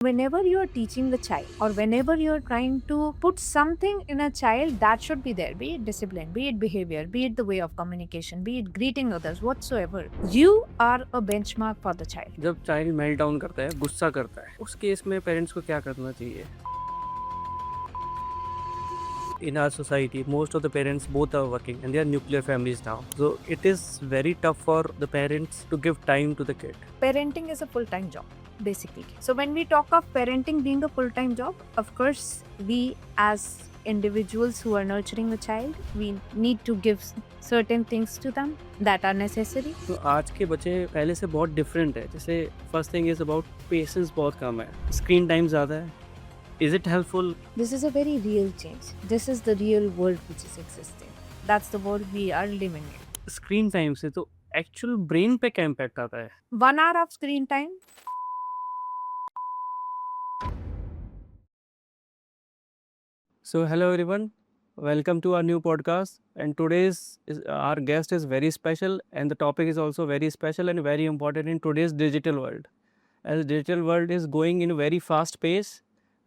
Whenever you are teaching the child or whenever you are trying to put something in a child, that should be there, be it discipline, be it behavior, be it the way of communication, be it greeting others, whatsoever. You are a benchmark for the child. जब child melt down करता है, गुस्सा करता है, उस case में parents को क्या करना चाहिए? In our society, most of the parents both are working and they are nuclear families now. So it is very tough for the parents to give time to the kid. Parenting is a full-time job, basically. So when we talk of parenting being a full-time job, of course, we as individuals who are nurturing the child, we need to give certain things to them that are necessary. तो आज के बच्चे पहले से बहुत different है. जैसे first thing is about patience बहुत कम है, स्क्रीन टाइम ज़्यादा है. Is it helpful? This is a very real change. This is the real world which is existing. That's the world we are living in. Screen time से तो actual brain पे क्या impact आता है? 1 hour of screen time. So hello everyone, welcome to our new podcast. And our guest is very special, and the topic is also very special and very important in today's digital world. As digital world is going in a very fast pace,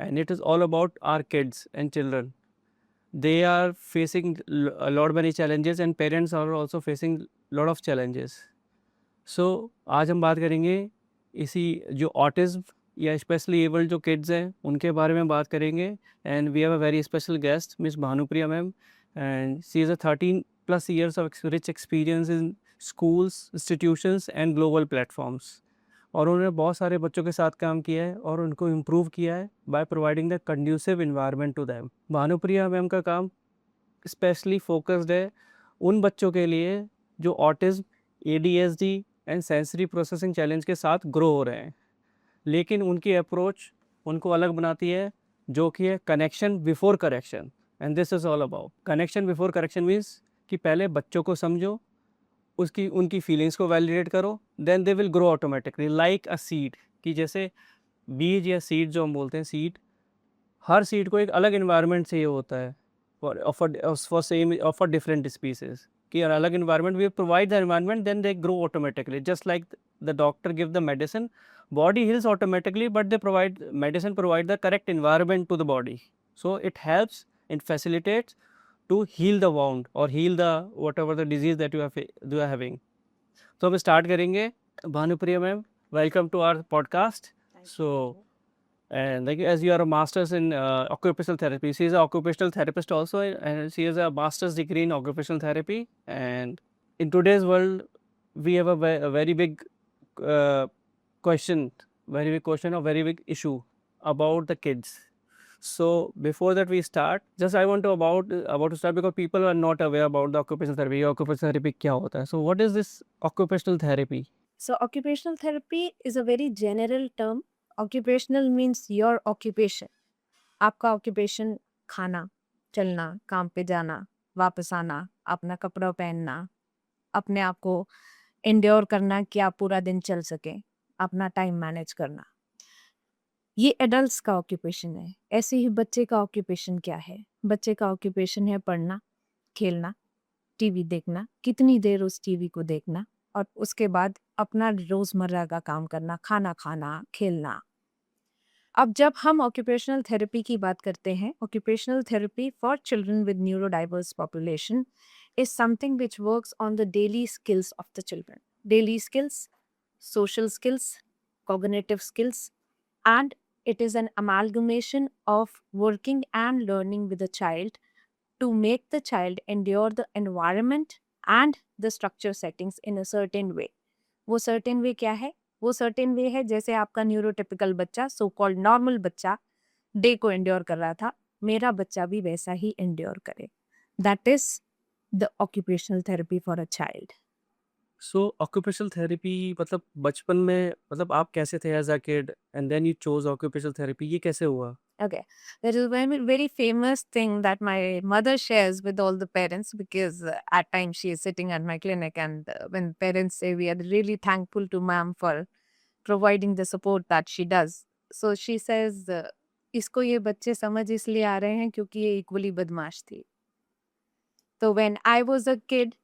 and it is all about our kids and children. They are facing a lot many challenges, and parents are also facing lot of challenges. So आज हम बात करेंगे इसी जो autism या specially abled जो kids हैं उनके बारे में बात करेंगे. And we have a very special guest miss Bhanupriya ma'am, and she is a 13+ years of rich experience in schools, institutions and global platforms. और उन्होंने बहुत सारे बच्चों के साथ काम किया है और उनको इम्प्रूव किया है by providing the conducive environment to them. Bhanupriya ma'am का काम स्पेशली फोकस्ड है उन बच्चों के लिए जो autism, ADHD and sensory processing challenge के साथ ग्रो हो रहे हैं, लेकिन उनकी अप्रोच उनको अलग बनाती है, जो कि है connection before correction. And this is all about connection before correction. Means कि पहले बच्चों को समझो, उनकी फीलिंग्स को वैलिडेट करो, then they will grow automatically like a seed. कि जैसे बीज या सीड जो हम बोलते हैं, सीड, हर सीड को एक अलग इन्वायरमेंट चाहिए होता है फॉर डिफरेंट स्पीसीज. कि अलग environment, we provide the environment, then they grow automatically. Just like the doctor give the medicine, body heals automatically, but they provide the correct environment to the body. So it helps, it facilitates to heal the wound or heal the whatever the disease that you are having. So we start करेंगे. Bhanupriya ma'am, welcome to our podcast. So and like as you are a master's in occupational therapy, she is an occupational therapist also, and she has a master's degree in occupational therapy. And in today's world, we have a very big uh, question, very big question, or very big issue about the kids. So before that we start, just I want to about to start because people are not aware about the occupational therapy. Occupational therapy क्या होता है? So what is this occupational therapy? So occupational therapy is a very general term. Occupational means your occupation. आपका occupation खाना, चलना, काम पे जाना, वापस आना, अपना कपड़ा पहनना, अपने आप को endure करना कि आप पूरा दिन चल सके, अपना टाइम मैनेज करना. ये एडल्ट्स का ऑक्यूपेशन है. ऐसे ही बच्चे का ऑक्यूपेशन क्या है? बच्चे का ऑक्यूपेशन है पढ़ना, खेलना, टीवी देखना, कितनी देर उस टीवी को देखना और उसके बाद अपना रोजमर्रा का काम करना, खाना खाना, खेलना. अब जब हम ऑक्यूपेशनल थेरेपी की बात करते हैं, occupational therapy for children with neuro diverse population is something which works on the daily skills of the children. Daily skills, social skills, cognitive skills, and it is an amalgamation of working and learning with the child to make the child endure the environment and the structure settings in a certain way. वो certain way क्या है? वो certain way है जैसे आपका neurotypical बच्चा, so called normal बच्चा, day को endure कर रहा था, मेरा बच्चा भी वैसा ही endure करे. That is the occupational therapy for a child. So occupational therapy मतलब बचपन में मतलब आप कैसे थे as a kid and then you chose occupational therapy, ये कैसे हुआ? Okay, there is a very famous thing that my mother shares with all the parents because at times she is sitting at my clinic and when parents say we are really thankful to ma'am for providing the support that she does. So she says इसको ये बच्चे समझ इसलिए आ रहे हैं क्योंकि ये equally बदमाश थी. तो when I was a kid,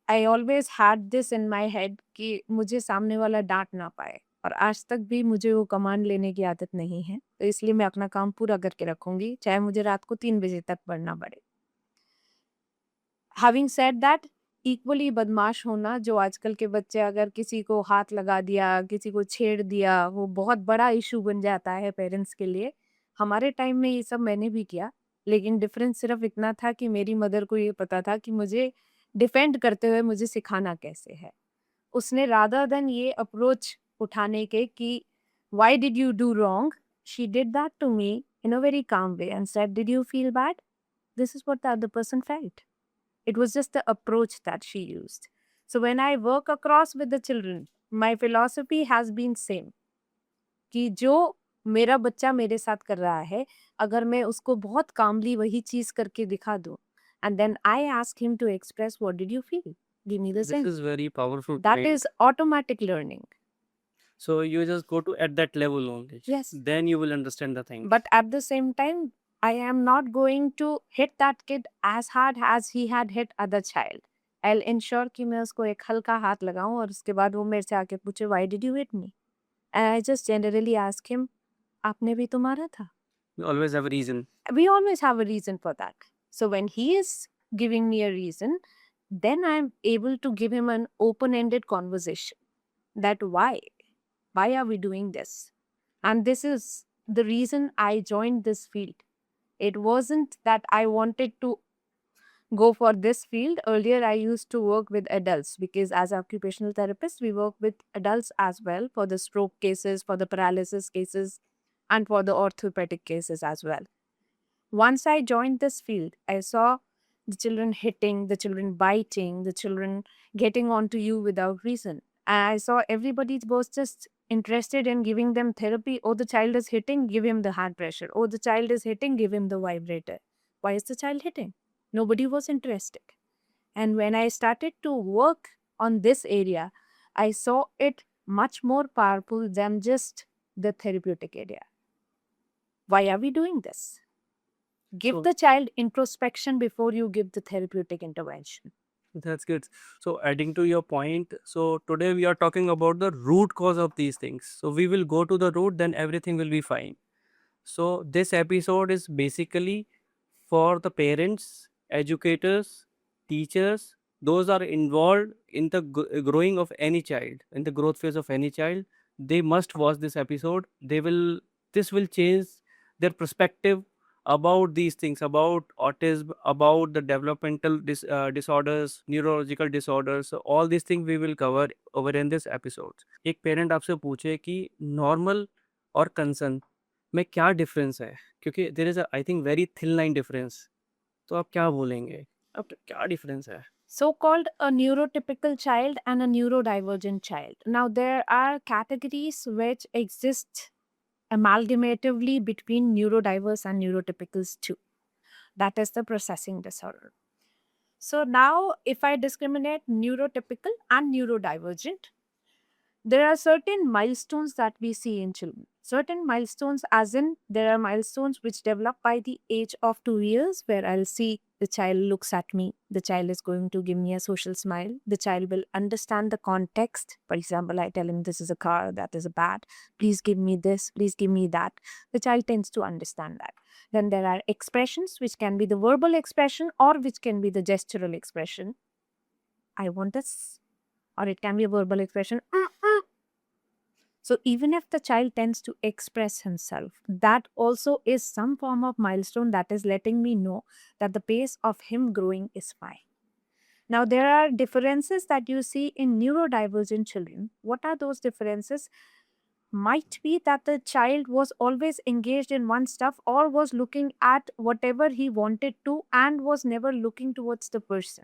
I always had this in my head कि मुझे सामने वाला डांट ना पाए और आज तक भी मुझे वो कमांड लेने की आदत नहीं है, तो इसलिए मैं अपना काम पूरा करके रखूंगी, चाहे मुझे रात को 3 बजे तक पढ़ना पड़े। हैविंग सेड दैट, इक्वली बदमाश होना, जो आजकल के बच्चे अगर किसी को हाथ लगा दिया, किसी को छेड़ दिया, वो बहुत बड़ा इशू बन जाता है पेरेंट्स के लिए। हमारे टाइम में ये सब मैंने भी किया, लेकिन डिफरेंस सिर्फ इतना था कि मेरी मदर को ये पता था कि मुझे डिफेंड करते हुए मुझे सिखाना कैसे है। उसने रादर देन ये अप्रोच उठाने के कि why did you do wrong, she did that to me in a very calm way and said, did you feel bad? This is what the other person felt. It was just the approach that she used. So when I work across with the children, my philosophy has been same, कि जो मेरा बच्चा मेरे साथ कर रहा है, अगर मैं उसको बहुत calmly वही चीज करके दिखा दूं, and then I ask him to express what did you feel? Give me the This sense. is very powerful That point. is automatic learning. So you just go to at that level only. Yes. Then you will understand the thing. But at the same time, I am not going to hit that kid as hard as he had hit other child. I'll ensure कि मैं उसको एक हल्का हाथ लगाऊं और उसके बाद वो मेरे से आके पूछे why did you hit me? And I just generally ask him, आपने भी तो मारा था. You always have a reason. We always have a reason for that. So when he is giving me a reason, then I'm able to give him an open-ended conversation. That why? Why are we doing this? And this is the reason I joined this field. It wasn't that I wanted to go for this field. Earlier, I used to work with adults because as occupational therapists, we work with adults as well for the stroke cases, for the paralysis cases, and for the orthopedic cases as well. Once I joined this field, I saw the children hitting, the children biting, the children getting onto you without reason. And I saw everybody was just interested in giving them therapy. Oh, the child is hitting, give him the hand pressure. Oh, the child is hitting, give him the vibrator. Why is the child hitting? Nobody was interested. And when I started to work on this area, I saw it much more powerful than just the therapeutic area. Why are we doing this? Give So- the child introspection before you give the therapeutic intervention. That's good. So adding to your point, so today we are talking about the root cause of these things. So we will go to the root, then everything will be fine. So this episode is basically for the parents, educators, teachers, those are involved in the growing of any child, in the growth phase of any child. They must watch this episode. This will change their perspective about these things, about autism, about the developmental disorders, neurological disorders. So all these things we will cover over in this episode. एक parent आपसे पूछे कि normal और concern में क्या difference है, क्योंकि there is I think very thin line difference, तो आप क्या बोलेंगे, अब क्या डिफरेंस है? So-called a neurotypical child and a neurodivergent child. Now, there are categories which exist amalgamatively between neurodiverse and neurotypicals too. That is the processing disorder. So now, if I discriminate neurotypical and neurodivergent, there are certain milestones that we see in children. Certain milestones, as in, there are milestones which develop by the age of 2 years, where I'll see the child looks at me, the child is going to give me a social smile, the child will understand the context. For example, I tell him, this is a car, that is a bat, please give me this, please give me that. The child tends to understand that. Then there are expressions, which can be the verbal expression or which can be the gestural expression. I want this. Or it can be a verbal expression. So even if the child tends to express himself, that also is some form of milestone that is letting me know that the pace of him growing is fine. Now, there are differences that you see in neurodivergent children. What are those differences? Might be that the child was always engaged in one stuff or was looking at whatever he wanted to and was never looking towards the person.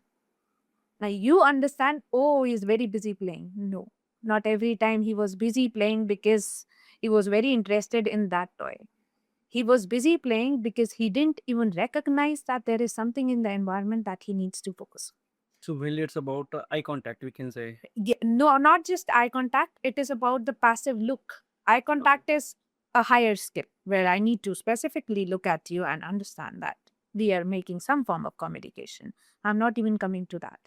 Now, you understand, oh, he's very busy playing. No, not every time he was busy playing because he was very interested in that toy. He was busy playing because he didn't even recognize that there is something in the environment that he needs to focus on. So mainly it's about eye contact, we can say. No, not just eye contact. It is about the passive look. Eye contact is a higher skill where I need to specifically look at you and understand that we are making some form of communication. I'm not even coming to that.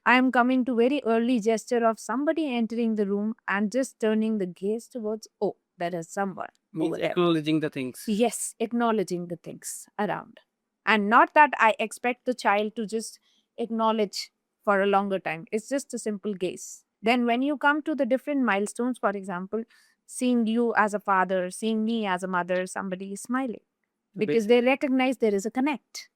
I am coming to very early gesture of somebody entering the room and just turning the gaze towards, oh, there is someone Means over there. acknowledging the things. Yes, acknowledging the things around. And not that I expect the child to just acknowledge for a longer time. It's just a simple gaze. Then when you come to the different milestones, for example, seeing you as a father, seeing me as a mother, somebody is smiling because they recognize there is a connect.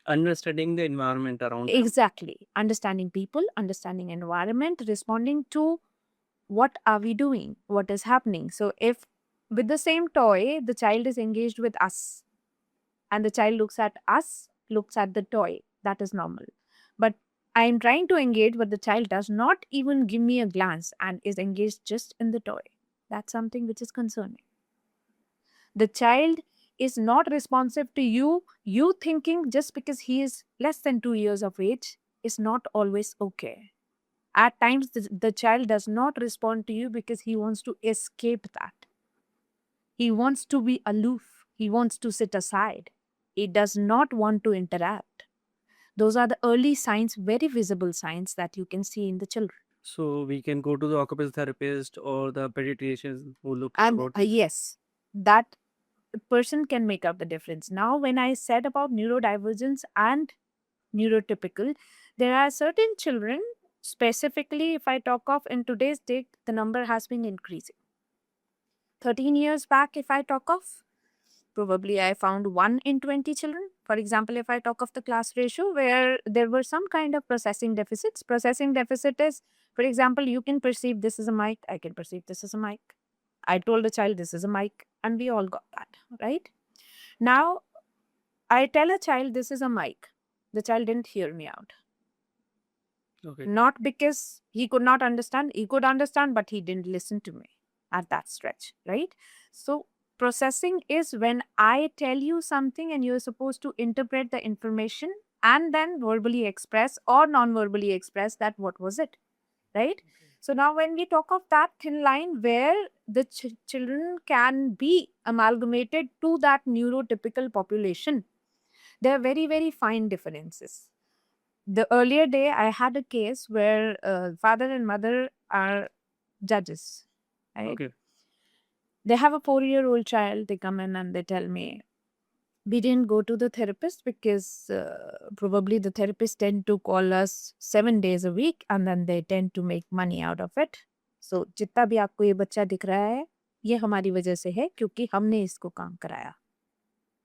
Understanding the environment around them. Exactly. Understanding people, understanding environment, responding to what are we doing, what is happening. So if with the same toy, the child is engaged with us and the child looks at us, looks at the toy, that is normal. But I am trying to engage, but the child does not even give me a glance and is engaged just in the toy. That's something which is concerning. The child is not responsive to you. You thinking just because he is less than 2 years of age is not always okay. At times, the child does not respond to you because he wants to escape that. He wants to be aloof. He wants to sit aside. He does not want to interact. Those are the early signs, very visible signs that you can see in the children. So we can go to the occupational therapist or the pediatrician who looks And about. yes, that person can make up the difference. Now, when I said about neurodivergence and neurotypical, there are certain children, specifically, if I talk of in today's date, the number has been increasing. 13 years back, if I talk of, probably I found 1 in 20 children. For example, if I talk of the class ratio where there were some kind of processing deficits. Processing deficit is, for example, you can perceive this is a mic, I can perceive this is a mic. I told the child this is a mic, and we all got that, right? Now, I tell a child this is a mic. The child didn't hear me out. Okay. Not because he could not understand, he could understand, but he didn't listen to me at that stretch, right? So, processing is when I tell you something and you're supposed to interpret the information and then verbally express or non verbally express that what was it, right? So, now when we talk of that thin line where the children can be amalgamated to that neurotypical population, there are very, very fine differences. The earlier day, I had a case where father and mother are judges, right? Okay. They have a 4-year-old child. They come in and they tell me, we didn't go to the therapist because probably the therapist tend to call us 7 days a week and then they tend to make money out of it. So जितना भी आपको ये बच्चा दिख रहा है, ये हमारी वजह से है क्योंकि हमने इसको काम कराया.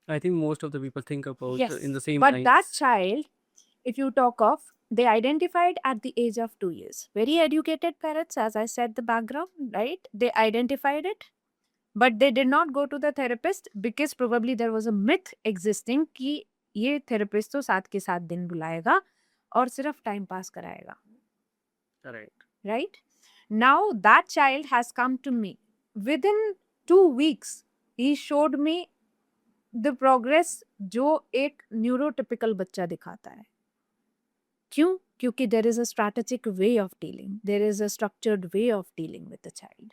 I think most of the people think about Yes, in the same but lines. that child, if you talk of, they identified at the age of 2 years. Very educated parents, as I said, the background, right? They identified it, but they did not go to the therapist because probably there was a myth existing कि ये therapist तो 7 के 7 दिन बुलाएगा और सिर्फ time pass कराएगा. Correct. Right? Now that child has come to me. Within 2 weeks, he showed me the progress जो एक neurotypical बच्चा दिखाता है. क्यों? क्योंकि there is a strategic way of dealing. There is a structured way of dealing with the child.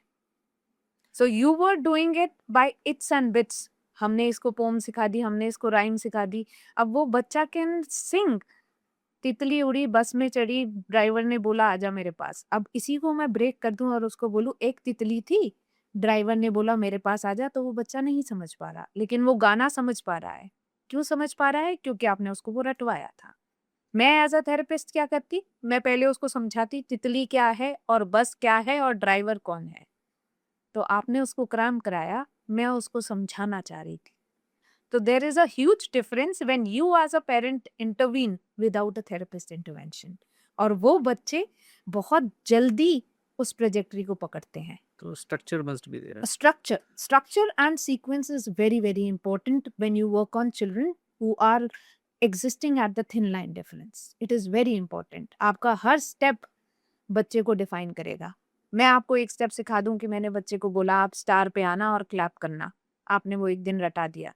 So you were doing it by its and bits. हमने इसको pome सिखा दी, हमने इसको राइम सिखा दी. अब वो बच्चा कैन सिंग. तितली उड़ी, बस में चढ़ी, ड्राइवर ने बोला आजा मेरे पास. अब इसी को मैं ब्रेक कर दूं और उसको बोलूं एक तितली थी, ड्राइवर ने बोला मेरे पास आजा, तो वो बच्चा नहीं समझ पा रहा, लेकिन वो गाना समझ पा रहा है. क्यों समझ पा रहा है? क्योंकि आपने उसको वो रटवाया था. मैं एज अ थेरेपिस्ट क्या करती? मैं पहले उसको समझाती तितली क्या है और बस क्या है और ड्राइवर कौन है. तो आपने उसको क्राइम कराया, मैं उसको समझाना चाह रही थी. तो there is a huge difference when you as a parent intervene without a therapist intervention. और वो बच्चे बहुत जल्दी उस ट्रेजेक्टरी को पकड़ते हैं. So structure must be there. Structure and sequence is very, very important when you work on children who are existing at the thin line difference. It is very important. आपका हर स्टेप बच्चे को define करेगा. मैं आपको एक step सिखा दूं कि मैंने बच्चे को बोला आप स्टार पे आना और क्लैप करना. आपने वो एक दिन रटा दिया.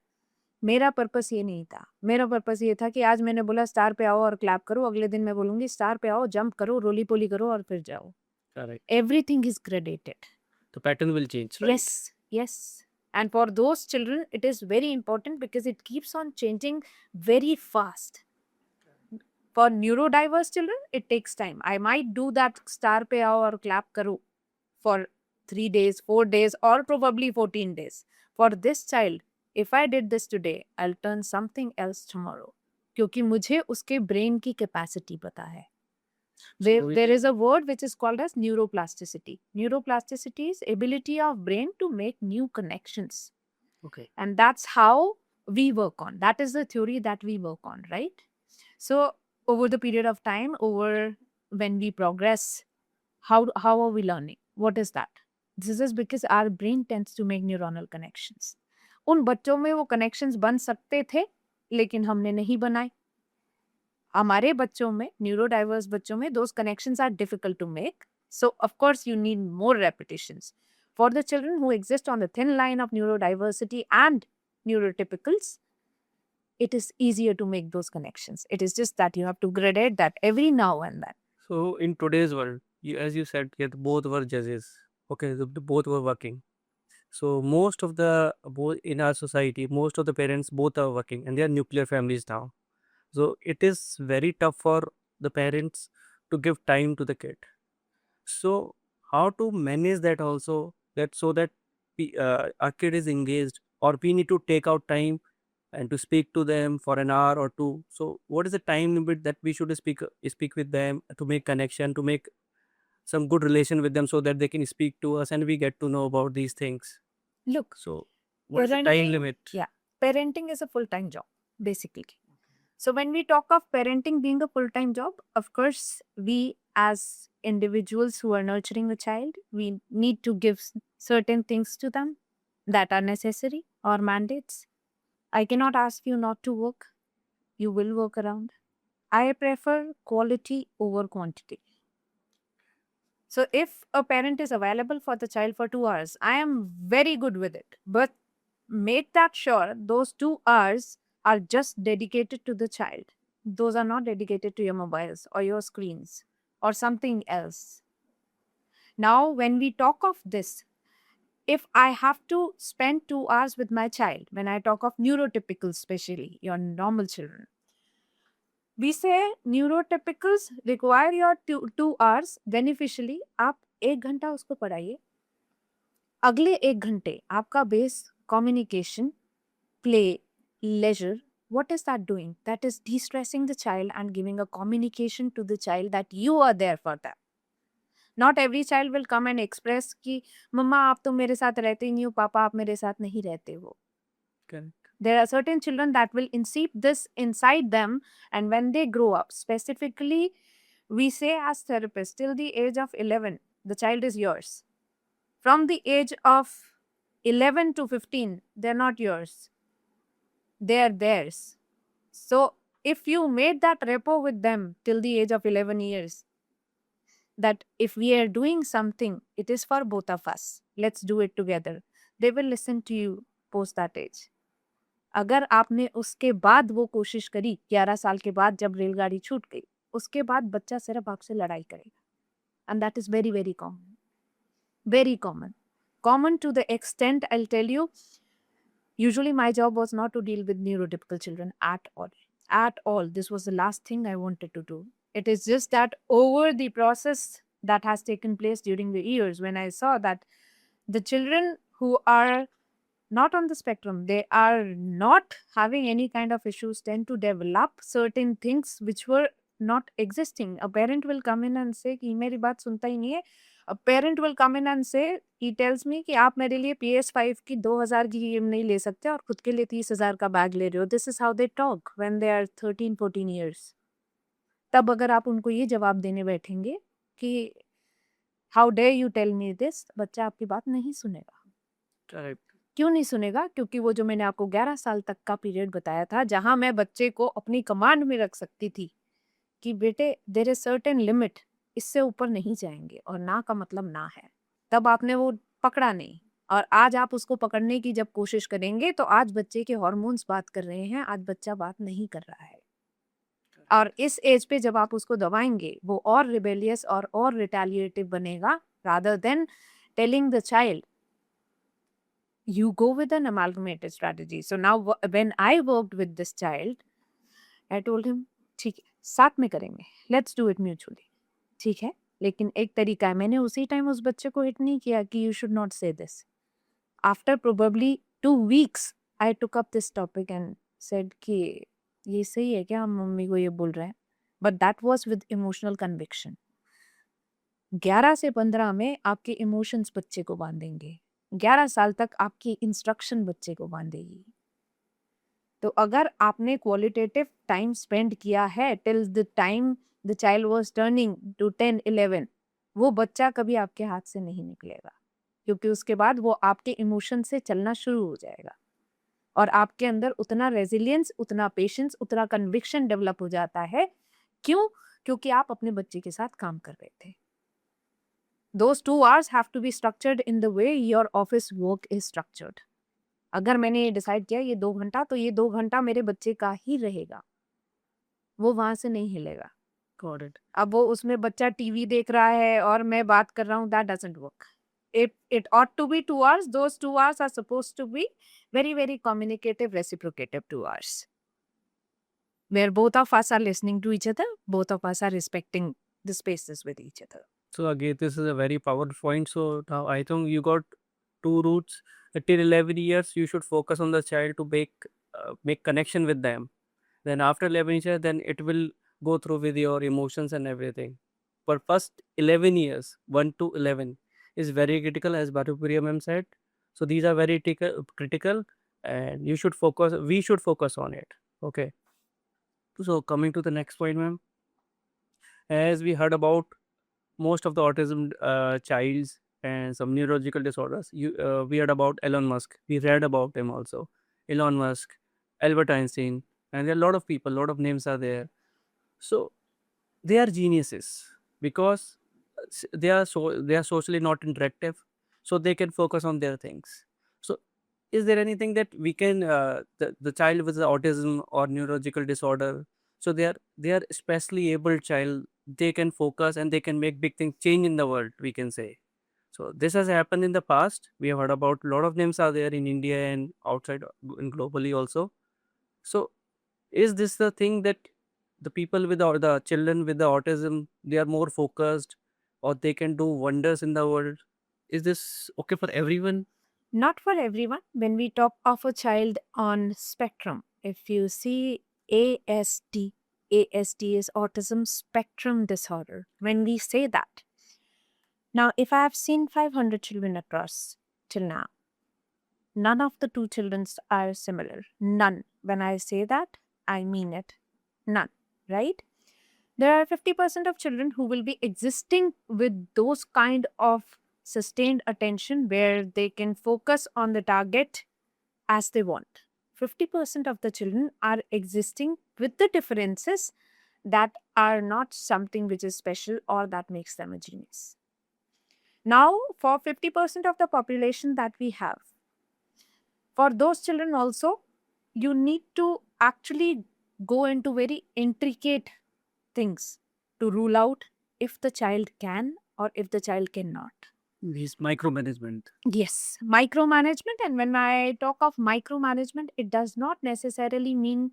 मेरा पर्पस ये नहीं था. मेरा पर्पस ये था कि आज मैंने बोला स्टार पे आओ और क्लैप करो, अगले दिन मैं बोलूंगी स्टार पे आओ, जंप करो, रोली पोली करो और फिर जाओ. Correct. Everything is gradated. The pattern will change, right? Yes, yes. And for those children, it is very important because it keeps on changing very fast. For neurodiverse children, it takes time. I might do that star pe aao or clap karo for 3 days, 4 days, or probably 14 days. For this child, if I did this today, I'll turn something else tomorrow. क्योंकि मुझे उसके brain की capacity पता है. There is a word which is called as neuroplasticity. Neuroplasticity is ability of brain to make new connections. Okay. And that's how we work on. That is the theory that we work on, right? So over the period of time, over when we progress, how are we learning? What is that? This is because our brain tends to make neuronal connections. उन बच्चों में वो connections बन सकते थे, लेकिन हमने नहीं बनाए. हमारे बच्चों में, neurodiverse बच्चों में, those connections are difficult to make. So of course you need more repetitions. For the children who exist on the thin line of neurodiversity and neurotypicals, it is easier to make those connections. It is just that you have to gradate that every now and then. So in today's world, as you said, both were judges. Okay, both were working. So most of the both in our society, most of the parents both are working, and they are nuclear families now. So it is very tough for the parents to give time to the kid. So how to manage that also, that so that our kid is engaged, or we need to take out time and to speak to them for an hour or two. So what is the time limit that we should speak with them, to make connection, to make some good relation with them, so that they can speak to us and we get to know about these things? Look, So what is the time limit? Yeah, parenting is a full-time job, basically. So when we talk of parenting being a full-time job, of course, we as individuals who are nurturing a child, we need to give certain things to them that are necessary or mandates. I cannot ask you not to work. You will work around. I prefer quality over quantity. So if a parent is available for the child for 2 hours, I am very good with it. But make that sure those 2 hours are just dedicated to the child. Those are not dedicated to your mobiles or your screens or something else. Now, when we talk of this, if I have to spend 2 hours with my child, when I talk of neurotypical, especially your normal children, we say neurotypicals require your 2 hours beneficially. आप 1 घंटा उसको पढ़ाइए. अगले 1 घंटे आपका base communication, play, leisure, what is that doing? That is de-stressing the child and giving a communication to the child that you are there for them. Not every child will come and express कि मम्मा आप तो मेरे साथ रहते ही नहीं हो, पापा आप मेरे साथ नहीं रहते हो. Correct. There are certain children that will inseep this inside them, and when they grow up, specifically, we say as therapists, till the age of 11, the child is yours. From the age of 11 to 15, they're not yours. They're theirs. So if you made that rapport with them till the age of 11 years, that if we are doing something, it is for both of us. Let's do it together. They will listen to you post that age. अगर आपने उसके बाद वो कोशिश करी 11 साल के बाद जब रेलगाड़ी छूट गई, उसके बाद बच्चा सिर्फ आपसे लड़ाई करेगा. And that is very, very common. Very common. Common to the extent, I'll tell you, usually my job was not to deal with neurotypical children at all. At all. This was the last thing I wanted to do. It is just that over the process that has taken place during the years, when I saw that the children who are not on the spectrum, they are not having any kind of issues, tend to develop certain things which were not existing. A parent will come in and say कि मेरी बात सुनता ही नहीं है. A parent will come in and say, he tells me कि आप मेरे लिए PS5 की 2000 की गेम नहीं ले सकते और खुद के लिए 30,000 का बैग ले रहे हो. This is how they talk when they are 13-14 years. तब अगर आप उनको ये जवाब देने बैठेंगे कि how dare you tell me this, बच्चा आपकी बात नहीं सुनेगा. Correct. क्यों नहीं सुनेगा? क्योंकि वो जो मैंने आपको 11 साल तक का पीरियड बताया था, जहां मैं बच्चे को अपनी कमांड में रख सकती थी कि बेटे देयर इज सर्टेन लिमिट, इससे ऊपर नहीं जाएंगे, और ना का मतलब ना है. तब आपने वो पकड़ा नहीं, और आज आप उसको पकड़ने की जब कोशिश करेंगे तो आज बच्चे के हार्मोन्स बात कर रहे हैं, आज बच्चा बात नहीं कर रहा है. और इस एज पे जब आप उसको दबाएंगे, वो और रिबेलियस और रिटेलिएटिव बनेगा, rather than telling the child you go with an amalgamated strategy. So now when I worked with this child, I told him, ठीक है, साथ में करेंगे, लेट्स डू इट म्यूचुअली, ठीक है। लेकिन एक तरीका है, मैंने उसी टाइम उस बच्चे को हिट नहीं किया कि यू शुड नॉट से this. After probably 2 weeks I took up this topic and said कि ये सही है क्या, हम मम्मी को ये बोल रहे हैं, but that was with emotional conviction. 11 से 15 में आपके इमोशंस बच्चे को बांधेंगे, 11 साल तक आपकी इंस्ट्रक्शन बच्चे को बांधेगी। तो अगर आपने क्वालिटेटिव टाइम स्पेंड किया है till the time the child was turning to 10-11, वो बच्चा कभी आपके हाथ से नहीं निकलेगा, क्योंकि उसके बाद वो आपके इमोशन से चलना शुरू हो जाएगा और आपके अंदर उतना रेजिलियंस, उतना पेशेंस, उतना कन्विक्शन डेवलप हो जाता है। क्यों? क्योंकि आप अपने बच्चे के साथ काम कर रहे थे। Those 2 hours have to be structured in the way your office work is structured. अगर मैंने ये डिसाइड किया ये 2 घंटा, तो ये 2 घंटा मेरे बच्चे का ही रहेगा, वो वहां से नहीं हिलेगा। Got it. अब वो उसमें बच्चा टीवी देख रहा है और मैं बात कर रहा हूँ, that doesn't work. It ought to be 2 hours. Those 2 hours are supposed to be very, very communicative, reciprocative 2 hours, where both of us are listening to each other, both of us are respecting the spaces with each other. So again, this is a very powerful point. So now I think you got two routes. Till 11 years, you should focus on the child to make connection with them. Then after 11 years, then it will go through with your emotions and everything. But first 11 years, 1 to 11, is very critical, as Bharupriya ma'am said. So these are very critical, and you should focus. We should focus on it. Okay. So coming to the next point, ma'am, as we heard about most of the autism childs and some neurological disorders, we heard about Elon Musk. We read about him also. Elon Musk, Albert Einstein, and there are a lot of people, a lot of names are there. So they are geniuses because they are socially not interactive, so they can focus on their things. So is there anything that we can the child with the autism or neurological disorder, so they are especially able child, they can focus and they can make big things change in the world, we can say. So this has happened in the past. We have heard about a lot of names are there in India and outside and globally also. So is this the thing that the people with the children with the autism, they are more focused or they can do wonders in the world? Is this okay for everyone? Not for everyone. When we talk of a child on spectrum, if you see ASD, ASD is autism spectrum disorder. When we say that, now if I have seen 500 children across till now, none of the two children are similar. None. When I say that, I mean it. None, right? There are 50% of children who will be existing with those kind of sustained attention where they can focus on the target as they want. 50% of the children are existing with the differences that are not something which is special or that makes them a genius. Now, for 50% of the population that we have, for those children also, you need to actually go into very intricate things to rule out if the child can or if the child cannot. This micromanagement. Yes, micromanagement. And when I talk of micromanagement, it does not necessarily mean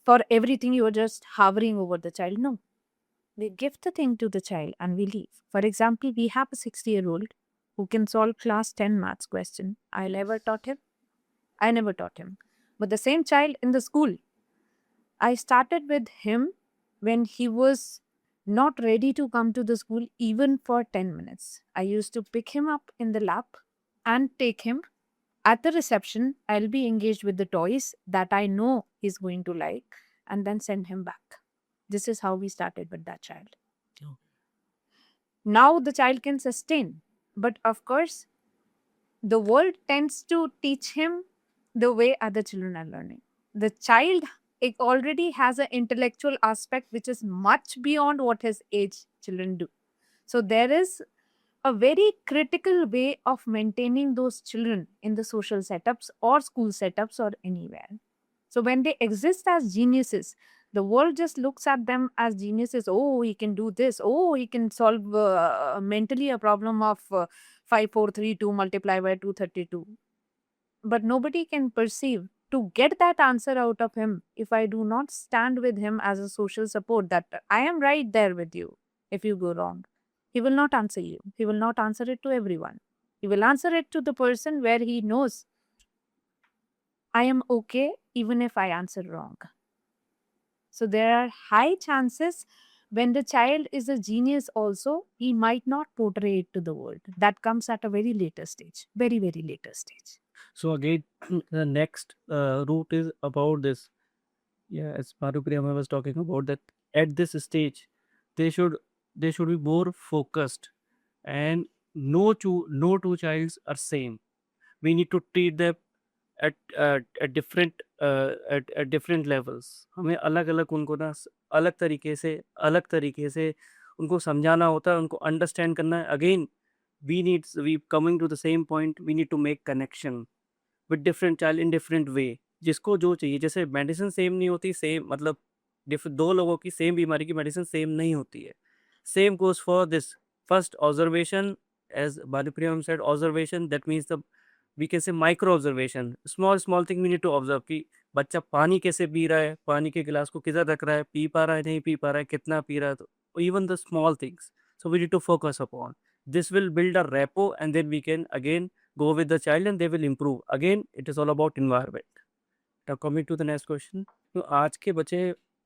for everything you're just hovering over the child. No, we give the thing to the child and we leave. For example, we have a 60-year-old who can solve class 10 maths question. I never taught him. I never taught him. But the same child in the school, I started with him when he was not ready to come to the school even for 10 minutes. I used to pick him up in the lap and take him. At the reception, I'll be engaged with the toys that I know he's going to like and then send him back. This is how we started with that child. Okay. Now the child can sustain, but of course, the world tends to teach him the way other children are learning. The child it already has an intellectual aspect which is much beyond what his age children do. So there is a very critical way of maintaining those children in the social setups or school setups or anywhere. So when they exist as geniuses, the world just looks at them as geniuses. Oh, he can do this. Oh, he can solve mentally a problem of 5432 multiplied by 232. But nobody can perceive to get that answer out of him, if I do not stand with him as a social support, that I am right there with you if you go wrong, he will not answer you. He will not answer it to everyone. He will answer it to the person where he knows I am okay even if I answer wrong. So there are high chances when the child is a genius also, he might not portray it to the world. That comes at a very later stage, very, very later stage. So again, the next route is about this. Yeah, as Marupriyama was talking about that at this stage, they should they should be more focused, and no two childs are same. We need to treat them at different at different levels. हमें अलग अलग उनको ना अलग तरीके से उनको समझाना होता है, उनको अंडरस्टैंड करना है. Again we coming to the same point, we need to make connection with different child in different way. जिसको जो चाहिए, जैसे मेडिसिन सेम नहीं होती, सेम मतलब दो लोगों की सेम बीमारी की मेडिसिन सेम नहीं होती है. Same goes for this. First observation, as बानुप्रियम said, observation that means the we can say micro observation. Small small thing we need to observe कि बच्चा पानी कैसे पी रहा है, पानी के गिलास को किधर रख रहा है, पी पा रहा है नहीं पी पा रहा है, कितना पी रहा है. तो even the small things, so we need to focus upon this will build a rapport, and then we can again go with the child and they will improve. Again, it is all about environment. Now coming to the next question, तो आज के बच्चे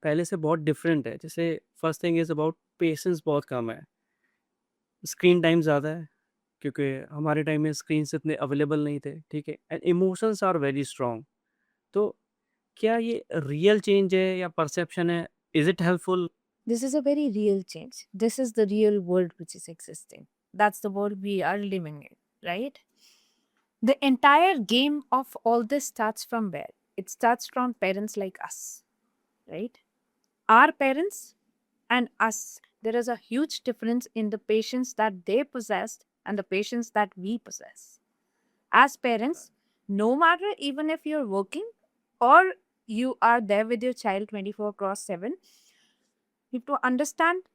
पहले से बहुत different है. जैसे first thing is about patience बहुत कम है, स्क्रीन टाइम ज़्यादा है क्योंकि हमारे टाइम में स्क्रीन इतने अवेलेबल नहीं थे, ठीक है, and emotions are very strong. तो क्या ये रियल चेंज है या परसेप्शन है? Is it helpful? This is a very real change. This is the real world which is existing. That's the world we are living in, right? The entire game of all this starts from where? It starts from parents like us, right? Our parents and us. There is a huge difference in the patience that they possessed and the patience that we possess. As parents, no matter even if you're working or you are there with your child 24/7, you have to understand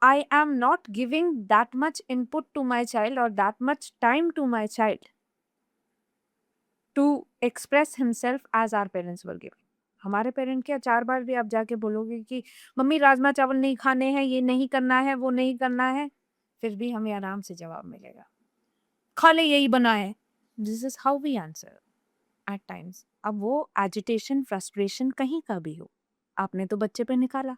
I am not giving that much input to my child or that much time to my child to express himself as our parents were giving. हमारे parent क्या 4 बार भी आप जाके बोलोगे कि mummy rajma चावल नहीं खाने हैं, ये नहीं करना है, वो नहीं करना है, फिर भी हमें आराम से जवाब मिलेगा. खा ले यही बना है. This is how we answer at times. अब वो एजिटेशन, फ्रस्ट्रेशन कहीं का भी हो, आपने तो बच्चे पे निकाला.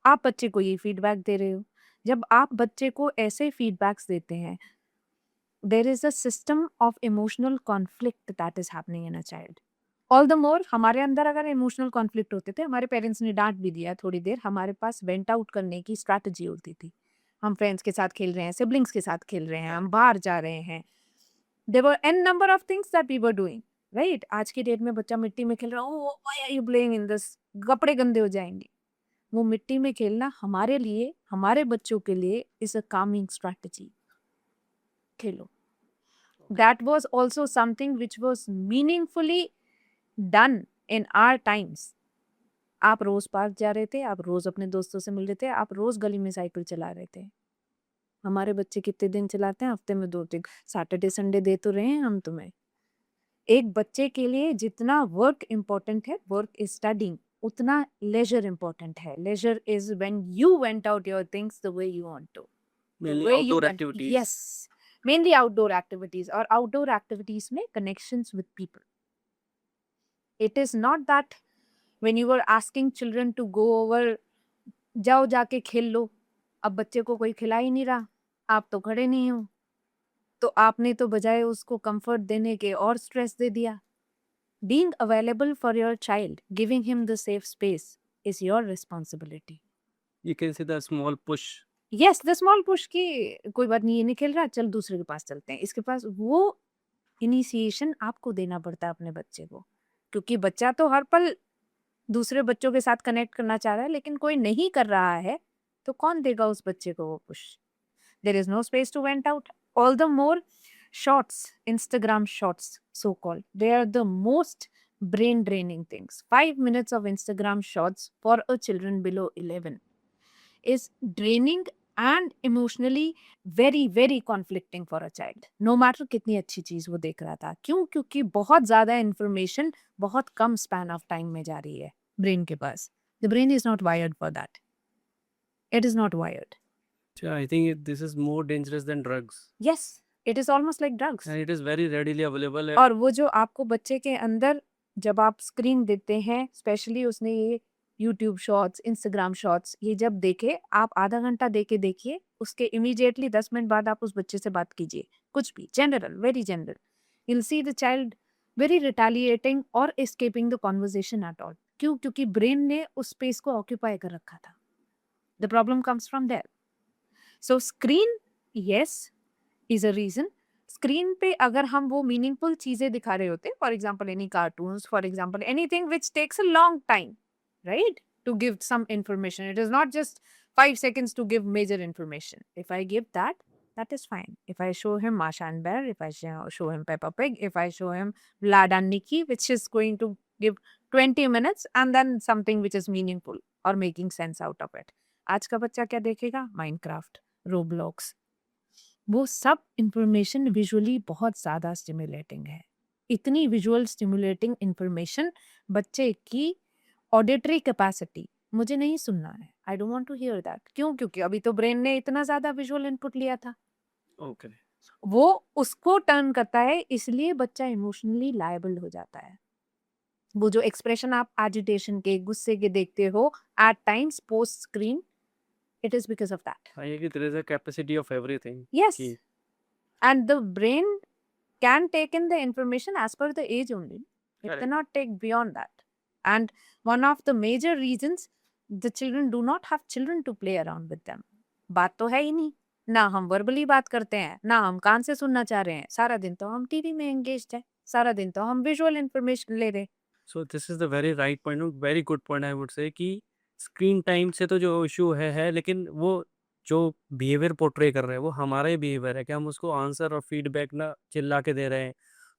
आप बच्चे को ये फीडबैक दे रहे हो. जब आप बच्चे को ऐसे फीडबैक्स देते हैं, there is a system of emotional conflict that is happening in a child. All the more हमारे अंदर अगर इमोशनल कॉन्फ्लिक्ट होते थे, हमारे पेरेंट्स ने डांट भी दिया थोड़ी देर, हमारे पास वेंट आउट करने की स्ट्रैटेजी होती थी. हम फ्रेंड्स के साथ खेल रहे हैं, सिबलिंग्स के साथ खेल रहे हैं, हम बाहर जा रहे हैं. There were a number of things that we were doing, right? आज की डेट में बच्चा मिट्टी में खेल रहा है, oh why are you playing in this, कपड़े गंदे हो जाएंगे. वो मिट्टी में खेलना हमारे लिए, हमारे बच्चों के लिए is a Kameng strategy. Khelo. That was also something which was meaningfully done in our times. आप रोज पार्क जा रहे थे, आप रोज अपने दोस्तों से मिल रहे थे, आप रोज गली में साइकिल चला रहे थे. हमारे बच्चे कितने दिन चलाते हैं? हफ्ते में 2-3. सैटरडे संडे दे तो रहे हैं हम तुम्हें. एक बच्चे के लिए जितना वर्क इम्पोर्टेंट है, वर्क इज स्टडिंग, उतना लेजर इम्पोर्टेंट है. Leisure is when you vent out your things the way you want to. Mainly Where you outdoor can- activities. Yes, mainly outdoor activities. Or outdoor activities में connections with people. It is not that when you were asking children to go over, जाओ जाके खेल लो, अब बच्चे को कोई खिला ही नहीं रहा, आप तो खड़े नहीं हो, तो आपने तो बजाय उसको कंफर्ट देने के और स्ट्रेस दे दिया. Being available for your child, giving him the safe space is your responsibility. You can see the small push. Yes, the small push की कोई बात नहीं, ये नहीं खेल रहा, चल दूसरे के पास चलते हैं. इसके पास वो इनिशिएशन आपको देना पड़ता है अपने बच्चे को, क्योंकि बच्चा तो हर पल दूसरे बच्चों के साथ कनेक्ट करना चाह रहा है, लेकिन कोई नहीं कर रहा है तो कौन देगा उस बच्चे को वो push? There is no space to vent out. All the more shorts, Instagram shorts so called, they are the most brain draining things. 5 minutes of Instagram shorts for a children below 11 is draining and emotionally very very conflicting for a child, no matter कितनी अच्छी चीज वो देख रहा था। क्यों? क्योंकि बहुत ज्यादा इंफॉर्मेशन बहुत कम स्पैन ऑफ टाइम में जा रही है ब्रेन के पास। The brain is not wired for that, it is not wired. Yeah, I think this is more dangerous than drugs. Yes, it is almost like drugs. And it is very readily available. और वो जो आपको बच्चे के अंदर जब आप screen देते हैं, स्पेशली उसने ये यूट्यूब शॉर्ट्स, इंस्टाग्राम शॉर्ट्स ये जब देखे, आप आधा घंटा दे के देखिए, उसके इमीडिएटली 10 मिनट बाद आप उस बच्चे से बात कीजिए, कुछ भी general, very general, you will see the child very retaliating or escaping the conversation at all. क्यों? क्योंकि ब्रेन ने उस स्पेस को ऑक्यूपाई कर रखा था। The problem comes from there. So screen, yes, is a reason. Screen पे अगर हम वो मीनिंगफुल चीजें दिखा रहे होते, for example any cartoons, for example anything which takes a long time, right, to give some information, it is not just 5 seconds to give major information. If I give that, that is fine. If I show him Masha and Bear, if I show him Peppa Pig, if I show him Vlad and Nikki, which is going to give 20 minutes and then something which is meaningful or making sense out of it. आज का बच्चा क्या देखेगा? Minecraft, Roblox, वो सब information visually बहुत ज़्यादा stimulating है। इतनी विजुअल स्टिमुलेटिंग इंफॉर्मेशन बच्चे की ऑडिटरी कैपेसिटी, मुझे नहीं सुनना है, I don't want to hear that. क्यों? क्योंकि अभी तो ब्रेन ने इतना ज़्यादा विजुअल इनपुट लिया था। Okay. वो उसको टर्न करता है, इसलिए बच्चा इमोशनली लायबल हो जाता है। वो जो एक्सप्रेशन आप एजिटेशन के, गुस्से के देखते हो at times post screen, it is because of that. हाँ, ये कि there is a capacity of everything. Yes, कि and the brain can take in the information as per the age only. It Correct. cannot take beyond that. And one of the major reasons the children do not have children to play around with them. बात तो है ही नहीं, ना हम verbally बात करते हैं, ना हम कान से सुनना चाह रहे हैं, सारा दिन तो हम टीवी में एंगेज्ड है, सारा दिन तो हम विजुअल इंफॉर्मेशन ले रहे हैं। So this is the very right point, very good point I would say कि स्क्रीन टाइम से तो जो इशू है, लेकिन वो जो बिहेवियर पोर्ट्रे कर रहे हैं वो हमारा ही बिहेवियर है कि हम उसको आंसर और फीडबैक ना चिल्ला के दे रहे हैं,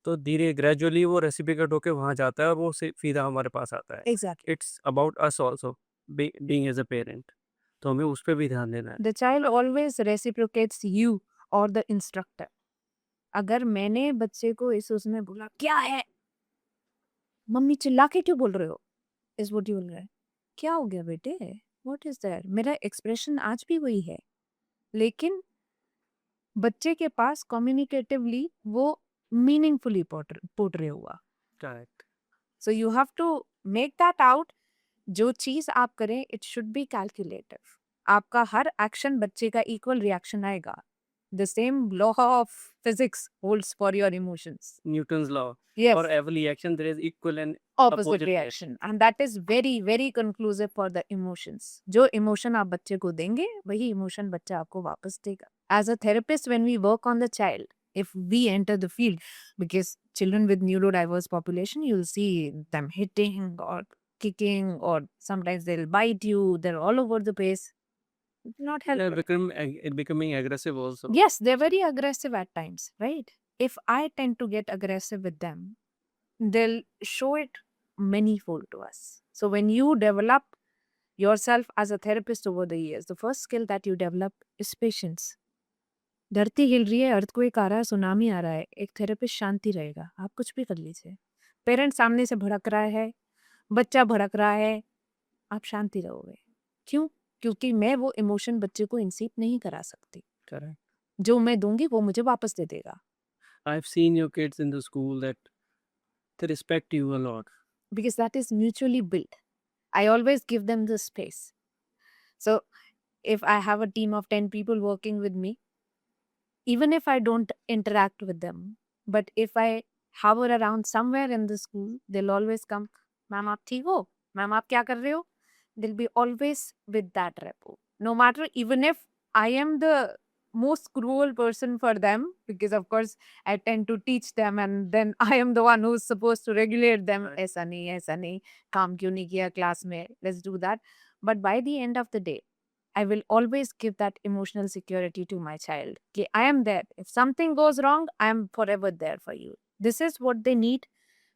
तो धीरे ग्रेजुअली वो रेसिपिकेट होके वहाँ जाता है और वो सीधा हमारे पास आता है। Exactly. It's about us also being as a parent, तो हमें उस पर भी ध्यान देना है। The child always reciprocates you और द इंस्ट्रक्टर। अगर मैंने बच्चे को इस उसमें बोला क्या है, मम्मी चिल्ला के क्यों बोल रहे हो, इज व्हाट यू बोल रहे हैं, क्या हो गया बेटे, व्हाट इज दैट, मेरा एक्सप्रेशन आज भी वही है, लेकिन बच्चे के पास कम्युनिकेटिवली वो मीनिंगफुली पोर्ट्रे हुआ। Correct. So you have to make that out. जो चीज आप करें इट शुड बी कैलकुलेटिव। आपका हर एक्शन बच्चे का इक्वल रिएक्शन आएगा। The same law of physics holds for your emotions. Newton's law, Yes. For every reaction there is equal and Opposite opposite reaction, and that is very very conclusive for the emotions. जो emotion आप बच्चे को देंगे वही emotion बच्चा आपको वापस देगा। As a therapist, when we work on the child, if we enter the field, because children with neurodiverse population, you'll see them hitting or kicking, or sometimes they'll bite you, they're all over the place. Not they're helpful. becoming aggressive also. Yes, they're very aggressive at times, right? If I tend to get aggressive with them, they'll show it manifold to us. So when you develop yourself as a therapist over the years, the first skill that you develop is patience. धरती हिल रही है, earthquake आ रहा है, tsunami आ रहा है, एक therapist शांति रहेगा, आप कुछ भी कर लीजिए। पेरेंट सामने से भड़क रहा है, बच्चा भड़क रहा है, आप शांति रहोगे। क्यों? क्योंकि मैं वो इमोशन बच्चे को इंसीप नहीं करा सकती। Correct. जो मैं दूंगी वो मुझे वापस दे देगा। I've seen your kids in the school that they respect you a lot. Because that is mutually built. I always give them the space. So if I have a team of 10 people working with me, even if I don't interact with them, but if I hover around somewhere in the school, they'll always come, "Ma'am, aap theek ho? Ma'am, aap kya kar rahe ho?" They'll be always with that repo. No matter, even if I am the most cruel person for them, because of course I tend to teach them and then I am the one who's supposed to regulate them. Right. ऐसा नहीं, काम क्यों नहीं किया class में, let's do that. But by the end of the day, I will always give that emotional security to my child. कि I am there. If something goes wrong, I am forever there for you. This is what they need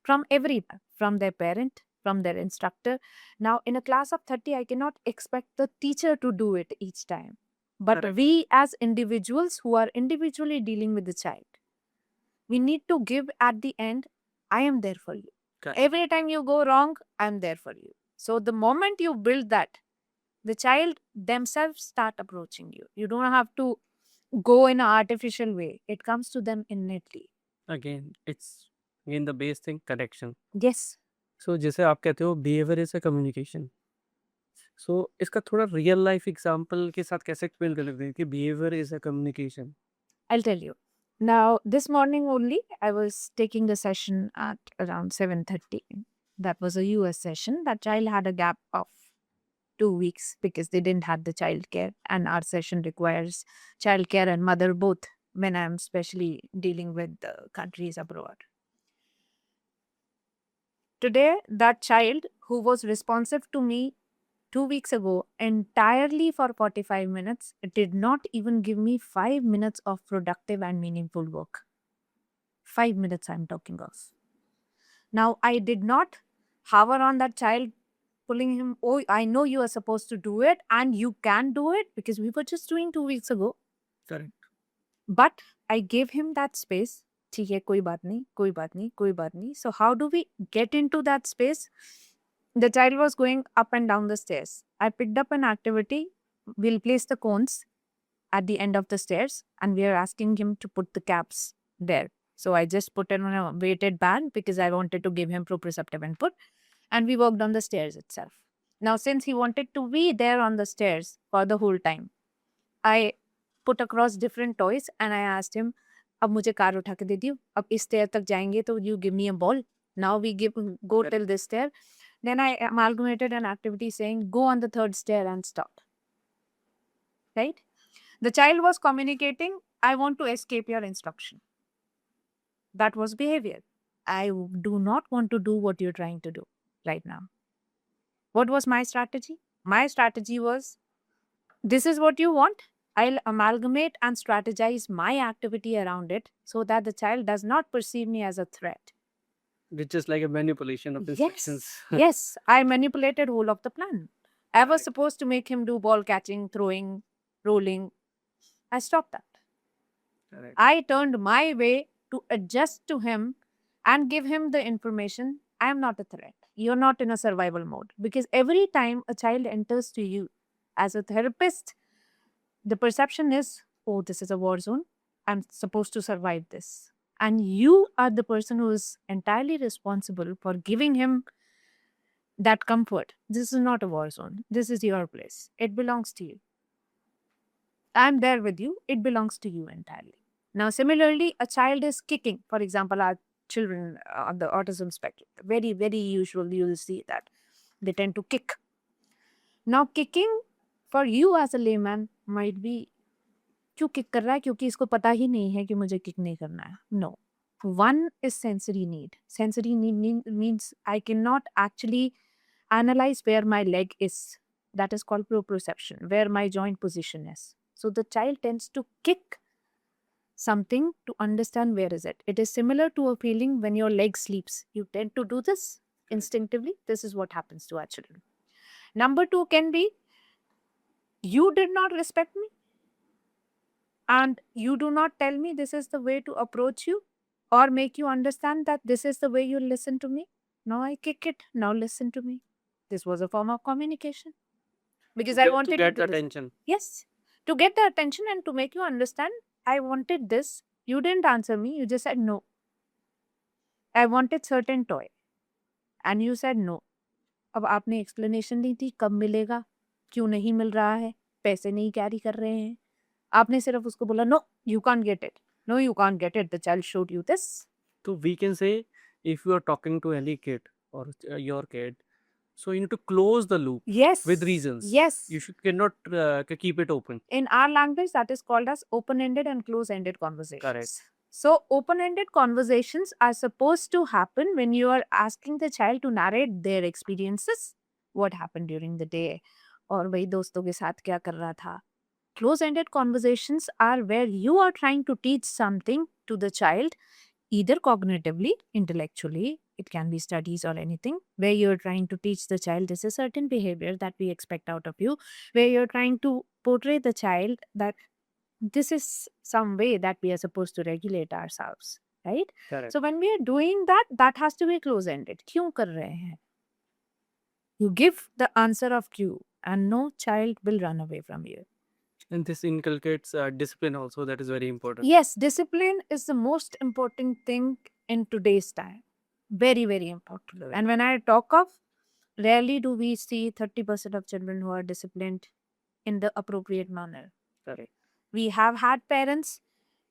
from everyone, from their parent, from their instructor. Now, in a class of 30, I cannot expect the teacher to do it each time. But Correct. we as individuals who are individually dealing with the child, we need to give at the end, I am there for you. Correct. Every time you go wrong, I'm there for you. So the moment you build that, the child themselves start approaching you. You don't have to go in an artificial way. It comes to them innately. Again, it's again the base thing, connection. Yes. So जैसे आप कहते हो behaviour is a communication, सो इसका थोड़ा real life example के साथ कैसे explain कर सकते हैं कि behaviour is a communication? I'll tell you. Now, this morning only, I was taking the session at around 7:30. That was a US session. That child had a gap of 2 weeks because they didn't have the child care, and our session requires child care and mother both when I'm especially dealing with the countries abroad. Today, that child who was responsive to me 2 weeks ago entirely for 45 minutes did not even give me 5 minutes of productive and meaningful work. 5 minutes I'm talking of. Now, I did not hover on that child, pulling him, oh, I know you are supposed to do it and you can do it because we were just doing 2 weeks ago. Correct. But I gave him that space. ठीक है, कोई बात नहीं, कोई बात नहीं, कोई बात नहीं. So how do we get into that space? The child was going up and down the stairs. I picked up an activity. We'll place the cones at the end of the stairs and we are asking him to put the caps there. So I just put it on a weighted band because I wanted to give him proprioceptive input, and we worked on the stairs itself. Now, since he wanted to be there on the stairs for the whole time, I put across different toys and I asked him, अब मुझे car उठा के दे दियो, अब इस stair तक जाएंगे तो you give me a ball. Now we go till this stair. Then I amalgamated an activity saying, go on the third stair and stop. Right? The child was communicating, I want to escape your instruction. That was behavior. I do not want to do what you're trying to do right now. What was my strategy? My strategy was, this is what you want. I'll amalgamate and strategize my activity around it so that the child does not perceive me as a threat. Which is like a manipulation of instructions. Yes, I manipulated whole of the plan. I was Correct. supposed to make him do ball catching, throwing, rolling. I stopped that. Correct. I turned my way to adjust to him and give him the information, I am not a threat. You're not in a survival mode. Because every time a child enters to you as a therapist, the perception is, oh, this is a war zone. I'm supposed to survive this. And you are the person who is entirely responsible for giving him that comfort. This is not a war zone. This is your place. It belongs to you. I'm there with you. It belongs to you entirely. Now, similarly, a child is kicking. For example, our children on the autism spectrum, very, very usual, you will see that they tend to kick. Now, kicking for you as a layman might be, क्यों kick कर रहा है? क्योंकि इसको पता ही नहीं है कि मुझे किक नहीं करना है. No. One is sensory need. Sensory need means I cannot actually analyze where my leg is. That is called proprioception, where my joint position is. So the child tends to kick something to understand where is it. It is similar to a feeling when your leg sleeps. You tend to do this instinctively. This is what happens to our children. Number two can be, you did not respect me and you do not tell me this is the way to approach you or make you understand that this is the way you listen to me. Now I kick it. Now listen to me. This was a form of communication because I wanted to get do this. attention. Yes, to get the attention and to make you understand, I wanted this. You didn't answer me. You just said no. I wanted certain toy and you said no. अब आपने explanation दी थी कब मिलेगा, क्यों नहीं मिल रहा है, पैसे नहीं कैरी कर रहे हैं. आपने सिर्फ उसको बोला no, you can't get it. No, you can't get it. The child showed you this. So we can say if you are talking to any kid or your kid, so you need to close the loop Yes. with reasons. Yes. You cannot keep it open. In our language, that is called as open-ended and close-ended conversations. Correct. So, open-ended conversations are supposed to happen when you are asking the child to narrate their experiences, what happened during the day, और वही दोस्तों के साथ क्या कर रहा था. Close-ended conversations are where you are trying to teach something to the child either cognitively, intellectually, it can be studies or anything, where you're trying to teach the child this is certain behavior that we expect out of you, where you're trying to portray the child that this is some way that we are supposed to regulate ourselves, right? Correct. So when we are doing that, that has to be close ended. क्यों कर रहे हैं? You give the answer of cue and no child will run away from you. And this inculcates discipline also, that is very important. Yes, discipline is the most important thing in today's time. Very, very important. And when I talk of, rarely do we see 30% of children who are disciplined in the appropriate manner. Correct. We have had parents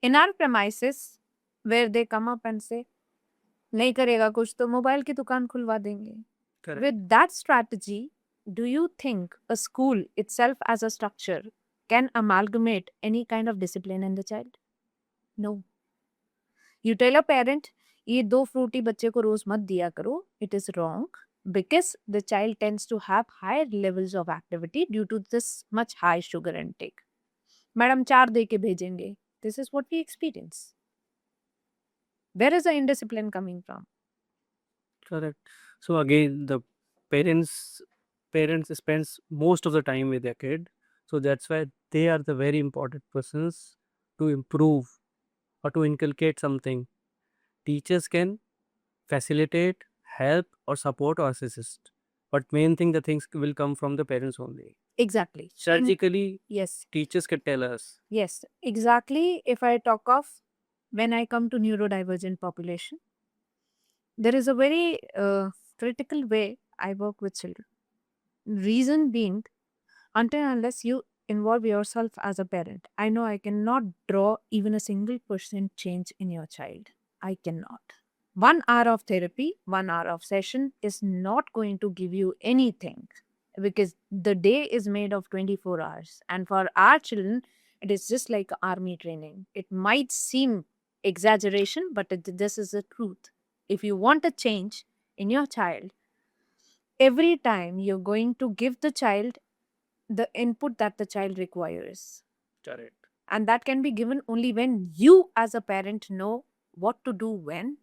in our premises where they come up and say, नहीं करेगा कुछ तो mobile की दुकान खुलवा देंगे. Correct. With that strategy, do you think a school itself as a structure can amalgamate any kind of discipline in the child? No. You tell a parent, ये 2 Frooti बच्चे को रोज मत दिया करो. It is wrong because the child tends to have higher levels of activity due to this much high sugar intake. Madam 4 दे के भेजेंगे. This is what we experience. Where is the indiscipline coming from? Correct. So again, the parents spends most of the time with their kid, so that's why they are the very important persons to improve or to inculcate something. Teachers can facilitate, help, or support or assist, but main thing, the things will come from the parents only. Exactly. Surgically, Yes. teachers can tell us. Yes, exactly. If I talk of when I come to neurodivergent population, there is a very critical way I work with children. Reason being, until and unless you involve yourself as a parent, I know I cannot draw even a single percent change in your child. I cannot. 1 hour of therapy, 1 hour of session is not going to give you anything because the day is made of 24 hours. And for our children, it is just like army training. It might seem exaggeration, but this is the truth. If you want a change in your child, every time you're going to give the child the input that the child requires. Correct. And that can be given only when you, as a parent, know what to do when.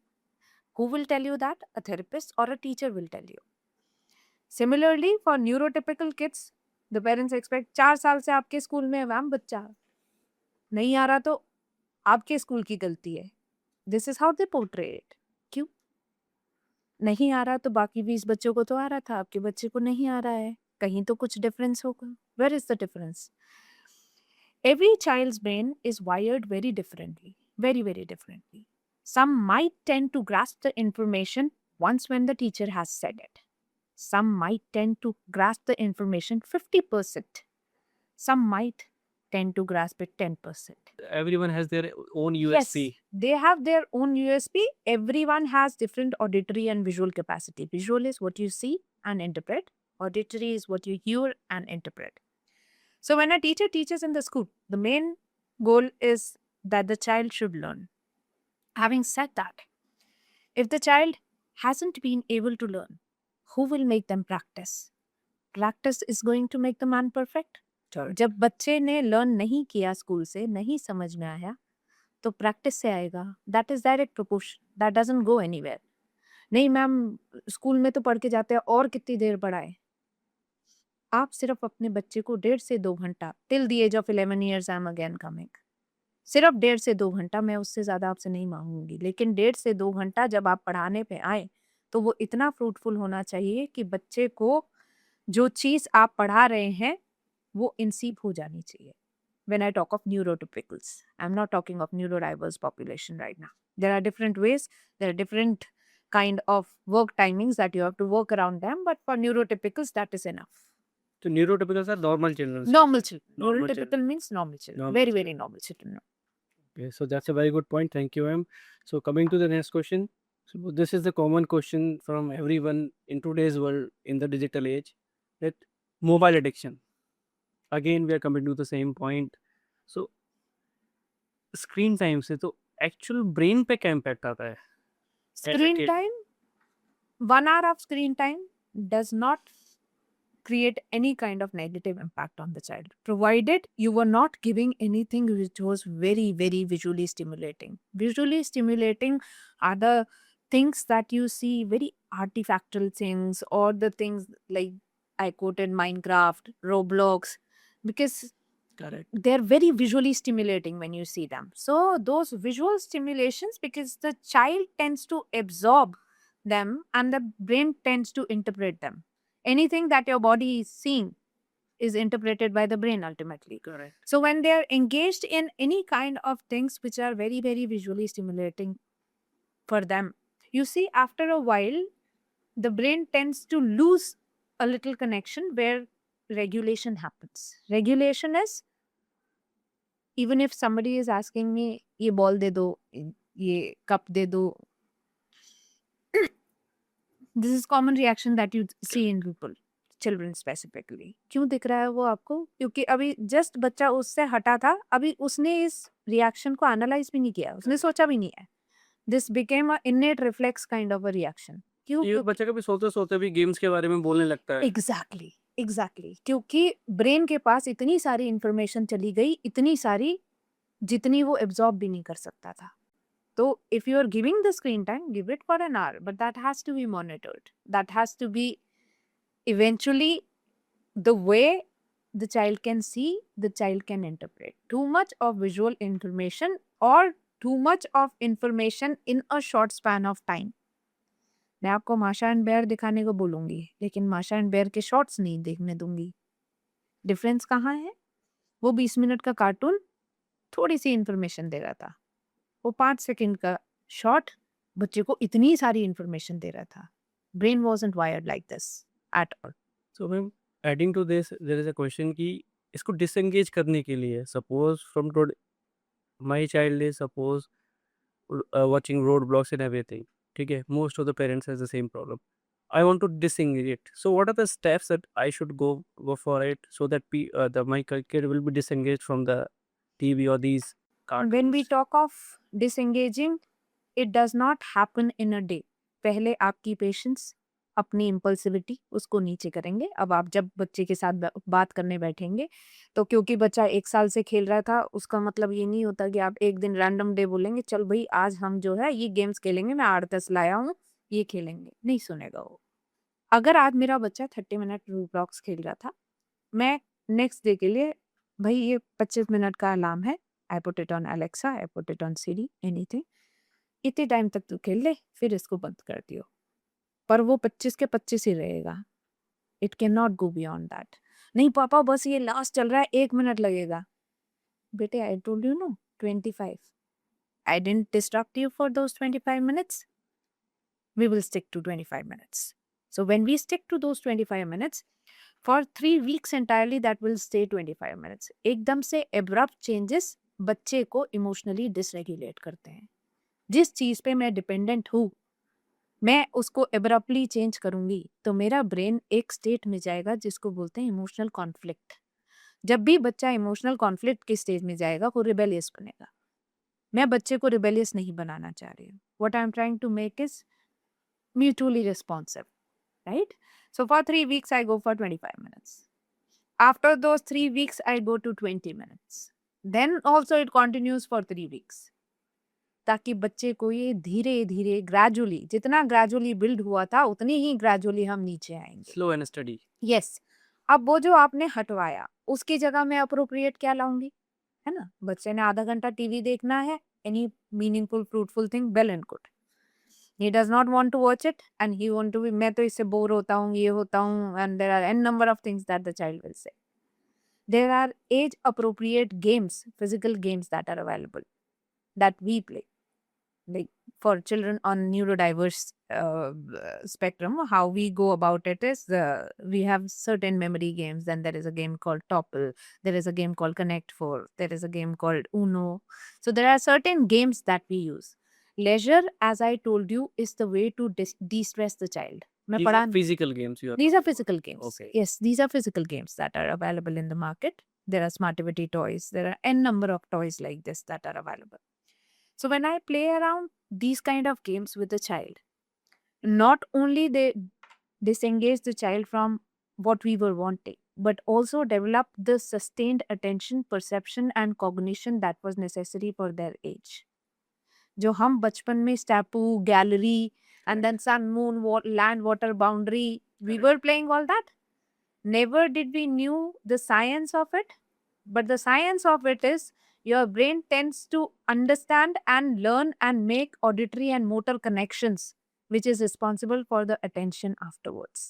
Who will tell you that? A therapist or a teacher will tell you. Similarly, for neurotypical kids, the parents expect 4 साल से आपके school में है ma'am बच्चा नहीं आ रहा तो आपके स्कूल की गलती है. This is how they portray it. क्यों? नहीं आ रहा तो बाकी 20 बच्चों को तो आ रहा था, आपके बच्चे को नहीं आ रहा है. कहीं तो कुछ डिफरेंस होगा. Where is the difference? Every child's brain is wired very differently, very, very differently. Some might tend to grasp the information once when the teacher has said it. Some might tend to grasp the information 50%. Some might tend to grasp it 10%. Everyone has their own USP. Yes, they have their own USP. Everyone has different auditory and visual capacity. Visual is what you see and interpret. Auditory is what you hear and interpret. So when a teacher teaches in the school, the main goal is that the child should learn. Having said that, if the child hasn't been able to learn, who will make them practice? Practice is going to make the man perfect. जब बच्चे ने learn नहीं किया school से, नहीं समझ में आया, तो प्रैक्टिस से आएगा. That is direct proportion. That doesn't go anywhere. नहीं मैम स्कूल में तो पढ़ के जाते हैं और कितनी देर पढ़ाए. आप सिर्फ अपने बच्चे को 1.5 से 2 घंटा till the age of 11 years I am again coming. सिर्फ 1.5 से 2 घंटा, मैं उससे ज़्यादा आपसे नहीं मांगूंगी, लेकिन 1.5 से 2 घंटा जब आप पढ़ाने पे आए तो वो इतना फ्रूटफुल होना चाहिए कि बच्चे को जो चीज़ आप पढ़ा रहे हैं वो इंसीव हो जानी चाहिए. When I talk of neurotypicals, I'm not talking of neurodiverse population right now. There are different ways, there are different kind of work timings that you have to work around them, but for neurotypicals, that is enough. So neurotypicals are normal children. Normal children. Normal Neurotypical children. means normal children. Normal Very, children. very normal children. Okay, so that's a very good point. Thank you, ma'am. So coming to the next question. So this is the common question from everyone in today's world in the digital age, that mobile addiction. Again, we are coming to the same point. So screen time से तो actual brain पे क्या impact आता है? Screen kid. time, 1 hour of screen time does not create any kind of negative impact on the child, provided you were not giving anything which was very, very visually stimulating. Visually stimulating are the things that you see, very artifactual things, or the things like I quoted Minecraft, Roblox, because Correct. they're very visually stimulating when you see them. So those visual stimulations, because the child tends to absorb them and the brain tends to interpret them. Anything that your body is seeing is interpreted by the brain ultimately. Correct. So when they're engaged in any kind of things which are very, very visually stimulating for them, you see, after a while, the brain tends to lose a little connection where regulation happens. Regulation is, even if somebody is asking me, ये ball दे दो, ये cup दे दो, this is common reaction that you see in people, children specifically. क्यों दिख रहा है वो आपको? क्योंकि अभी just बच्चा उससे हटा था, अभी उसने इस reaction को analyze भी नहीं किया, उसने सोचा भी नहीं है. This became a innate reflex kind of a reaction. क्यों? ये बच्चा कभी सोते सोते भी गेम्स के बारे में बोलने लगता है. एग्जैक्टली क्योंकि ब्रेन के पास इतनी सारी इंफॉर्मेशन चली गई, इतनी सारी जितनी वो एब्जॉर्ब भी नहीं कर सकता था. तो if you are giving the screen time, give it for an hour, but that has to be monitored. That has to be eventually the way the child can see, the child can interpret. Too much of visual information or too much of information in a short span of time. मैं आपको माशा and bear दिखाने को बोलूंगी, लेकिन माशा and bear के shorts नहीं देखने दूंगी. डिफरेंस कहाँ है? वो 20 मिनट का कार्टून थोड़ी सी इंफॉर्मेशन दे रहा था, वो 5 सेकंड का शॉर्ट बच्चे को इतनी सारी इंफॉर्मेशन दे रहा था. Brain wasn't wired like this at all. So ma'am, adding to this there is a question कि इसको डिसएंगेज करने के लिए, suppose from today my child is suppose watching roadblocks and everything. ठीक है, most of the parents has the same problem. I want to disengage it. So what are the steps that I should go for it so that my kid will be disengaged from the TV or these cartoons? When we talk of disengaging, it does not happen in a day. पहले आपकी patience, अपनी impulsivity उसको नीचे करेंगे. अब आप जब बच्चे के साथ बात करने बैठेंगे, तो क्योंकि बच्चा 1 साल से खेल रहा था, उसका मतलब ये नहीं होता कि आप एक दिन रैंडम डे बोलेंगे चल भाई आज हम जो है ये गेम्स खेलेंगे, मैं 8-10 लाया हूँ, ये खेलेंगे. नहीं सुनेगा वो. अगर आज मेरा बच्चा 30 मिनट रूब्लॉक्स खेल रहा था, मैं नेक्स्ट डे के लिए भाई ये 25 मिनट का अलार्म है, I put it on Alexa, I put it on Siri, anything, इतने टाइम तक तू खेल ले, फिर इसको बंद कर दियो. पर वो 25 के 25 ही रहेगा. It can not go beyond that. नहीं पापा बस ये लास्ट चल रहा है, 1 मिनट लगेगा. बेटे आई told you know 25. I didn't distract you for those 25 minutes. We will stick to 25 minutes. So when we stick to those 25 minutes, for 3 weeks entirely that will stay 25 minutes. एकदम से abrupt changes बच्चे को emotionally dysregulate करते हैं. जिस चीज़ पे मैं dependent हूँ, मैं उसको abruptly चेंज करूंगी तो मेरा ब्रेन एक स्टेट में जाएगा जिसको बोलते हैं इमोशनल कॉन्फ्लिक्ट. जब भी बच्चा इमोशनल कॉन्फ्लिक्ट की स्टेज में जाएगा वो रिबेलियस बनेगा. मैं बच्चे को रिबेलियस नहीं बनाना चाह रही हूँ. What I am trying to make is mutually responsive, right? So for 3 weeks, I go for 25 minutes. After those 3 weeks, I go to 20 minutes. Then also it continues for 3 weeks. ताकि बच्चे को ये धीरे धीरे ग्रेजुअली, जितना gradually build हुआ था उतनी ही ग्रेजुअली हम नीचे आएंगे. Slow and steady. यस. अब वो जो आपने हटवाया उसकी जगह मैं अप्रोप्रिएट क्या लाऊंगी, है ना? बच्चे ने आधा घंटा टीवी देखना है, any meaningful fruitful thing, well and good. He does not want to watch it and he want to be, मैं तो इससे बोर होता हूँ, ये होता हूँ, and there are n number of things that the child will say. There are age appropriate games, physical games that are available that we play. Like for children on neurodiverse spectrum, how we go about it is we have certain memory games. Then there is a game called Topple. There is a game called Connect 4. There is a game called Uno. So there are certain games that we use. Leisure, as I told you, is the way to de-stress the child. These are physical games you are These are talking physical about. games. Okay. Yes, these are physical games that are available in the market. There are Smartivity toys. There are n number of toys like this that are available. So when I play around these kind of games with the child, not only they disengage the child from what we were wanting, but also develop the sustained attention, perception, and cognition that was necessary for their age. जो हम बचपन में स्टैपू gallery and then sun moon land water boundary we were playing all that. Never did we knew the science of it, but the science of it is your brain tends to understand and learn and make auditory and motor connections, which is responsible for the attention afterwards.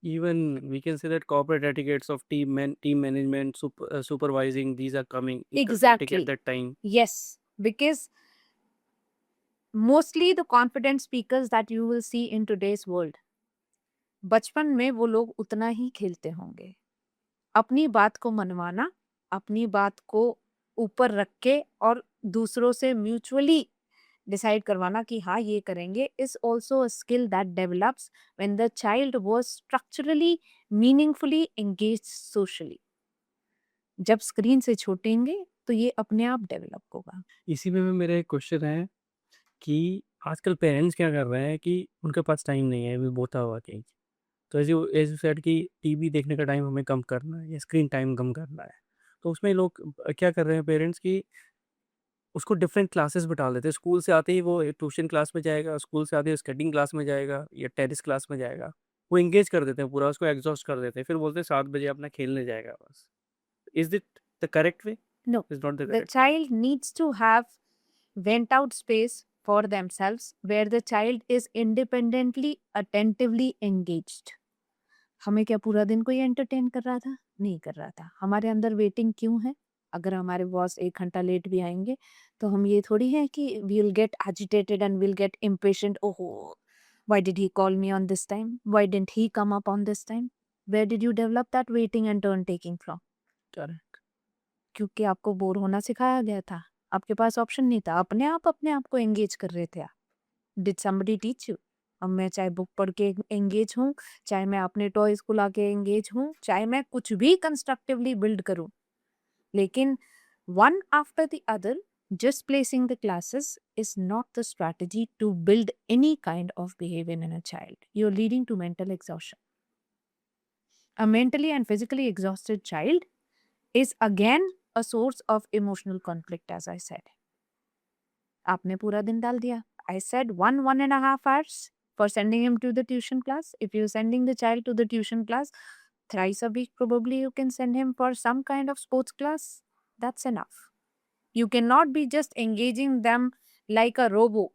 Even we can say that corporate etiquettes of team management, supervising, these are coming Exactly. at that time. Yes, because mostly the confident speakers that you will see in today's world, बचपन में वो लोग उतना ही खेलते होंगे. अपनी बात को मनवाना, अपनी बात को ऊपर रख के और दूसरों से म्यूचुअली डिसाइड करवाना कि हाँ ये करेंगे is also a skill that develops when the child was structurally meaningfully engaged socially. जब स्क्रीन से छूटेंगे तो ये अपने आप डेवलप होगा. इसी में मेरा एक क्वेश्चन है कि आजकल पेरेंट्स क्या कर रहे हैं कि उनके पास टाइम नहीं है, वी बोथ आर वर्किंग, तो एज यू सेड कि टीवी देखने का टाइम हमें कम करना है या स्क्रीन टाइम कम करना है, तो उसमें लोग क्या कर रहे हैं पेरेंट्स की उसको डिफरेंट क्लासेस में डाल देते हैं। स्कूल से आते ही वो ट्यूशन क्लास में जाएगा, स्कूल से आते ही स्केटिंग क्लास में जाएगा या टेनिस क्लास में जाएगा, वो एंगेज कर देते हैं पूरा, उसको एग्जॉस्ट कर देते हैं, फिर बोलते हैं 7 बजे अपना खेलने जाएगा बस। Is it the correct way? No, is not the the correct. child needs to have vent out space for themselves where the child is independently attentively engaged. हमें क्या पूरा दिन कोई एंटरटेन कर रहा था? नहीं कर रहा था. हमारे अंदर वेटिंग क्यों है? अगर हमारे बॉस 1 घंटा लेट भी आएंगे तो हम ये थोड़ी है कि we will get agitated and will get impatient. ओहो, why did he call me on this time? Why didn't he come up on this time? Where did you develop that waiting and turn taking from? Correct. क्योंकि आपको bore होना सिखाया गया था. आपके पास option नहीं था. अपने आप को एंगेज कर रहे थे आप. Did somebody teach you? अब मैं चाहे बुक पढ़ के एंगेज हूँ, चाहे मैं अपने टॉयज को ला के एंगेज हूँ, चाहे मैं कुछ भी कंस्ट्रक्टिवली बिल्ड करूँ, लेकिन one after the other, just placing the classes is not the strategy to build any kind of behavior in a child. You're leading to mental exhaustion. A mentally and physically exhausted child is again a source of emotional conflict, as I said. आपने पूरा दिन डाल दिया. I said 1.5 hours for sending him to the tuition class. If you're sending the child to the tuition class thrice a week, probably you can send him for some kind of sports class. That's enough. You cannot be just engaging them like a robo.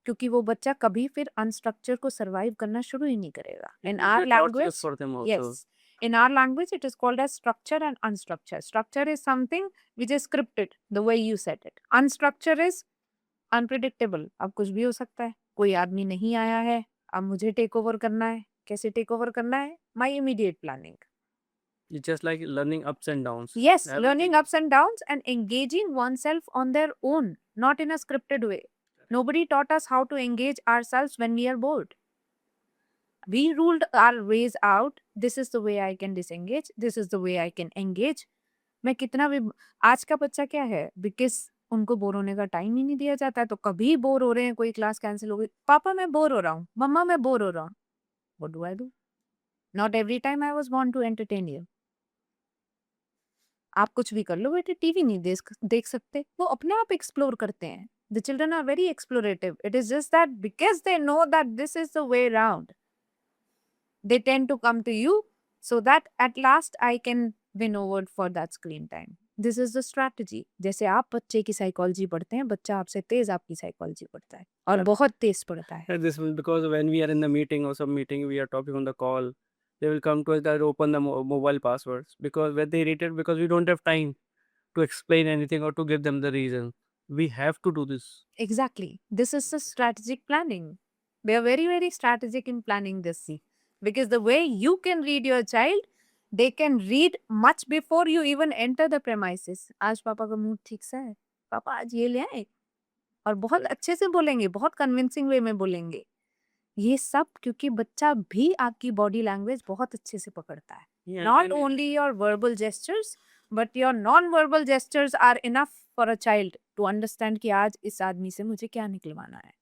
क्योंकि वो बच्चा कभी फिर unstructured को survive करना शुरू ही नहीं करेगा. In our language, for them also. yes, in our language it is called as structure and unstructured. Structure is something which is scripted, the way you said it. Unstructure is unpredictable. अब कुछ भी हो सकता है. कोई आदमी नहीं आया है, अब मुझे टेक ओवर करना है. कैसे टेक ओवर करना है? My immediate planning. It's just like learning ups and downs. Yes, Everything- learning ups and downs and engaging oneself on their own, not in a scripted way. Nobody taught us how to engage ourselves when we are bored. We ruled our ways out. This is the way I can disengage. This is the way I can engage. मैं कितना भी आज का बच्चा क्या है, because उनको bore होने का टाइम ही नहीं दिया जाता है, तो कभी बोर हो रहे हैं, कोई क्लास कैंसिल हो गई, पापा मैं बोर हो रहा हूँ, मम्मा मैं बोर हो रहा हूँ. What do I do? Not every time I was born to entertain you. आप कुछ भी कर लो बेटे, टीवी नहीं देख सकते. वो अपने आप एक्सप्लोर करते हैं. The children are very explorative. It is just that because they know that this is the way round, they tend to come to you so that at last I can win over for that screen time. This is the strategy. जैसे आप बच्चे की psychology पढ़ते हैं, बच्चा आपसे तेज आपकी psychology पढ़ता है और Yeah. बहुत तेज पढ़ता है. This will because when we are in the meeting or some meeting, we are talking on the call, they will come to us that open the mobile passwords because when they irritated because we don't have time to explain anything or to give them the reason. We have to do this. Exactly. This is the strategic planning. We are very, very strategic in planning this. See, because the way you can read your child, they can read much before you even enter the premises. आज पापा का mood ठीक सा है, पापा आज ये ले आए, और बहुत अच्छे से बोलेंगे, बहुत कन्विंसिंग वे में बोलेंगे. ये सब क्योंकि बच्चा भी आपकी बॉडी लैंग्वेज बहुत अच्छे से पकड़ता है. Yeah, Not and- only your verbal gestures, but your non-verbal gestures are enough for a child to understand कि आज इस आदमी से मुझे क्या निकलवाना है.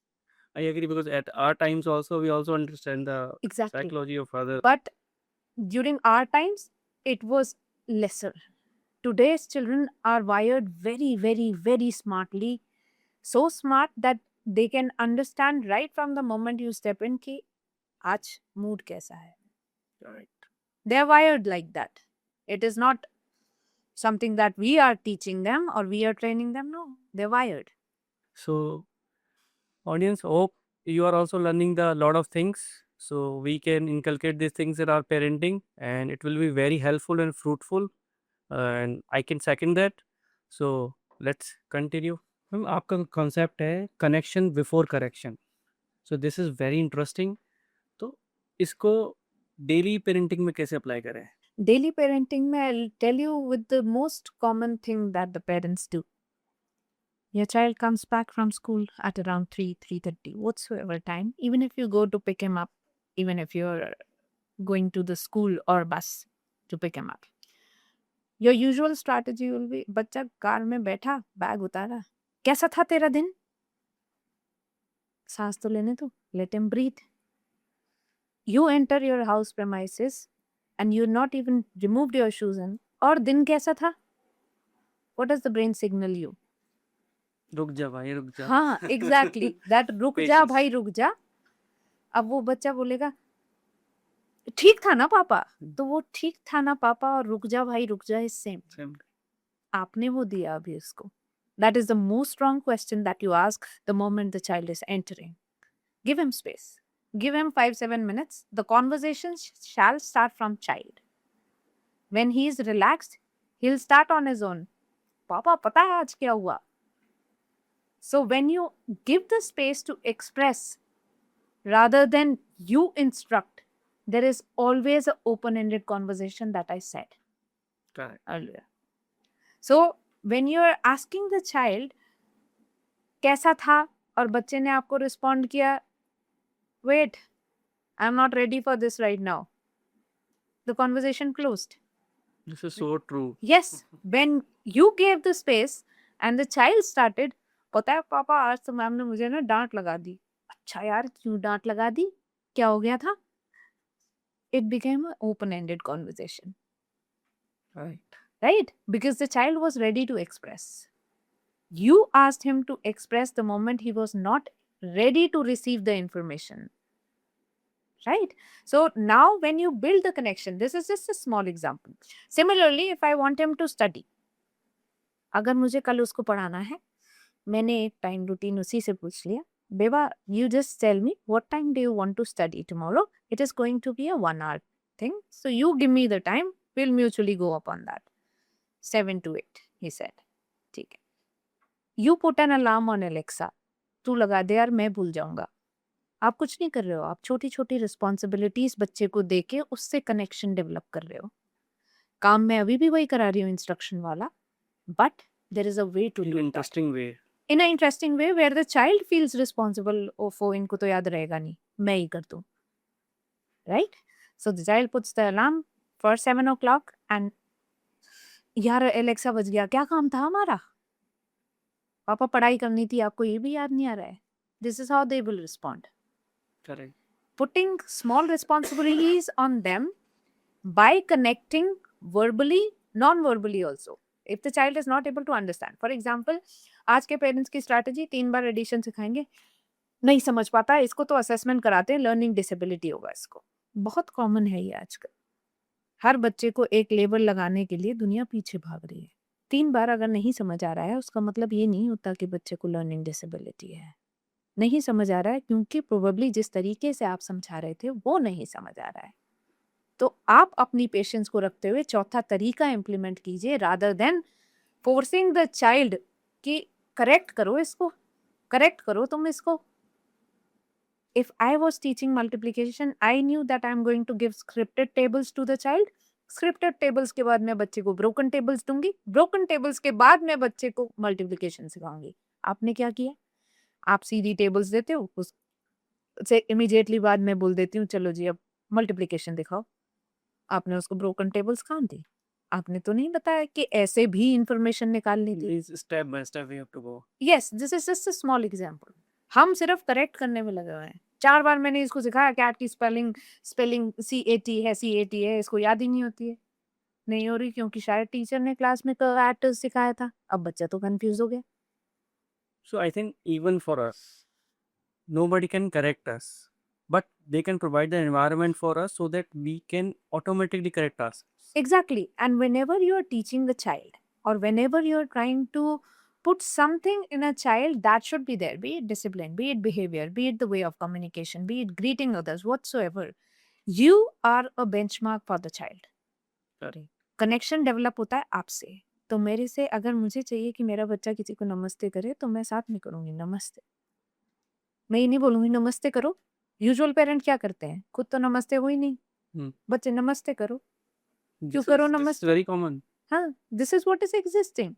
I agree because at our times also we also understand the Exactly. psychology of others. But during our times, it was lesser. Today's children are wired very, very, very smartly. So smart that they can understand right from the moment you step in कि आज mood कैसा है. Correct. They're wired like that. It is not something that we are teaching them or we are training them. No, they're wired. So, audience, hope you are also learning the lot of things. So we can inculcate these things in our parenting, and it will be very helpful and fruitful. And I can second that. So let's continue. Ma'am आपका concept है connection before correction. So this is very interesting. तो इसको daily parenting में कैसे apply करें? Daily parenting, I'll tell you with the most common thing that the parents do. Your child comes back from school at around 3:30, whatsoever time, even if you go to pick him up, even if you're going to the school or bus to pick him up. Your usual strategy will be, बच्चा car में बैठा, bag उतारा, कैसा था तेरा दिन? सांस तो लेने दो, let him breathe. You enter your house premises and you're not even removed your shoes in. और दिन कैसा था? What does the brain signal you? रुक जा भाई रुक जा. हाँ, exactly. That रुक जा Patience. भाई रुक जा. अब वो बच्चा बोलेगा ठीक था ना पापा, तो वो ठीक था ना पापा और रुक जा भाई रुक जा इज सेम. Same. आपने वो दिया अभी उसको. That is the most wrong question that you ask the moment the child is entering. Give him space. Give him 5-7 minutes. The conversation shall start from child. When he is relaxed, he'll start on his own. पापा पता है आज क्या हुआ? So when you give the space to express rather than you instruct, there is always an open-ended conversation that I said Correct. earlier. So when you're asking the child कैसा था और बच्चे ने आपको रिस्पॉन्ड किया wait, I'm not ready for this right now, the conversation closed. This is so true. Yes, when you gave the space and the child started, पता है पापा आज तो मैम ने मुझे ना डांट लगा दी. अच्छा यार क्यों डांट लगा दी? क्या हो गया था? It became an open-ended conversation. Right. Right? Because the child was ready to express. You asked him to express the moment he was not ready to receive the information. Right? So now when you build the connection, this is just a small example. Similarly, if I want him to study, अगर मुझे कल उसको पढ़ाना है, मैंने एक time routine उसी से पूछ लिया, बेबा you just tell me what time do you want to study tomorrow? It is going to be a 1 hour thing. So you give me the time, we'll mutually go upon that. 7 to 8, he said. ठीक है. You put an alarm on Alexa. तू लगा दे यार मैं भूल जाऊंगा. आप कुछ नहीं कर रहे हो, आप छोटी छोटी रिस्पॉन्सिबिलिटीज बच्चे को दे के उससे कनेक्शन डेवलप कर रहे हो. काम मैं अभी भी वही करा रही हूँ इंस्ट्रक्शन वाला, but there is a way to In do an that interesting way. in an interesting way where the child feels responsible. ओफो इनको तो याद रहेगा नहीं, मैं ही कर दूं. Right? So the child puts the alarm for 7 o'clock and यार एलेक्सा बज गया, क्या काम था हमारा? पापा पढ़ाई करनी थी, आपको ये भी याद नहीं आ रहा है. This is how they will respond. Correct. Putting small responsibilities on them by connecting verbally, non-verbally also. If the child is not able to understand. For example, आज के पेरेंट्स की स्ट्रैटेजी 3 बार एडिशन सिखाएंगे, नहीं समझ पाता है, इसको तो असेसमेंट कराते हैं, लर्निंग डिसेबिलिटी होगा इसको. बहुत कॉमन है ये आजकल. हर बच्चे को एक लेबल लगाने के लिए दुनिया पीछे भाग रही है. 3 बार अगर नहीं समझ आ रहा है उसका मतलब ये नहीं होता कि बच्चे को लर्निंग डिसेबिलिटी है. नहीं समझ आ रहा है क्योंकि प्रोबेबली जिस तरीके से आप समझा रहे थे वो नहीं समझ आ रहा है. तो आप अपनी पेशेंस को रखते हुए चौथा तरीका इम्प्लीमेंट कीजिए rather than forcing the child कि करेक्ट करो इसको, करेक्ट करो तुम इसको. If I was teaching multiplication, I knew that I'm going to give scripted tables to the child. Scripted tables के बाद मैं बच्चे को broken tables दूंगी. Broken tables के बाद मैं बच्चे को multiplication सिखाऊंगी. आपने क्या किया? आप सीधी tables देते हो, उससे immediately बाद में बोल देती हूँ चलो जी अब multiplication दिखाओ. आपने उसको broken tables कहाँ दी? आपने तो नहीं बताया कि ऐसे भी information निकालनी थी. Please step by step we have to go. Yes, this is just a small example. हम सिर्फ करेक्ट करने में लगे हुए हैं. 4 बार मैंने इसको सिखाया कैट की स्पेलिंग स्पेलिंग CAT है, CAT है, इसको याद ही नहीं होती है। नहीं हो रही क्योंकि शायद टीचर ने क्लास में कैट सिखाया था। अब बच्चा तो कन्फ्यूज़ हो गया। So I think even for us, nobody can correct us, but they can provide the environment for us so that we can automatically correct ourselves. Exactly. And whenever you are teaching a child or whenever you are trying to put something in a child that should be there, be it discipline, be it behavior, be it the way of communication, be it greeting others, whatsoever, you are a benchmark for the child. Correct. Connection develop होता है आपसे। तो मेरे से अगर मुझे चाहिए कि मेरा बच्चा किसी को नमस्ते करे तो मैं साथ में करूँगी नमस्ते। मैं ये नहीं बोलूँगी नमस्ते करो। यूजुअल पेरेंट क्या करते हैं? खुद तो नमस्ते हो ही नहीं। Hmm. बच्चे नमस्ते करो। क्यों This करो is नमस्ते? very common. हाँ, this is what is existing.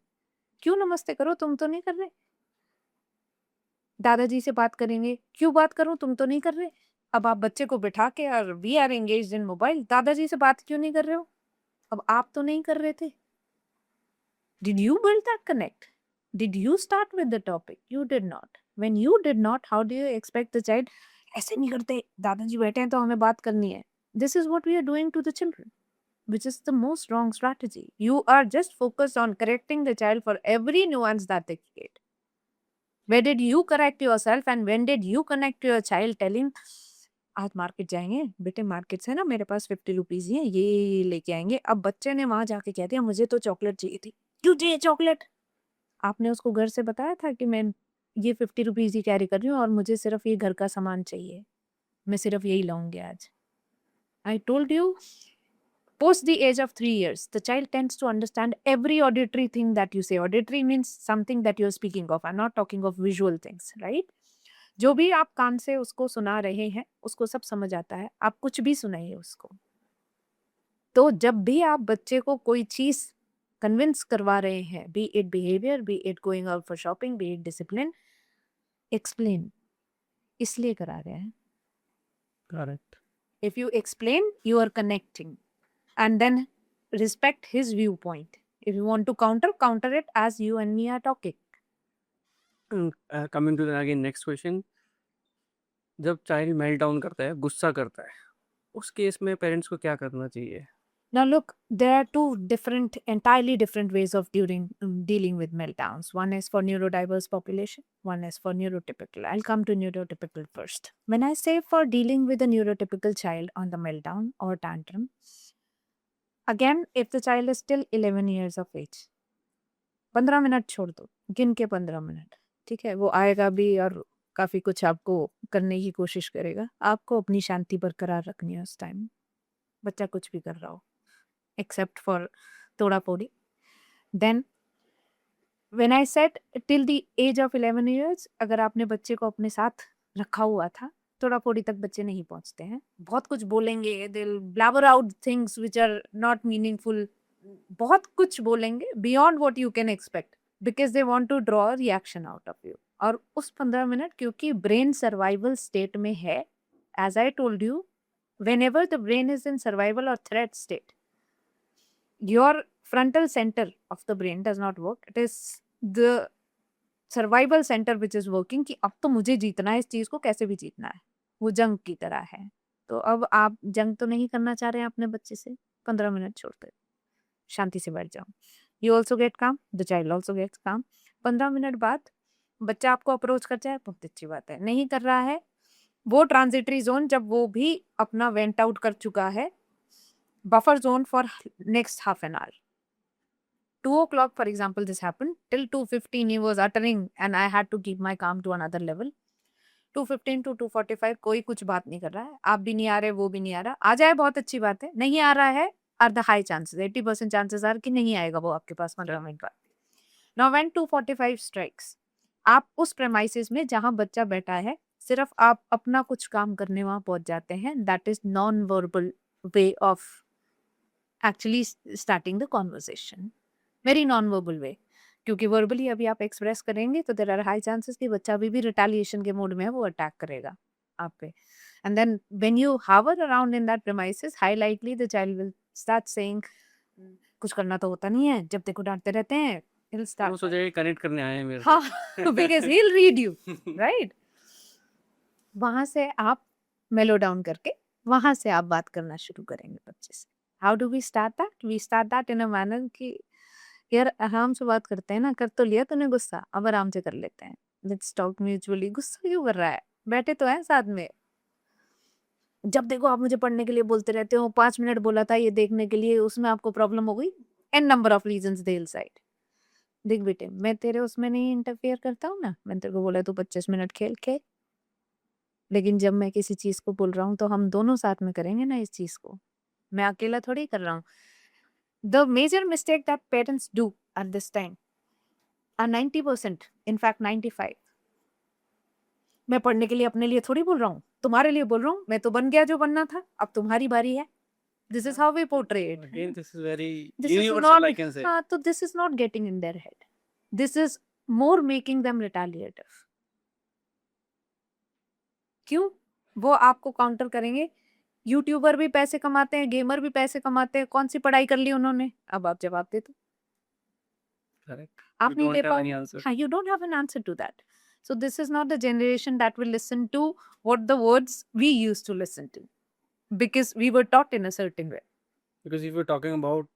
क्यों नमस्ते करो? तुम तो नहीं कर रहे। दादाजी से बात करेंगे, क्यों बात करूँ? तुम तो नहीं कर रहे। अब आप बच्चे को बिठा के और we are engaged in mobile, दादाजी से बात क्यों नहीं कर रहे हो? अब आप तो नहीं कर रहे थे। Did you build that connect? Did you start with the topic? You did not. When you did not, how do you expect the child? ऐसे नहीं करते, दादाजी बैठे हैं तो हमें बात करनी है। This is what we are doing to the children, which is the most wrong strategy. You are just focused on correcting the child for every nuance that they get. Where did you correct yourself and when did you connect to your child telling आज market जाएंगे बेटे, market से ना मेरे पास 50 rupees ही है, ये लेके आएंगे। अब बच्चे ने वहां जाके कह दिया मुझे तो चॉकलेट चाहिए थी। क्यों चाहिए चॉकलेट? आपने उसको घर से बताया था कि मैं ये 50 रुपीज ही कैरी कर रही हूँ और मुझे सिर्फ ये घर का सामान चाहिए, मैं सिर्फ यही लाऊंगी आज। आई told you post the age of 3 years, the child tends to understand every auditory thing that you say. Auditory means something that you're speaking of. I'm not talking of visual things, right? जो भी आप कान से उसको सुना रहे हैं उसको सब समझ आता है। आप कुछ भी सुनाइए उसको। तो जब भी आप बच्चे को कोई चीज कन्विंस करवा रहे हैं, B it behaviour, B it going out for shopping, B it discipline, explain इसलिए करा रहे हैं। Correct. If you explain, you are connecting and then respect his viewpoint. If you want to counter it as you and me are talking. Coming to the again next question. जब child melt down करता है, गुस्सा करता है, उस case में parents को क्या करना चाहिए? Now look, there are two entirely different ways of dealing with meltdowns. One is for neurodiverse population, one is for neurotypical. I'll come to neurotypical first. When I say for dealing with a neurotypical child on the meltdown or tantrum, again, if the child is still 11 years of age, 15 minute छोड़ दो, गिन के 15 minute, ठीक है? वो आएगा भी और काफ़ी कुछ आपको करने की कोशिश करेगा। आपको अपनी शांति बरकरार रखनी है उस टाइम। बच्चा कुछ भी कर रहा हो, एक्सेप्ट फॉर तोड़ा-फोड़ी। Then when I said till the age of 11 years, अगर आपने बच्चे को अपने साथ रखा हुआ था, तोड़ा-फोड़ी तक बच्चे नहीं पहुँचते हैं। बहुत कुछ बोलेंगे, they will blabber out things which are not meaningful. बहुत कुछ बोलेंगे beyond what you can expect because they want to draw a reaction out of you. और उस 15 मिनट क्योंकि ब्रेन सर्वाइवल स्टेट में है, as I told you, whenever the brain is in survival or threat state, your frontal center of the brain does not work. It is the survival centre which is working कि अब तो मुझे जीतना है, इस चीज को कैसे भी जीतना है। वो जंग की तरह है। तो अब आप जंग तो नहीं करना चाह रहे हैं अपने बच्चे से, 15 मिनट छोड़ते शांति से बैठ जाओ। यू ऑल्सो गेट काम, द चाइल्ड ऑल्सो गेट्स काम। 15 मिनट बाद बच्चा आपको अप्रोच कर जाए, बहुत अच्छी बात है। नहीं कर रहा है, वो ट्रांजिटरी जोन जब वो भी अपना वेंट आउट कर चुका है, buffer zone for next half an hour. 2 o'clock, for example, this happened. Till 2:15 he was uttering and I had to keep my calm to another level. 2:15 to 2:45 कोई कुछ बात नहीं कर रहा है, आप भी नहीं आ रहे, वो भी नहीं आ रहा। आ जाए बहुत अच्छी बात है, नहीं आ रहा है are the high chances, 80% chances are कि नहीं आएगा वो आपके पास 15 मिनट बाद। नाउ व्हेन 2:45 स्ट्राइक्स, आप उस प्रेमाइसिस में जहां बच्चा बैठा है, सिर्फ आप अपना कुछ काम करने वहां पहुंच जाते हैं। That is non verbal way of actually starting the conversation, very non verbal way. क्योंकि वर्बली अभी आप एक्सप्रेस करेंगे तो देयर आर हाई चांसेस कि बच्चा अभी भी रिटेलिएशन के मोड में है, वो अटैक करेगा आप पे। And then when you hover around in that premises, high likely the child will start saying कुछ करना तो होता नहीं है, जब देखो डांटते रहते हैं। he'll वो start सोचेगा कनेक्ट करने आए हैं मेरे हाँ से। because he'll read you, right? वहां से आप मेलो डाउन करके वहां से आप बात करना शुरू करेंगे बच्चे से. How do we start that? We start that in a manner कि यार आराम से बात करते हैं ना, कर तो लिया तूने गुस्सा, अब आराम से कर लेते हैं. Let's talk mutually. गुस्सा क्यों कर रहा है? बैठे तो हैं साथ में. जब देखो आप मुझे पढ़ने के लिए बोलते रहते हो, 5 मिनट बोला था ये देखने के लिए, उसमें आपको प्रॉब्लम हो गई. An number of reasons they side. देख बेटे, मैं तेरे उसमें नहीं इंटरफेयर करता हूँ ना. मैंने तेरे को बोला तू 25 मिनट खेल खेल, लेकिन जब मैं किसी चीज को बोल रहा हूँ तो हम दोनों साथ में करेंगे ना इस चीज को. मैं अकेला थोड़ी कर रहा हूँ. The major mistake that parents do at this time are 90%, in fact 95. मैं पढ़ने के लिए अपने लिए थोड़ी बोल रहा हूँ, तुम्हारे लिए बोल रहा हूँ. मैं तो बन गया जो बनना था, अब तुम्हारी बारी है. This is how we portray it. Again, this is very This is universal, I not, can say. हाँ, तो this is not getting in their head. This is more making them retaliative. क्यों? वो आपको काउंटर करेंगे. YouTuber भी पैसे कमाते हैं, गेमर भी पैसे कमाते हैं, कौन सी पढ़ाई कर ली उन्होंने? अब आप जवाब दे दो. Correct. आप You नहीं don't दे have पाओ. any answer. हाँ, you don't have an answer to that. So this is not the generation that will listen to what the words we used to listen to, because we were taught in a certain way. Because if you're talking about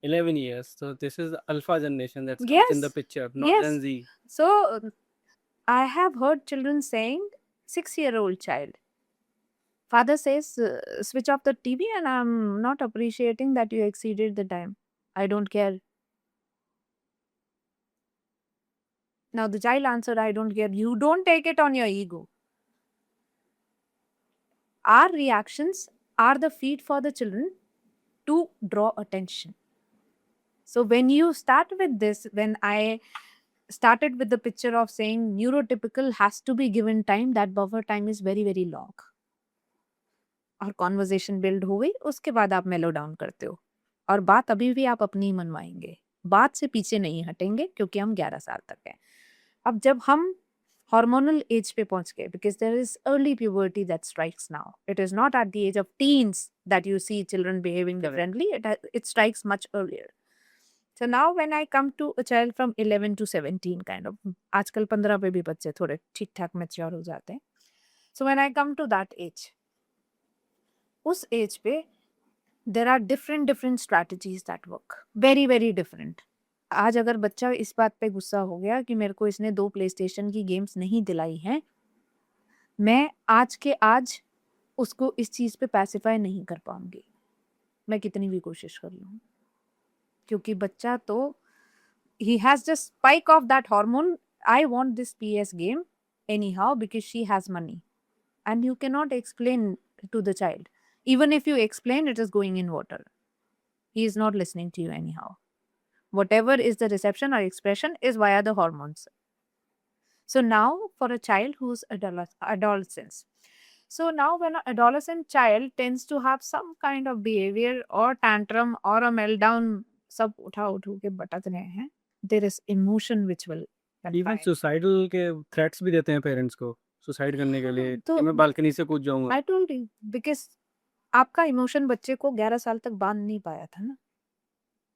11 years, so this is the alpha generation that's comes in the Yes, picture, not yes. Gen Z. So I have heard children saying, 6-year-old child, father says, switch off the TV and I'm not appreciating that you exceeded the time. I don't care. Now the child answered, I don't care. You don't take it on your ego. Our reactions are the feed for the children to draw attention. So when you start with this, when I started with the picture of saying neurotypical has to be given time, that buffer time is very, very long. और conversation build हो गई, उसके बाद आप मेलो down करते हो. और बात अभी भी आप अपनी मनवाएंगे, बात से पीछे नहीं हटेंगे, क्योंकि हम 11 साल तक हैं. अब जब हम hormonal एज पे पहुंच गए, because there is early puberty that strikes now. It is not at the age of teens that you see children behaving Correct. differently. It strikes much earlier. So now when I come to a child from 11 to 17 kind of, आजकल 15 पे भी बच्चे थोड़े ठीक ठाक mature हो जाते हैं. So when I come to that age, उस एज पे there are different strategies that work. Very, very different. आज अगर बच्चा इस बात पे गुस्सा हो गया कि मेरे को इसने 2 प्लेस्टेशन की गेम्स नहीं दिलाई हैं, मैं आज के आज उसको इस चीज पे पैसिफाई नहीं कर पाऊंगी, मैं कितनी भी कोशिश कर लूं. क्योंकि बच्चा तो he has just spike of that hormone. I want this PS game anyhow because she has money, and you cannot explain to the child. Even if you explain, it is going in water. He is not listening to you anyhow. Whatever is the reception or expression is via the hormones. So now for a child who's adolescence. So now when an adolescent child tends to have some kind of behavior or tantrum or a meltdown, सब उठा उठू के बटक रहे हैं, there is emotion which will Even confine. suicidal के threats भी देते हैं पेरेंट्स को सुसाइड करने के लिए तो कि मैं बालकनी से कूद जाऊंगा. I told you, because आपका इमोशन बच्चे को 11 साल तक बांध नहीं पाया था ना,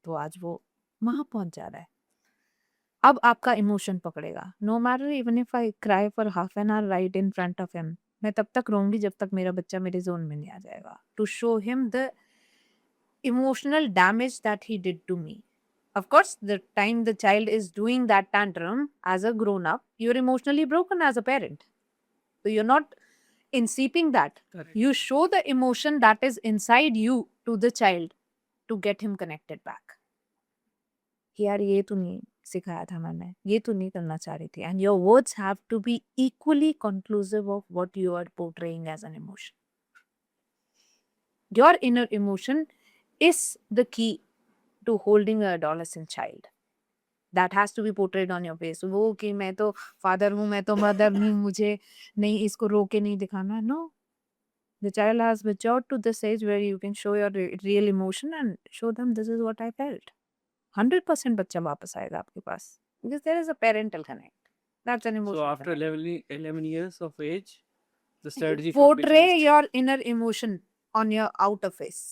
तो आज वो वहां पहुंच जा रहा है. अब आपका इमोशन पकड़ेगा. No matter even if I cry for half an hour right in front of him, मैं तब तक रोऊंगी जब तक मेरा बच्चा मेरे जोन में नहीं आ जाएगा, to show him the emotional damage that he did to me. Of course, the time the child is doing that tantrum as a grown up, you're emotionally broken as a parent. So you're not inseeping that. Correct. You show the emotion that is inside you to the child to get him connected back. कि यार ये तो नहीं सिखाया था मैंने, ये तो नहीं करना चाह रही थी. And your words have to be equally conclusive of what you are portraying as an emotion. Your inner emotion is the key to holding an adolescent child. That has to be portrayed on your face. वो कि मैं तो father हूँ, मैं तो mother हूँ, मुझे नहीं इसको रो के नहीं दिखाना. No. The child has matured to this age where you can show your real emotion and show them this is what I felt. 100% बच्चा वापस आएगा आपके पास. Because there is a parental connect. That's an So emotional after connect. 11 years of age, the strategy You should be portray changed. your inner emotion on your outer face.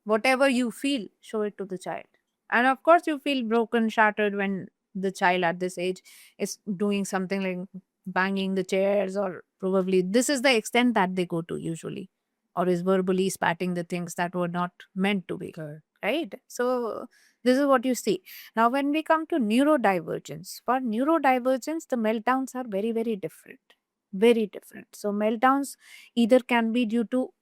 Whatever you feel, show it to the child. And of course, you feel broken, shattered when the child at this age is doing something like banging the chairs, or probably this is the extent that they go to usually, or is verbally spatting the things that were not meant to be. Correct. Right? So, this is what you see. Now, when we come to neurodivergence, for neurodivergence, the meltdowns are very, very different. Very different. So, meltdowns either can be due to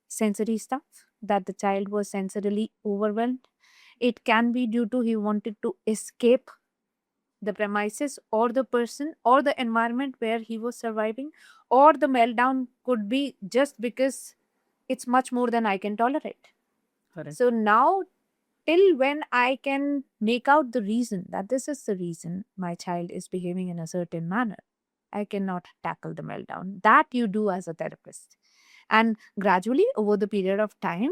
sensory stuff, that the child was sensorily overwhelmed. It can be due to he wanted to escape the premises or the person or the environment where he was surviving, or the meltdown could be just because it's much more than I can tolerate. Correct. So now, till when I can make out the reason that this is the reason my child is behaving in a certain manner, I cannot tackle the meltdown. That you do as a therapist. And gradually, over the period of time,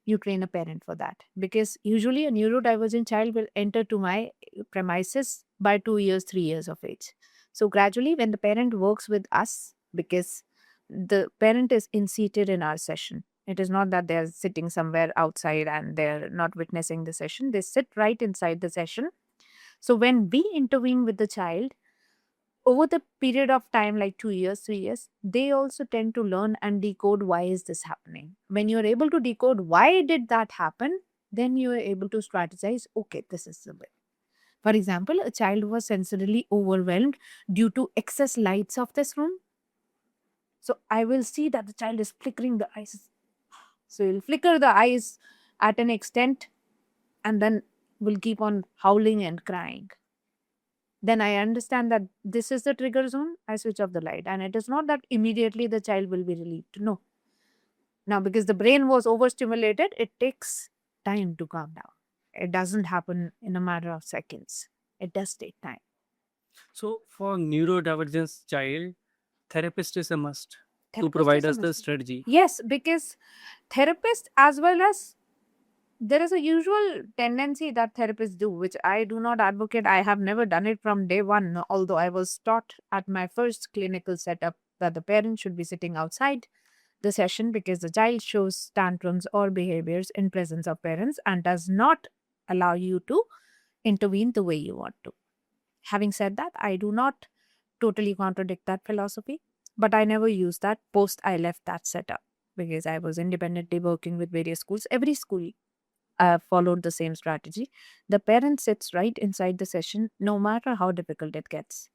you train a parent for that. Because usually, a neurodivergent child will enter to my premises by 2 years, 3 years of age. So, gradually, when the parent works with us, because the parent is in seated in our session, it is not that they're sitting somewhere outside and they're not witnessing the session, they sit right inside the session. So, when we intervene with the child, over the period of time, like 2 years, 3 years, they also tend to learn and decode why is this happening. When you're able to decode why did that happen, then you are able to strategize, okay, this is the way. For example, a child was sensorily overwhelmed due to excess lights of this room. So I will see that the child is flickering the eyes. So he'll flicker the eyes at an extent and then will keep on howling and crying. Then I understand that this is the trigger zone. I switch off the light. And it is not that immediately the child will be relieved. No. Now, because the brain was overstimulated, it takes time to calm down. It doesn't happen in a matter of seconds. It does take time. So for neurodivergence child, therapist is a must to Therapist provide is a us the must. strategy. Yes, because therapist, as well as there is a usual tendency that therapists do, which I do not advocate. I have never done it from day one, although I was taught at my first clinical setup that the parent should be sitting outside the session because the child shows tantrums or behaviors in presence of parents and does not allow you to intervene the way you want to. Having said that, I do not totally contradict that philosophy, but I never used that post I left that setup because I was independently working with various schools. Every school followed the same strategy. The parent sits right inside the session, no matter how difficult it gets.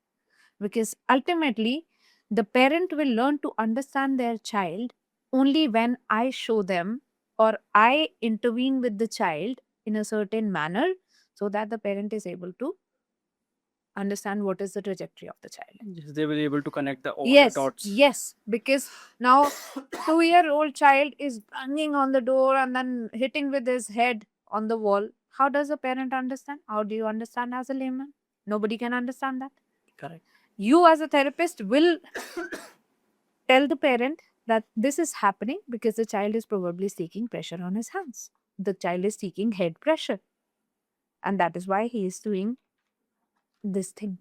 Because ultimately, the parent will learn to understand their child only when I show them or I intervene with the child in a certain manner so that the parent is able to understand what is the trajectory of the child. Yes, they will be able to connect all the Yes, dots. yes, because now 2-year-old child is banging on the door and then hitting with his head on the wall. How does a parent understand? How do you understand as a layman? Nobody can understand that. Correct. You, as a therapist, will tell the parent that this is happening because the child is probably seeking pressure on his hands. The child is seeking head pressure, and that is why he is doing this thing.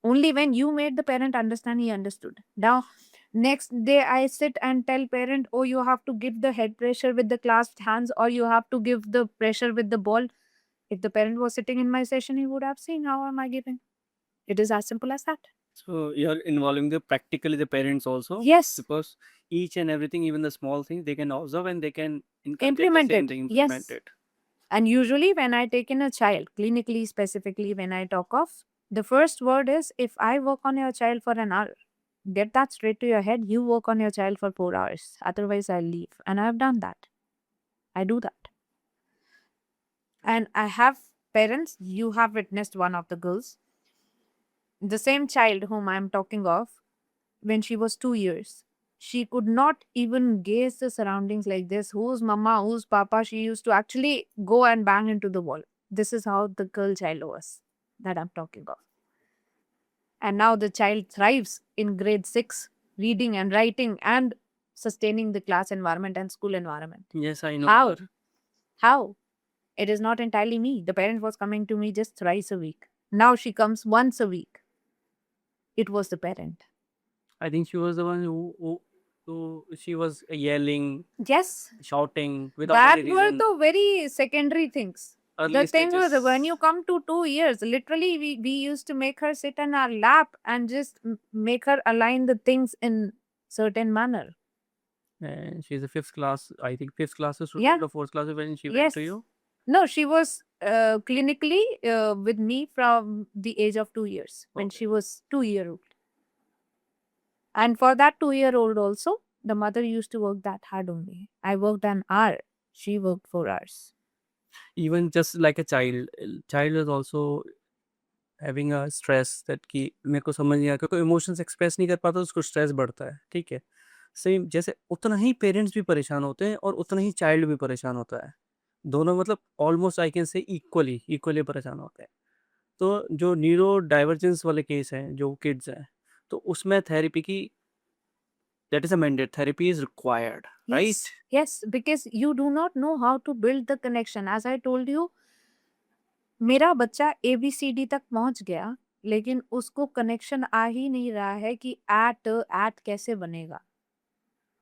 Only when you made the parent understand, he understood. Now, next day I sit and tell parent, oh, you have to give the head pressure with the clasped hands, or you have to give the pressure with the ball. If the parent was sitting in my session, he would have seen how am I giving. It is as simple as that. So you're involving the practically the parents also. Yes. Because each and everything, even the small things, they can observe and they can inculcate Implement the same it. thing, Yes. implement it. And usually, when I take in a child, clinically, specifically, when I talk of, the first word is if I work on your child for an hour, get that straight to your head. You work on your child for 4 hours. Otherwise, I'll leave. And I've done that. I do that. And I have parents, you have witnessed one of the girls, the same child whom I'm talking of, when she was 2 years. She could not even gaze the surroundings like this. Who's mama? Who's papa? She used to actually go and bang into the wall. This is how the girl child was that I'm talking of. And now the child thrives in grade 6, reading and writing and sustaining the class environment and school environment. Yes, I know. How? her. How? It is not entirely me. The parent was coming to me just thrice a week. Now she comes once a week. It was the parent. I think she was the one who she was yelling, Yes, shouting without that any were reason. the very secondary things. early The thing was, when stages. you come to 2 years, literally we used to make her sit on our lap and just make her align the things in certain manner. And she's a fifth class, I think fifth class Yeah. student or fourth class when she went Yes. to you. No, she was clinically with me from the age of 2 years when Okay. she was 2 year old. And for that 2 year old also, the mother used to work that hard only. I worked an hour. She worked 4 hours. Even just like a child is also having a stress that कि मेरे को समझ नहीं आता, कोई emotions express नहीं कर पाता, उसको स्ट्रेस बढ़ता है, ठीक है। सेम जैसे उतना ही पेरेंट्स भी परेशान होते हैं और उतना ही चाइल्ड भी परेशान होता है। दोनों मतलब almost I can say equally परेशान होते हैं। तो जो न्यूरो डाइवर्जेंस वाले केस हैं, जो किड्स हैं, तो उसमें थेरेपी की that is a mandate, therapy is required, right? Yes, because you do not know how to build the connection. As I told you, मेरा बच्चा ABCD तक पहुंच गया, लेकिन उसको कनेक्शन आ ही नहीं रहा है कि एट कैसे बनेगा।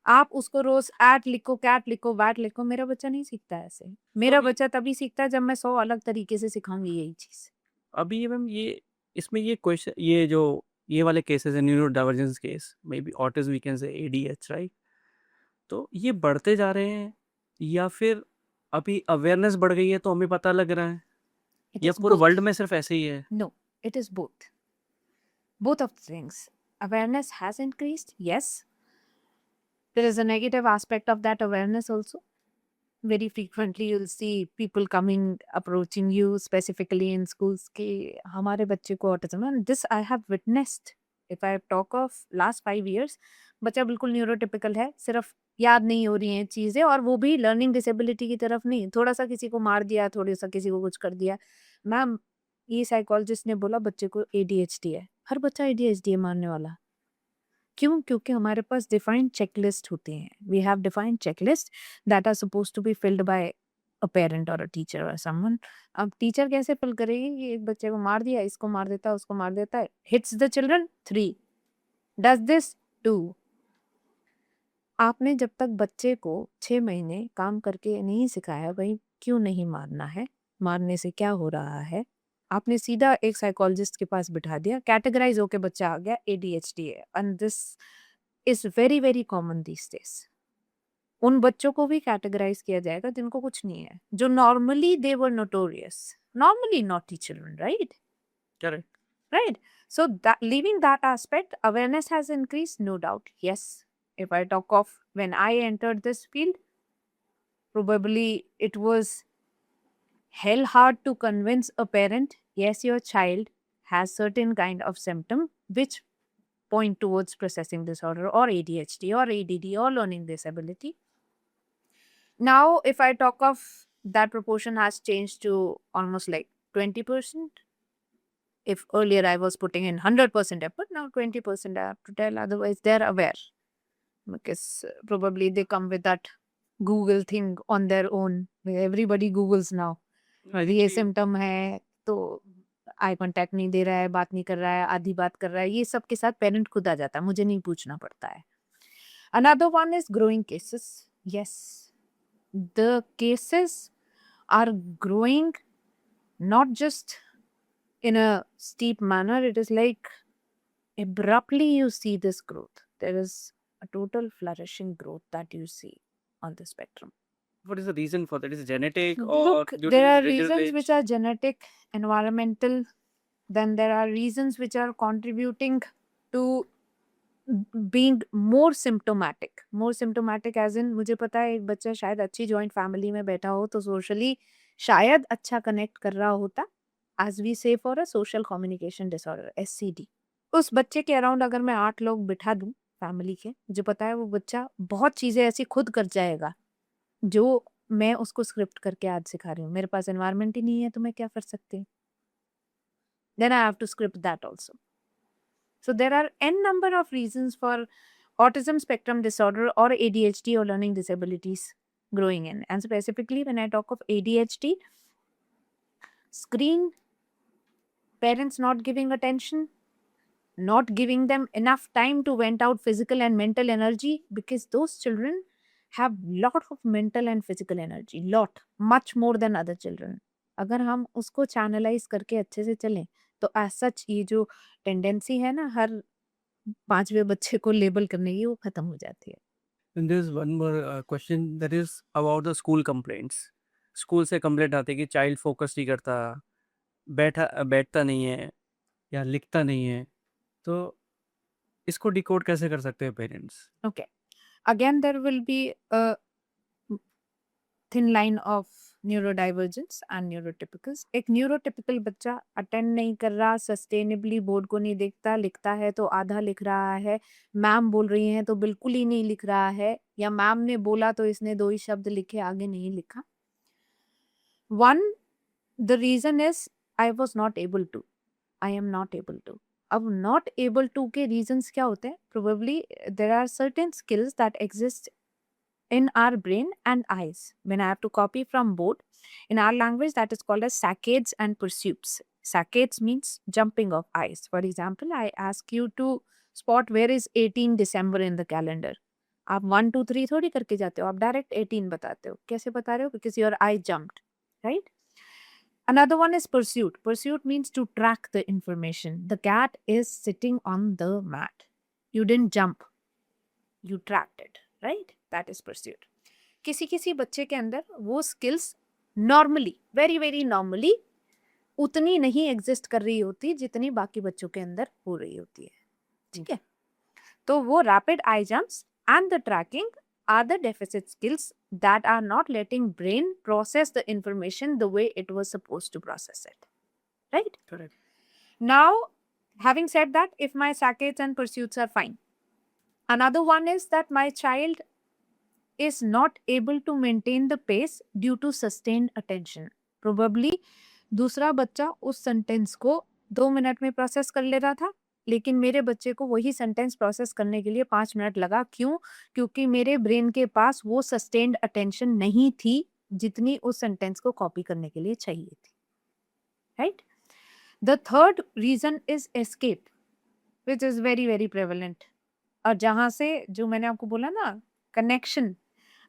आप उसको रोज एट लिखो, कैट लिखो, वैट लिखो, मेरा बच्चा नहीं सीखता है ऐसे। मेरा अभी बच्चा तभी सीखता है जब मैं 100 अलग तरीके से सिखाऊंगी यही चीज। अभी ये मैम ये इसमें ये क्वेश्चन, ये जो ये वाले केसेस हैं, neuro divergence case, may be autism we can say, ADH, right? तो ये बढ़ते जा रहे हैं या फिर अभी अवेयरनेस बढ़ गई है तो हमें पता लग रहा है, It या is पूरे both. वर्ल्ड में सिर्फ ऐसे ही है? No, it is both. Both of the things. Awareness has increased, yes. There is a negative aspect of that awareness also. Very frequently you'll see people coming, approaching you specifically in schools कि हमारे बच्चे को autism है. And this I have witnessed. If I talk of last 5 years, बच्चा बिल्कुल neurotypical है, सिर्फ याद नहीं हो रही हैं चीज़ें, और वो भी लर्निंग डिसेबिलिटी की तरफ नहीं, थोड़ा सा किसी को मार दिया, थोड़ा सा किसी को कुछ कर दिया। मैम, ये साइकोलॉजिस्ट ने बोला बच्चे को ADHD है। हर बच्चा ADHD है मानने वाला। क्यों? क्योंकि हमारे पास डिफाइंड चेकलिस्ट होते हैं। We have defined checklist that are supposed to be filled by a parent और अ टीचर और समवन। अब टीचर कैसे फिल करेगी कि एक बच्चे को मार दिया, इसको मार देता है, उसको मार देता है। Hits the children 3, does this 2। आपने जब तक बच्चे को 6 महीने काम करके नहीं सिखाया भाई क्यों नहीं मारना है, मारने से क्या हो रहा है, आपने सीधा एक साइकोलॉजिस्ट के पास बिठा दिया, कैटेगराइज होके बच्चा आ गया ADHD है। And this is very very common these days. उन बच्चों को भी कैटेगराइज किया जाएगा जिनको कुछ नहीं है, जो normally they were notorious, normally naughty children, right? Correct. Right. So that, leaving that aspect, awareness has increased, no doubt. Yes. If I talk of when I entered this field, probably it was hell hard to convince a parent, yes, your child has certain kind of symptom which point towards processing disorder or ADHD or ADD or learning disability. Now, if I talk of, that proportion has changed to almost like 20%. If earlier I was putting in 100% effort, now 20% I have to tell, otherwise they're aware. Because probably they come with that Google thing on their own. Everybody Googles now. ये symptom है तो eye contact नहीं दे रहा है, बात नहीं कर रहा है, आधी बात कर रहा है, ये सब के साथ पेरेंट खुद आ जाता है, मुझे नहीं पूछना पड़ता है। Another one is growing cases. Yes, the cases are growing not just in a steep manner, it is like abruptly you see this growth. There is a total flourishing growth that you see on the spectrum. What is the reason for that? Is it genetic or Look, due to there are digital reasons age? which are genetic, environmental, then there are reasons which are contributing to being more symptomatic. More symptomatic as in, मुझे पता है एक बच्चा शायद अच्छी joint family में बैठा हो तो सोशली शायद अच्छा कनेक्ट कर रहा होता, as we say for a social communication disorder, SCD. उस बच्चे के अराउंड अगर मैं 8 लोग बिठा दूं फैमिली के, मुझे पता है वो बच्चा बहुत चीजें ऐसी खुद कर जाएगा जो मैं उसको स्क्रिप्ट करके आज सिखा रही हूँ। मेरे पास एनवायरनमेंट ही नहीं है तो मैं क्या कर सकती हूँ? Then I have to script that also. So there are n number of reasons for autism spectrum disorder or ADHD or learning disabilities growing in. And specifically when I talk of ADHD, screen, parents not giving attention, not giving them enough time to vent out physical and mental energy, because those children have lot of mental and physical energy, lot, much more than other children. अगर हम उसको channelise करके अच्छे से चलें तो as such ये जो टेंडेंसी है ना हर 5वें बच्चे को लेबल करने की, वो खत्म हो जाती है। And there's one more question that is about the school complaints. School से कंप्लेंट आती है कि चाइल्ड फोकस नहीं करता, बैठता नहीं है या लिखता नहीं है, तो इसको डिकोड कैसे कर सकते हैं parents? Okay. Again, there will be a thin line of neurodivergence and neurotypicals. एक न्यूरोटिपिकल बच्चा अटेंड नहीं कर रहा, सस्टेनेबली बोर्ड को नहीं देखता, लिखता है तो आधा लिख रहा है, मैम बोल रही हैं तो बिल्कुल ही नहीं लिख रहा है, या मैम ने बोला तो इसने 2 ही शब्द लिखे, आगे नहीं लिखा। One, the reason is I was not able to. I am not able to. अब not able to के reasons क्या होते हैं? Probably there are certain skills that exist in our brain and eyes. When I have to copy from board, in our language that is called as saccades and pursuits. Saccades means jumping of eyes. For example, I ask you to spot where is 18 December in the calendar. आप 1 2 3 थोड़ी करके जाते हो, आप direct 18 बताते हो। कैसे बता रहे हो? Because your eye jumped, right? Another one is pursuit. Pursuit means to track the information. The cat is sitting on the mat. You didn't jump, you tracked it, right? That is pursuit. किसी किसी बच्चे के अंदर वो skills normally, very very normally उतनी नहीं exist कर रही होती जितनी बाकी बच्चों के अंदर हो रही होती है, ठीक है? तो वो rapid eye jumps and the tracking are the deficit skills that are not letting brain process the information the way it was supposed to process it, right? Correct. Now, having said that, if my saccades and pursuits are fine, another one is that my child is not able to maintain the pace due to sustained attention. Probably दूसरा बच्चा उस sentence को 2 minute में process कर ले रहा था, लेकिन मेरे बच्चे को वही सेंटेंस प्रोसेस करने के लिए 5 मिनट लगा। क्यों? क्योंकि मेरे ब्रेन के पास वो सस्टेन्ड अटेंशन नहीं थी जितनी उस सेंटेंस को कॉपी करने के लिए चाहिए थी, right? The third reason is escape, which is very very prevalent. और जहां से जो मैंने आपको बोला ना कनेक्शन,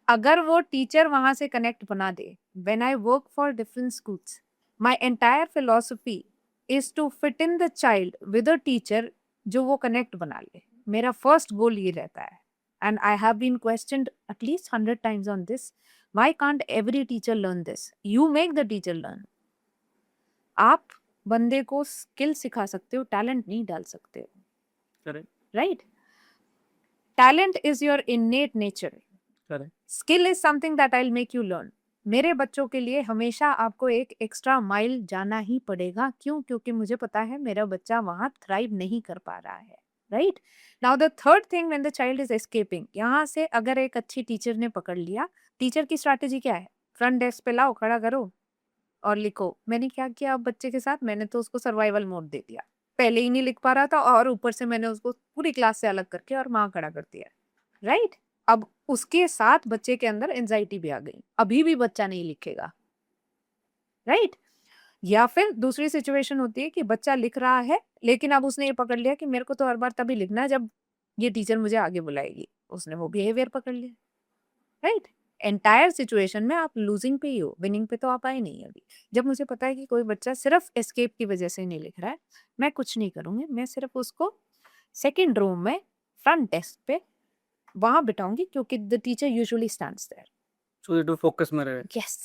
अगर वो टीचर वहां से कनेक्ट बना दे, when I work for different schools, my entire philosophy is to fit in the child with a teacher जो वो कनेक्ट बना ले। मेरा फर्स्ट गोल ये रहता है, and I have been questioned at least 100 times on this, why can't every teacher learn this? You make the teacher learn. आप बंदे को स्किल सिखा सकते हो, टैलेंट नहीं डाल सकते हो, correct. Right? Talent is your innate nature, correct. Skill is something that I will make you learn. मेरे बच्चों के लिए हमेशा आपको एक एक्स्ट्रा माइल जाना ही पड़ेगा। क्यों? क्योंकि मुझे पता है मेरा बच्चा वहां थ्राइव नहीं कर पा रहा है, right? Now the third thing, when the child is escaping, यहाँ से अगर एक अच्छी टीचर ने पकड़ लिया, टीचर की स्ट्रैटेजी क्या है? फ्रंट डेस्क पे लाओ, खड़ा करो और लिखो। मैंने क्या किया अब बच्चे के साथ? मैंने तो उसको सर्वाइवल मोड दे दिया। पहले ही नहीं लिख पा रहा था और ऊपर से मैंने उसको पूरी क्लास से अलग करके और वहां खड़ा कर दिया, राइट? अब उसके साथ बच्चे के अंदर एंजाइटी भी आ गई, अभी भी बच्चा नहीं लिखेगा, राइट? या फिर दूसरी सिचुएशन होती है कि बच्चा लिख रहा है लेकिन अब उसने ये पकड़ लिया कि मेरे को तो हर बार तभी लिखना है जब ये टीचर मुझे आगे बुलाएगी। उसने वो बिहेवियर पकड़ लिया, राइट? एंटायर सिचुएशन में आप लूजिंग पे ही हो, विनिंग पे तो आप आए नहीं अभी। जब मुझे पता है कि कोई बच्चा सिर्फ एस्केप की वजह से नहीं लिख रहा है, मैं कुछ नहीं करूंगी, मैं सिर्फ उसको सेकेंड रूम में फ्रंट डेस्क पे वहां बिठाऊंगी, क्योंकि the teacher usually stands there. So that वो फोकस में रहे। Yes.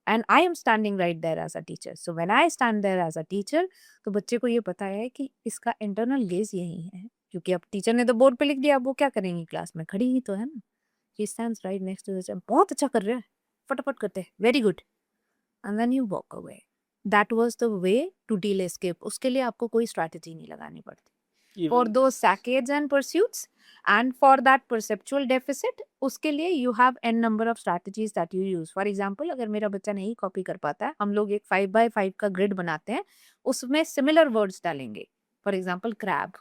And I am standing right there as a teacher. So when I stand there as a teacher, तो बच्चे को ये पता है कि इसका इंटरनल गेज यही है, क्योंकि अब टीचर ने तो बोर्ड पे लिख दिया, अब वो क्या करेंगी क्लास में? खड़ी ही तो है ना। She stands right next to the child. बहुत अच्छा कर रहे हैं, फटाफट करते हैं, very good, and then you walk away. That was the way to deal escape. उसके लिए आपको कोई स्ट्रैटेजी नहीं लगानी पड़ती। For those saccades and pursuits and for that perceptual deficit, उसके लिए you have n number of strategies that you use. For example, अगर मेरा बच्चा नहीं कॉपी कर पाता है, हम लोग एक 5x5 का ग्रिड बनाते हैं, उसमें सिमिलर वर्ड्स डालेंगे। For example crab,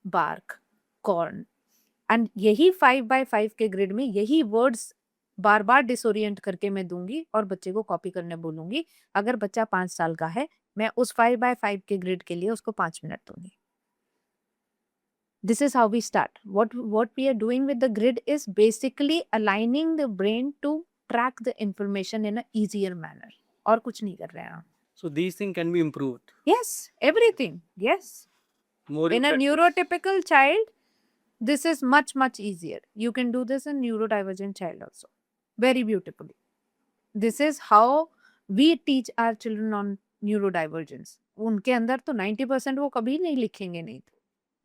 bark, corn, and यही 5x5 के ग्रिड में यही वर्ड्स बार बार डिसोरिएंट करके मैं दूंगी और बच्चे को कॉपी करने बोलूंगी। अगर बच्चा 5 साल का है, मैं उस 5x5 के ग्रिड के लिए उसको 5 मिनट दूंगी। This is how we start. What we are doing with the grid is basically aligning the brain to track the information in a easier manner. और कुछ नहीं कर रहे हैं आप। So these things can be improved. Yes, everything. Yes. More you In a practice. neurotypical child, this is much easier. You can do this in neurodivergent child also. Very beautifully. This is how we teach our children on neurodivergence. उनके अंदर तो 90% वो कभी नहीं लिखेंगे नहीं.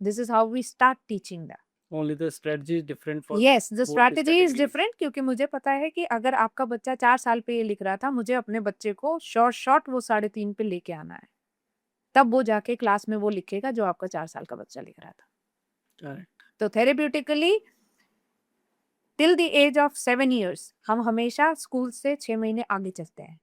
This is how we start teaching that. Only the strategy is different for Yes, the both strategy is categories. different क्योंकि मुझे पता है कि अगर आपका बच्चा 4 साल पे ये लिख रहा था, मुझे अपने बच्चे को शॉर्ट वो 3.5 पे लेके आना है. तब वो जाके क्लास में वो लिखेगा जो आपका 4 साल का बच्चा लिख रहा था. Correct. तो therapeutically till the age of 7 years हम हमेशा स्कूल से 6 महीने आगे चलते हैं.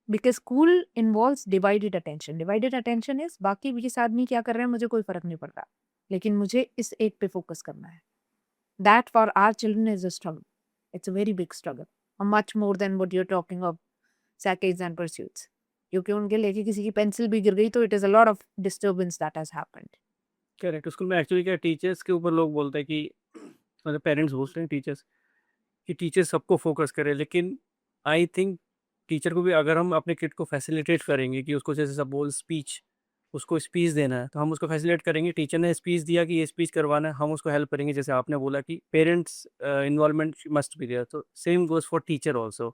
Because school involves divided attention. Divided attention is बाकी 20 आदमी क्या कर रहे हैं मुझे कोई फर्क नहीं पड़ता, लेकिन मुझे इस एक पे फोकस करना है. That for our children is a struggle. It's a very big struggle, much more than what you are talking of सैकेज एंड परस्यूट्स. क्योंकि उनके लेके किसी की पेंसिल भी गिर गई तो it is a lot of disturbance that has happened. Correct. School में एक्चुअली क्या टीचर्स के ऊपर लोग बोलते हैं कि मतलब पेरेंट्स बोलते हैं टीचर्स कि टीचर सबको फोकस करे, लेकिन आई थिंक टीचर को भी अगर हम अपने किड को फैसिलिटेट करेंगे कि उसको जैसे सपोज स्पीच, उसको स्पीच देना है तो हम उसको फैसिलिटेट करेंगे. टीचर ने स्पीच दिया कि ये स्पीच करवाना है, हम उसको हेल्प करेंगे. जैसे आपने बोला कि parents involvement must be there, तो same goes for teacher also.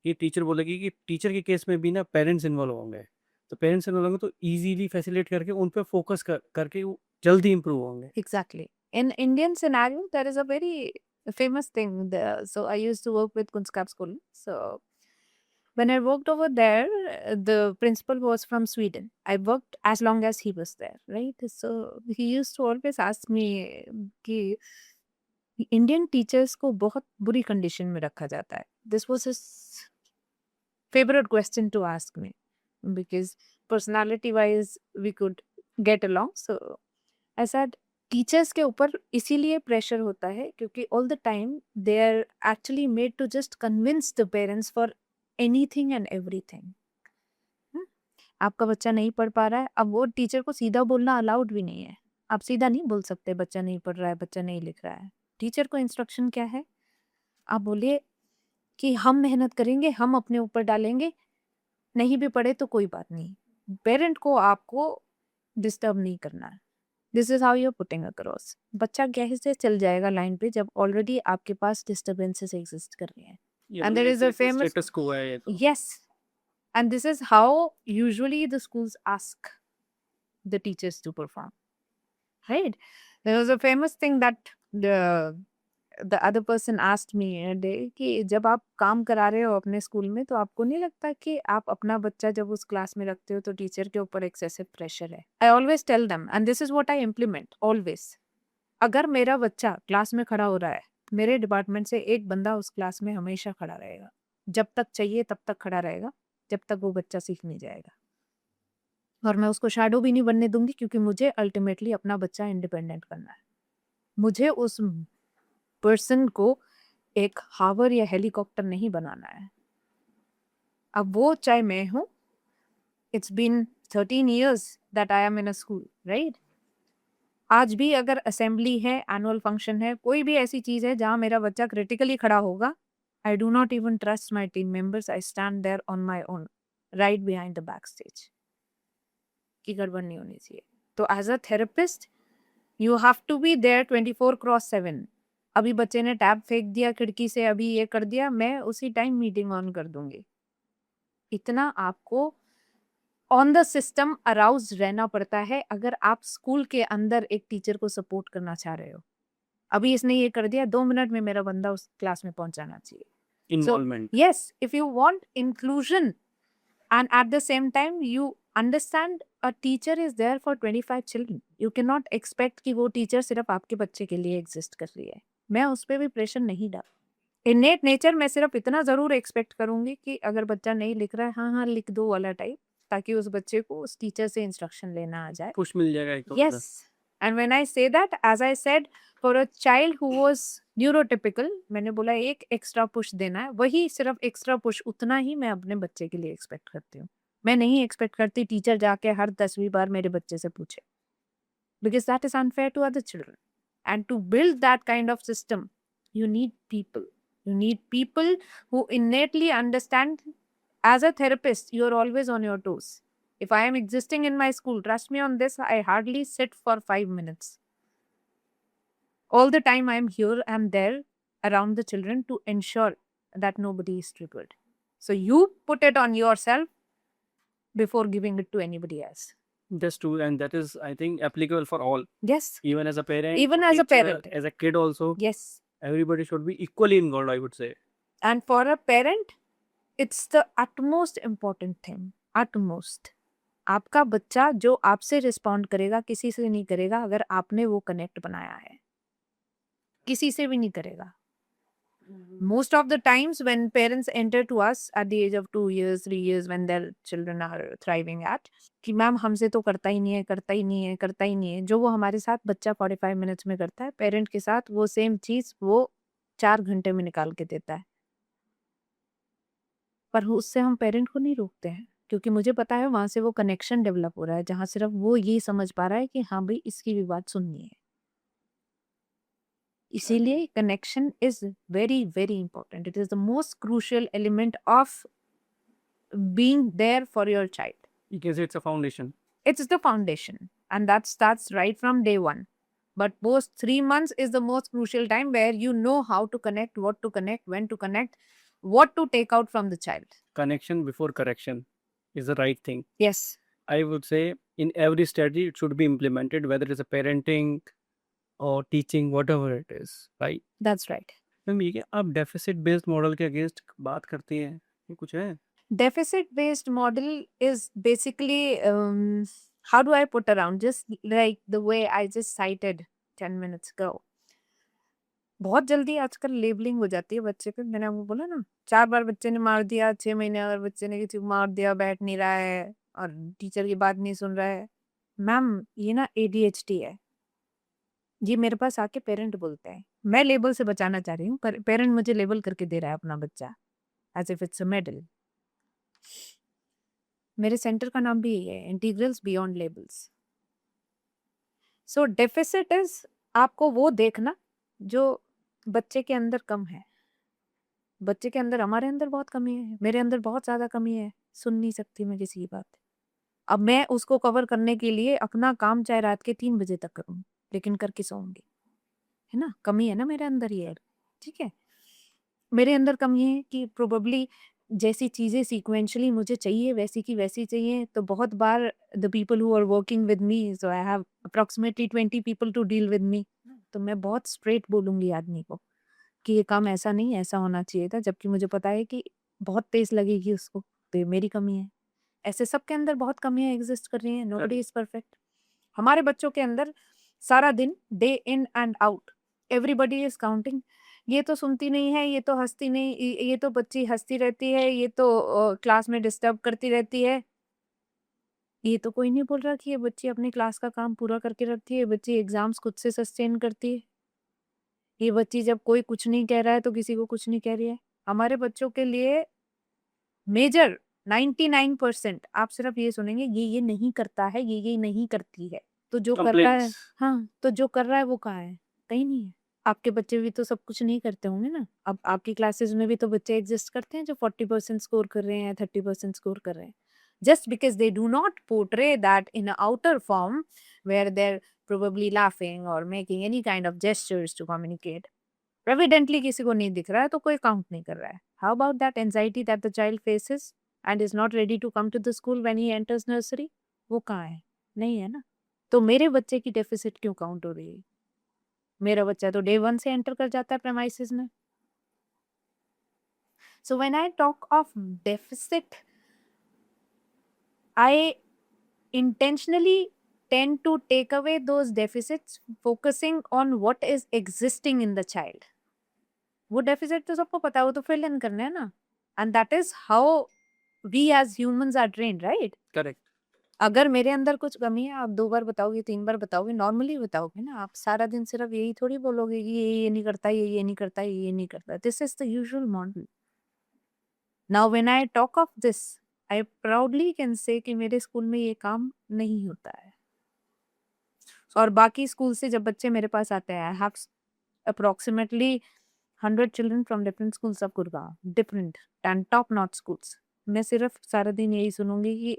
कि टीचर बोलेगी कि टीचर के केस में भी ना पेरेंट्स इन्वॉल्व होंगे, तो पेरेंट्स इन्वॉल्व होंगे तो ईजीली फैसिलिटेट करके उन पर फोकस करके वो जल्दी इंप्रूव होंगे. Exactly. In Indian scenario, there is a very famous thing there. So I used to work with Kunskap School. So when I worked over there, the principal was from Sweden. I worked as long as he was there, right? So he used to always ask me कि Indian teachers को बहुत बुरी condition में रखा जाता है. This was his favourite question to ask me because personality wise we could get along. So I said teachers के ऊपर इसीलिए प्रेशर होता है क्योंकि all the time they are actually made to just convince the parents for anything and everything. आपका बच्चा नहीं पढ़ पा रहा है, अब वो टीचर को सीधा बोलना अलाउड भी नहीं है. आप सीधा नहीं बोल सकते बच्चा नहीं पढ़ रहा है, बच्चा नहीं लिख रहा है. टीचर को इंस्ट्रक्शन क्या है, आप बोलिए कि हम मेहनत करेंगे, हम अपने ऊपर डालेंगे, नहीं भी पढ़े तो कोई बात नहीं. पेरेंट को आपको डिस्टर्ब नहीं करना है. This is how you are putting across. बच्चा कैसे चल जाएगा लाइन पे जब ऑलरेडी आपके पास डिस्टर्बेंसेस एग्जिस्ट कर रहे हैं. And there is a famous status को है ये तो. yes, and this is how usually the schools ask the teachers to perform, right? There was a famous thing that the other person asked me a day कि जब आप काम करा रहे हो अपने स्कूल में तो आपको नहीं लगता कि आप अपना बच्चा जब उस क्लास में रखते हो तो टीचर के ऊपर एक्सेसिव प्रेशर है. I always tell them and this is what I implement always. अगर मेरा बच्चा क्लास में खड़ा हो रहा है, मेरे डिपार्टमेंट से एक बंदा उस क्लास में हमेशा खड़ा रहेगा. जब तक चाहिए तब तक खड़ा रहेगा, जब तक वो बच्चा सीख नहीं जाएगा. और मैं उसको शैडो भी नहीं बनने दूंगी क्योंकि मुझे अल्टीमेटली अपना बच्चा इंडिपेंडेंट करना है. मुझे उस पर्सन को एक हावर या हेलीकॉप्टर नहीं बनाना है. अब वो चाहे मैं हूँ. It's been 13 years that I am in a school, right? आज भी अगर असेंबली है, एनुअल फंक्शन है, कोई भी ऐसी चीज है जहां मेरा बच्चा क्रिटिकली खड़ा होगा, I do not even trust my team members. I stand there on my own, right behind the back stage. की गड़बड़ नहीं होनी चाहिए. तो as a therapist you have to be there 24/7. अभी बच्चे ने टैब फेंक दिया खिड़की से, अभी ये कर दिया, मैं उसी टाइम मीटिंग ऑन कर दूंगी. इतना आपको ऑन द सिस्टम अराउज रहना पड़ता है अगर आप स्कूल के अंदर एक टीचर को सपोर्ट करना चाह रहे हो. अभी इसने ये कर दिया, 2 मिनट में मेरा बंदा उस क्लास में पहुंच जाना चाहिए. Involvement. Yes, if you want inclusion and at the same time you understand a teacher is there for 25 children. You cannot expect कि वो टीचर सिर्फ आपके बच्चे के लिए एग्जिस्ट कर रही है. मैं उस पर भी प्रेशर नहीं डाल. इनेट नेचर मैं सिर्फ इतना जरूर एक्सपेक्ट करूंगी कि अगर बच्चा नहीं लिख रहा है, हाँ हाँ लिख दो वाला टाइप, ताकि उस बच्चे को उस टीचर से इंस्ट्रक्शन लेना आ जाए. पुश मिल जाएगा एक तो. Yes. And when I say that, as I said, for a child who was neurotypical, मैंने बोला एक एक्स्ट्रा पुश देना है. वही सिर्फ एक्स्ट्रा पुश उतना ही मैं अपने बच्चे के लिए एक्सपेक्ट करती हूँ. मैं नहीं एक्सपेक्ट करती टीचर जाके हर 10वीं बार मेरे बच्चे से पूछे, because that is unfair to other children. And to build that kind of system, you need people. You need people who innately understand As a therapist, you're always on your toes. If I am existing in my school, trust me on this, I hardly sit for 5 minutes. All the time I'm here, I'm there around the children to ensure that nobody is triggered. So you put it on yourself before giving it to anybody else. That's true, and that is, I think, applicable for all. Yes. Even as a parent, Even as a teacher, parent. as a kid also, Yes. everybody should be equally involved, I would say. And for a parent, it's the utmost important thing. Utmost. आपका बच्चा जो आपसे respond करेगा किसी से नहीं करेगा अगर आपने वो कनेक्ट बनाया है किसी से भी नहीं करेगा most of the times when parents enter to us at the age of 2 years 3 years when their children are thriving at कि मैम हमसे तो करता ही नहीं है करता ही नहीं है करता ही नहीं है जो वो हमारे साथ बच्चा 45 मिनट्स में करता है पेरेंट के साथ वो सेम चीज वो 4 घंटे में निकाल के देता है पर उससे हम पेरेंट को नहीं रोकते हैं क्योंकि मुझे पता है वहां से वो कनेक्शन डेवलप हो रहा है जहां सिर्फ वो ये समझ पा रहा है कि हाँ भाई इसकी भी बात सुननी है इसीलिए connection is very very important it is the most crucial element of being there for your child. You can say it's a foundation. It's the foundation, and that starts right from day one. But post 3 months is the most crucial time where you know how to connect, what to connect, when to connect, what to take out from the child. Connection before correction is the right thing. Yes. I would say in every strategy it should be implemented, whether it's a parenting or teaching, whatever it is, right? That's right. Ma'am ये कि आप deficit based model के against बात करती हैं ये कुछ है Deficit based model is basically how do I put around just like the way I just cited 10 minutes ago. बहुत जल्दी आजकल लेबलिंग हो जाती है बच्चे पे मैंने आपको बोला ना 4 बार बच्चे ने मार दिया 6 महीने अगर बच्चे ने किसी को मार दिया बैठ नहीं रहा है और टीचर की बात नहीं सुन रहा है मैम ये ना ADHD है ये मेरे पास आके पेरेंट बोलते हैं मैं लेबल से बचाना चाह रही हूँ पर पेरेंट मुझे लेबल करके दे रहा है अपना बच्चा as if it's a medal मेरे सेंटर का नाम भी यही है integrals beyond labels so deficit is आपको वो देखना जो बच्चे के अंदर कम है बच्चे के अंदर हमारे अंदर बहुत कमी है मेरे अंदर बहुत ज्यादा कमी है सुन नहीं सकती मैं किसी की बात अब मैं उसको कवर करने के लिए अपना काम चाहे रात के 3 बजे तक करूँ लेकिन करके सोऊंगी है ना कमी है ना मेरे अंदर ये ठीक है मेरे अंदर कमी है कि प्रोबेबली जैसी चीजें सीक्वेंशली मुझे चाहिए वैसी की वैसी चाहिए तो बहुत बार the people who are working with me so I have approximately 20 people to deal with me तो मैं बहुत स्ट्रेट बोलूंगी आदमी को कि ये काम ऐसा नहीं ऐसा होना चाहिए था जबकि मुझे पता है कि बहुत तेज लगेगी उसको तो ये मेरी कमी है ऐसे सबके अंदर बहुत कमियां एग्जिस्ट कर रही हैं नोबडी इज परफेक्ट हमारे बच्चों के अंदर सारा दिन day in and out everybody is counting ये तो सुनती नहीं है ये तो हंसती नहीं ये तो बच्ची हंसती रहती है ये तो क्लास में डिस्टर्ब करती रहती है ये तो कोई नहीं बोल रहा कि ये बच्ची अपनी क्लास का काम पूरा करके रखती है बच्ची एग्जाम्स खुद से सस्टेन करती है ये बच्ची जब कोई कुछ नहीं कह रहा है तो किसी को कुछ नहीं कह रही है हमारे बच्चों के लिए मेजर 99% आप सिर्फ ये सुनेंगे ये नहीं करता है ये नहीं करती है तो जो कर रहा है Complaints. हाँ तो जो कर रहा है वो कहाँ है कहीं नहीं है आपके बच्चे भी तो सब कुछ नहीं करते होंगे ना अब आपकी क्लासेस में भी तो बच्चे एग्जिस्ट करते हैं जो 40% स्कोर कर रहे हैं 30% स्कोर कर रहे हैं just because they do not portray that in an outer form where they're probably laughing or making any kind of gestures to communicate evidently किसी को नहीं दिख रहा है तो कोई काउंट नहीं कर रहा है how about that anxiety that the child faces and is not ready to come to the school when he enters nursery वो कहाँ है नहीं है ना तो मेरे बच्चे की डेफिसिट क्यों काउंट हो रही है मेरा बच्चा तो डे 1 से एंटर कर जाता है प्रेमाइसिस में so when I talk of deficit I intentionally tend to take away those deficits focusing on what is existing in the child वो डेफिसिट तो सबको पता है वो तो फिल इन करना है ना and that is how we as humans are trained right correct अगर मेरे अंदर कुछ कमी है आप 2 बार बताओगे 3 बार बताओगे नॉर्मली बताओगे ना आप सारा दिन सिर्फ यही थोड़ी बोलोगे कि ये नहीं करता ये नहीं करता ये नहीं करता this is the usual model now when I talk of this I proudly can say कि मेरे स्कूल में ये काम नहीं होता है और बाकी स्कूल से जब बच्चे मेरे पास आते हैं आई have approximately 100 children from different schools of Gurgaon, different and top-notch schools. मैं सिर्फ सारा दिन यही सुनूंगी कि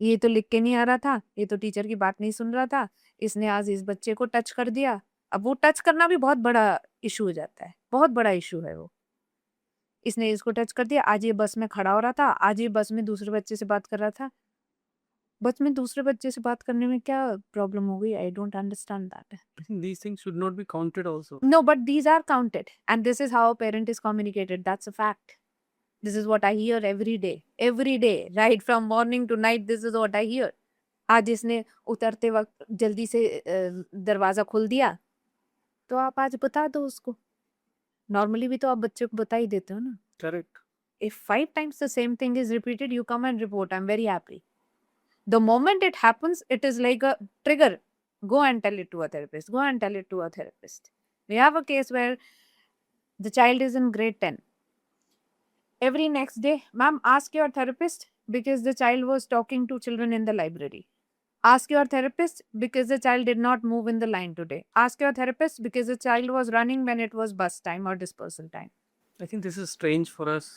ये तो लिख के नहीं आ रहा था, ये तो टीचर की बात नहीं सुन रहा था, इसने आज इस बच्चे को टच कर दिया। अब वो टच करना भी बहुत बड़ा इशू हो जाता है, बहुत बड़ा इशू है वो। इसने इसको टच कर दिया, आज ये बस में खड़ा हो रहा था, आज ये बस में दूसरे बच्चे से बात कर रहा था। बस में दूसरे बच्चे से बात करने में क्या प्रॉब्लम हो गई? I don't understand that. I think these things should not be counted also. No, but these are counted, and this is how a parent is communicated. That's a fact. This is what I hear every day, right from morning to night. This is what I hear. आज इसने उतरते वक्त जल्दी से दरवाजा खोल दिया, तो आप आज बता दो उसको। नॉर्मली भी तो आप बच्चे को बता ही देते हो ना। Correct. If 5 times the same thing is repeated, you come and report. I'm very happy. The moment it happens, it is like a trigger. Go and tell it to a therapist. Go and tell it to a therapist. We have a case where the child is in grade 10. Every next day, ma'am, ask your therapist because the child was talking to children in the library. Ask your therapist because the child did not move in the line today. Ask your therapist because the child was running when it was bus time or dispersal time. I think this is strange for us.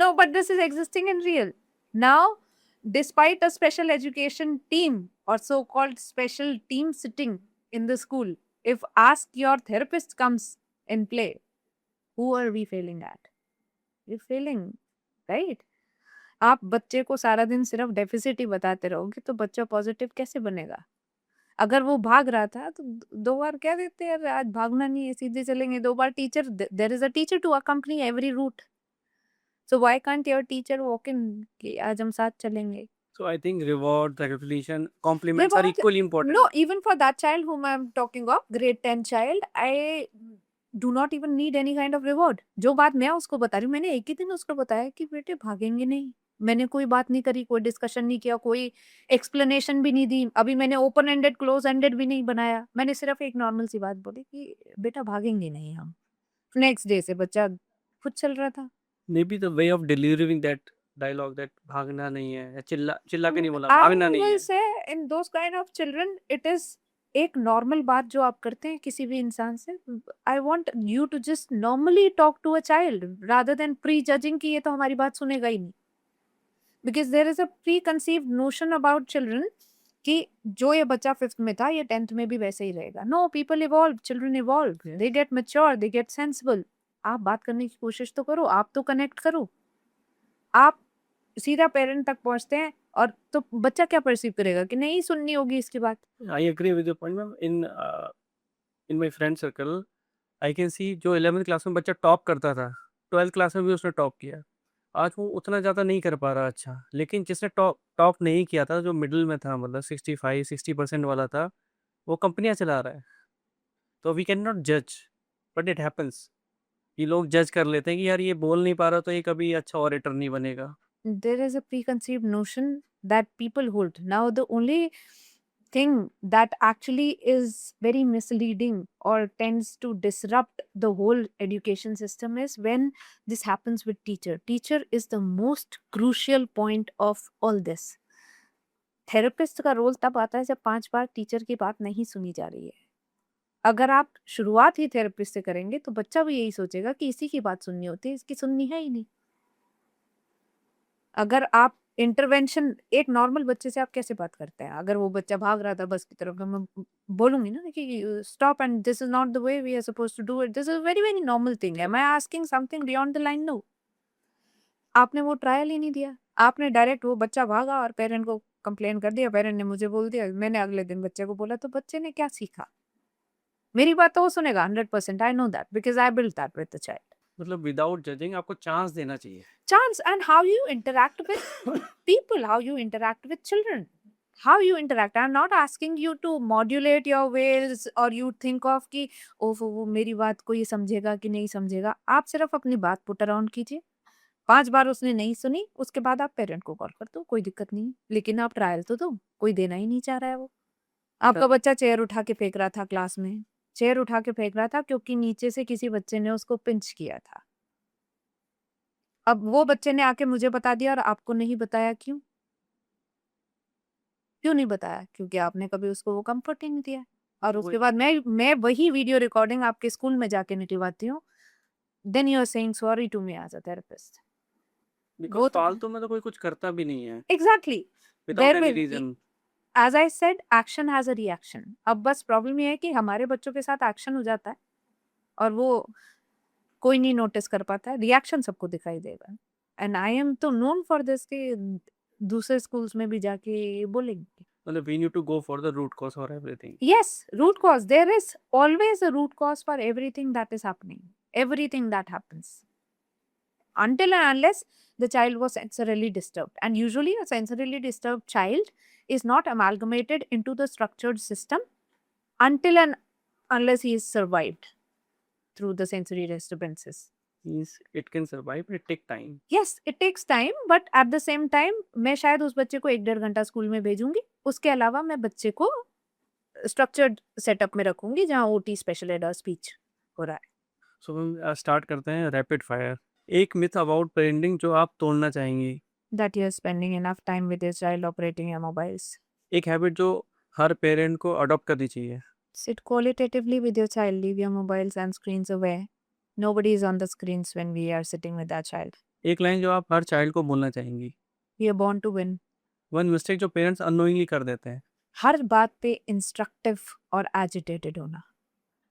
No, but this is existing in real. Now, despite a special education team or so-called special team sitting in the school, if ask your therapist comes in play, who are we failing at? We're failing, right? आप बच्चे को सारा दिन सिर्फ deficit ही बताते रहोगे तो बच्चा पॉजिटिव कैसे बनेगा? अगर वो भाग रहा था तो 2 बार कह देते हैं आज भागना नहीं है, सीधे चलेंगे। 2 बार teacher, there is a teacher to accompany every route. So why can't your teacher walk in कि आज हम साथ चलेंगे? So I think reward, recognition, compliments are Reward- equally important. No, even for that child whom I'm talking of, grade 10 child, I do not even need any kind of reward. जो बात मैं उसको बता रही हूँ, मैंने एक ही दिन उसको बताया कि बेटे भागेंगे नहीं। मैंने कोई बात नहीं करी, कोई डिस्कशन नहीं किया, कोई एक्सप्लेनेशन भी नहीं दी। अभी मैंने ओपन एंडेड क्लोज एंडेड भी नहीं बनाया। मैंने सिर्फ एक नॉर्मल सी बात बोली कि बेटा भागेंगे नहीं हम। नेक्स्ट डे से बच्चा खुद चल रहा था। Maybe the way of delivering that dialogue, that भागना नहीं है, या चिल्ला के नहीं बोला I भागना नहीं will है. say in those kind of children, it is एक नॉर्मल बात जो आप करते हैं किसी भी इंसान से। I want you to just normally talk to a child rather than prejudging कि ये तो हमारी बात सुनेगा ही नहीं। Because there is a preconceived notion about children कि जो ये बच्चा 5th में था ये 10th में भी वैसे ही रहेगा। No, people evolve, children evolve, Yes. They get mature, they get sensible. आप बात करने की कोशिश तो करो, आप तो कनेक्ट करो। आप सीधा पेरेंट तक पहुंचते हैं और तो बच्चा क्या परसीव करेगा कि नहीं सुननी होगी इसकी बात। I agree with your point, ma'am. In my friend circle, I can see जो 11th क्लास में बच्चा टॉप करता था, 12th क्लास में भी उसने टॉप किया। आज वो उतना ज़्यादा नहीं कर पा रहा अच्छा, लेकिन जिसने टॉप टॉप नहीं किया था, जो मिडिल में था, मतलब 65-60% वाला था, वो कंपनियां चला रहा है। तो वी कैन नॉट जज, बट इट हैपन्स। ये लोग जज कर लेते हैं कि यार ये बोल नहीं पा रहा तो ये कभी अच्छा ऑरेटर नहीं बनेगा। There is a preconceived notion that people hold. Now, the only thing that actually is very misleading or tends to disrupt the whole education system is when this happens with teacher. Teacher is the most crucial point of all this. Therapist का role तब आता है जब 5 बार teacher की बात नहीं सुनी जा रही है। अगर आप शुरुआत ही थेरेपिस्ट से करेंगे तो बच्चा भी यही सोचेगा कि इसी की बात सुननी होती है, इसकी सुननी है ही नहीं। अगर आप इंटरवेंशन, एक नॉर्मल बच्चे से आप कैसे बात करते हैं? अगर वो बच्चा भाग रहा था बस की तरफ तो मैं बोलूंगी ना कि stop and this is not the way we are supposed to do it, this is very very normal thing. Am I asking something beyond the line? No. आपने वो ट्रायल ही नहीं दिया, आपने डायरेक्ट वो बच्चा भागा और पेरेंट को कंप्लेन कर दिया, पेरेंट ने मुझे बोल दिया, मैंने अगले दिन बच्चे को बोला, तो बच्चे ने क्या सीखा? मेरी बात तो वो सुनेगा 100%, I know that because I built that with the child. मतलब विदाउट जजिंग आपको चांस देना चाहिए। Chance, and how you interact with people, how you interact with children, how you interact. I'm not asking you to modulate your ways or you think of कि वो मेरी बात को ये समझेगा कि नहीं समझेगा। आप सिर्फ अपनी बात पुट अराउंड कीजिए। 5 बार उसने नहीं सुनी, उसके बाद आप पेरेंट को कॉल कर दो, कोई दिक्कत नहीं, लेकिन आप ट्रायल तो दो। कोई देना ही नहीं चाह रहा है वो। आपका बच्चा चेयर उठा के फेंक रहा था क्लास में, चेयर उठा के फेंक रहा था क्योंकि नीचे से किसी बच्चे ने उसको पिंच किया था। अब वो बच्चे ने आके मुझे बता दिया और आपको नहीं बताया, क्यों? क्यों नहीं बताया? क्योंकि आपने कभी उसको वो कंफर्ट ही नहीं दिया। और उसके बाद मैं वही वीडियो रिकॉर्डिंग आपके स्कूल में जाके निकलवाती हूँ। Then you are saying sorry to me as a therapist. Because वो तो फालतू में तो कोई कुछ करता भी नहीं है exactly without their any will reason. As I said action has a reaction. अब बस प्रॉब्लम ये है कि हमारे बच्चों के साथ एक्शन हो जाता है और वो कोई नहीं नोटिस कर पाता है, रिएक्शन सबको दिखाई देगा। एंड आई एम तो नोन फॉर दिस कि दूसरे स्कूल्स में भी जाके बोलेंगे। मतलब we need to go for the root cause for everything. Yes, root cause. There is always a root cause for everything that is happening, everything that happens. Until and unless the child was sensorily disturbed. And usually, a sensorily disturbed child is not amalgamated into the structured system until and unless he is survived through the sensory disturbances. Means it can survive, it take time. Yes, it takes time, but at the same time, मैं शायद उस बच्चे को 1-1.5 घंटा school में भेजूंगी। उसके अलावा मैं बच्चे को स्ट्रक्चर्ड सेटअप में रखूंगी जहाँ ओटी स्पेशल एड और स्पीच हो रहा है। सो हम स्टार्ट करते हैं रैपिड फायर। एक मिथ अबाउट पेरेंटिंग जो आप तोड़ना चाहेंगी। That you are spending enough time with your child operating your mobiles. एक हैबिट जो हर पेरेंट को अडॉप्ट करनी चाहिए। Sit qualitatively with your child. Leave your mobiles and screens away. Nobody is on the screens when we are sitting with our child. एक line जो आप her child को बोलना चाहेंगी। We are born to win. One mistake जो parents unknowingly कर देते हैं। हर बात पे इंस्ट्रक्टिव और एजिटेटेड होना।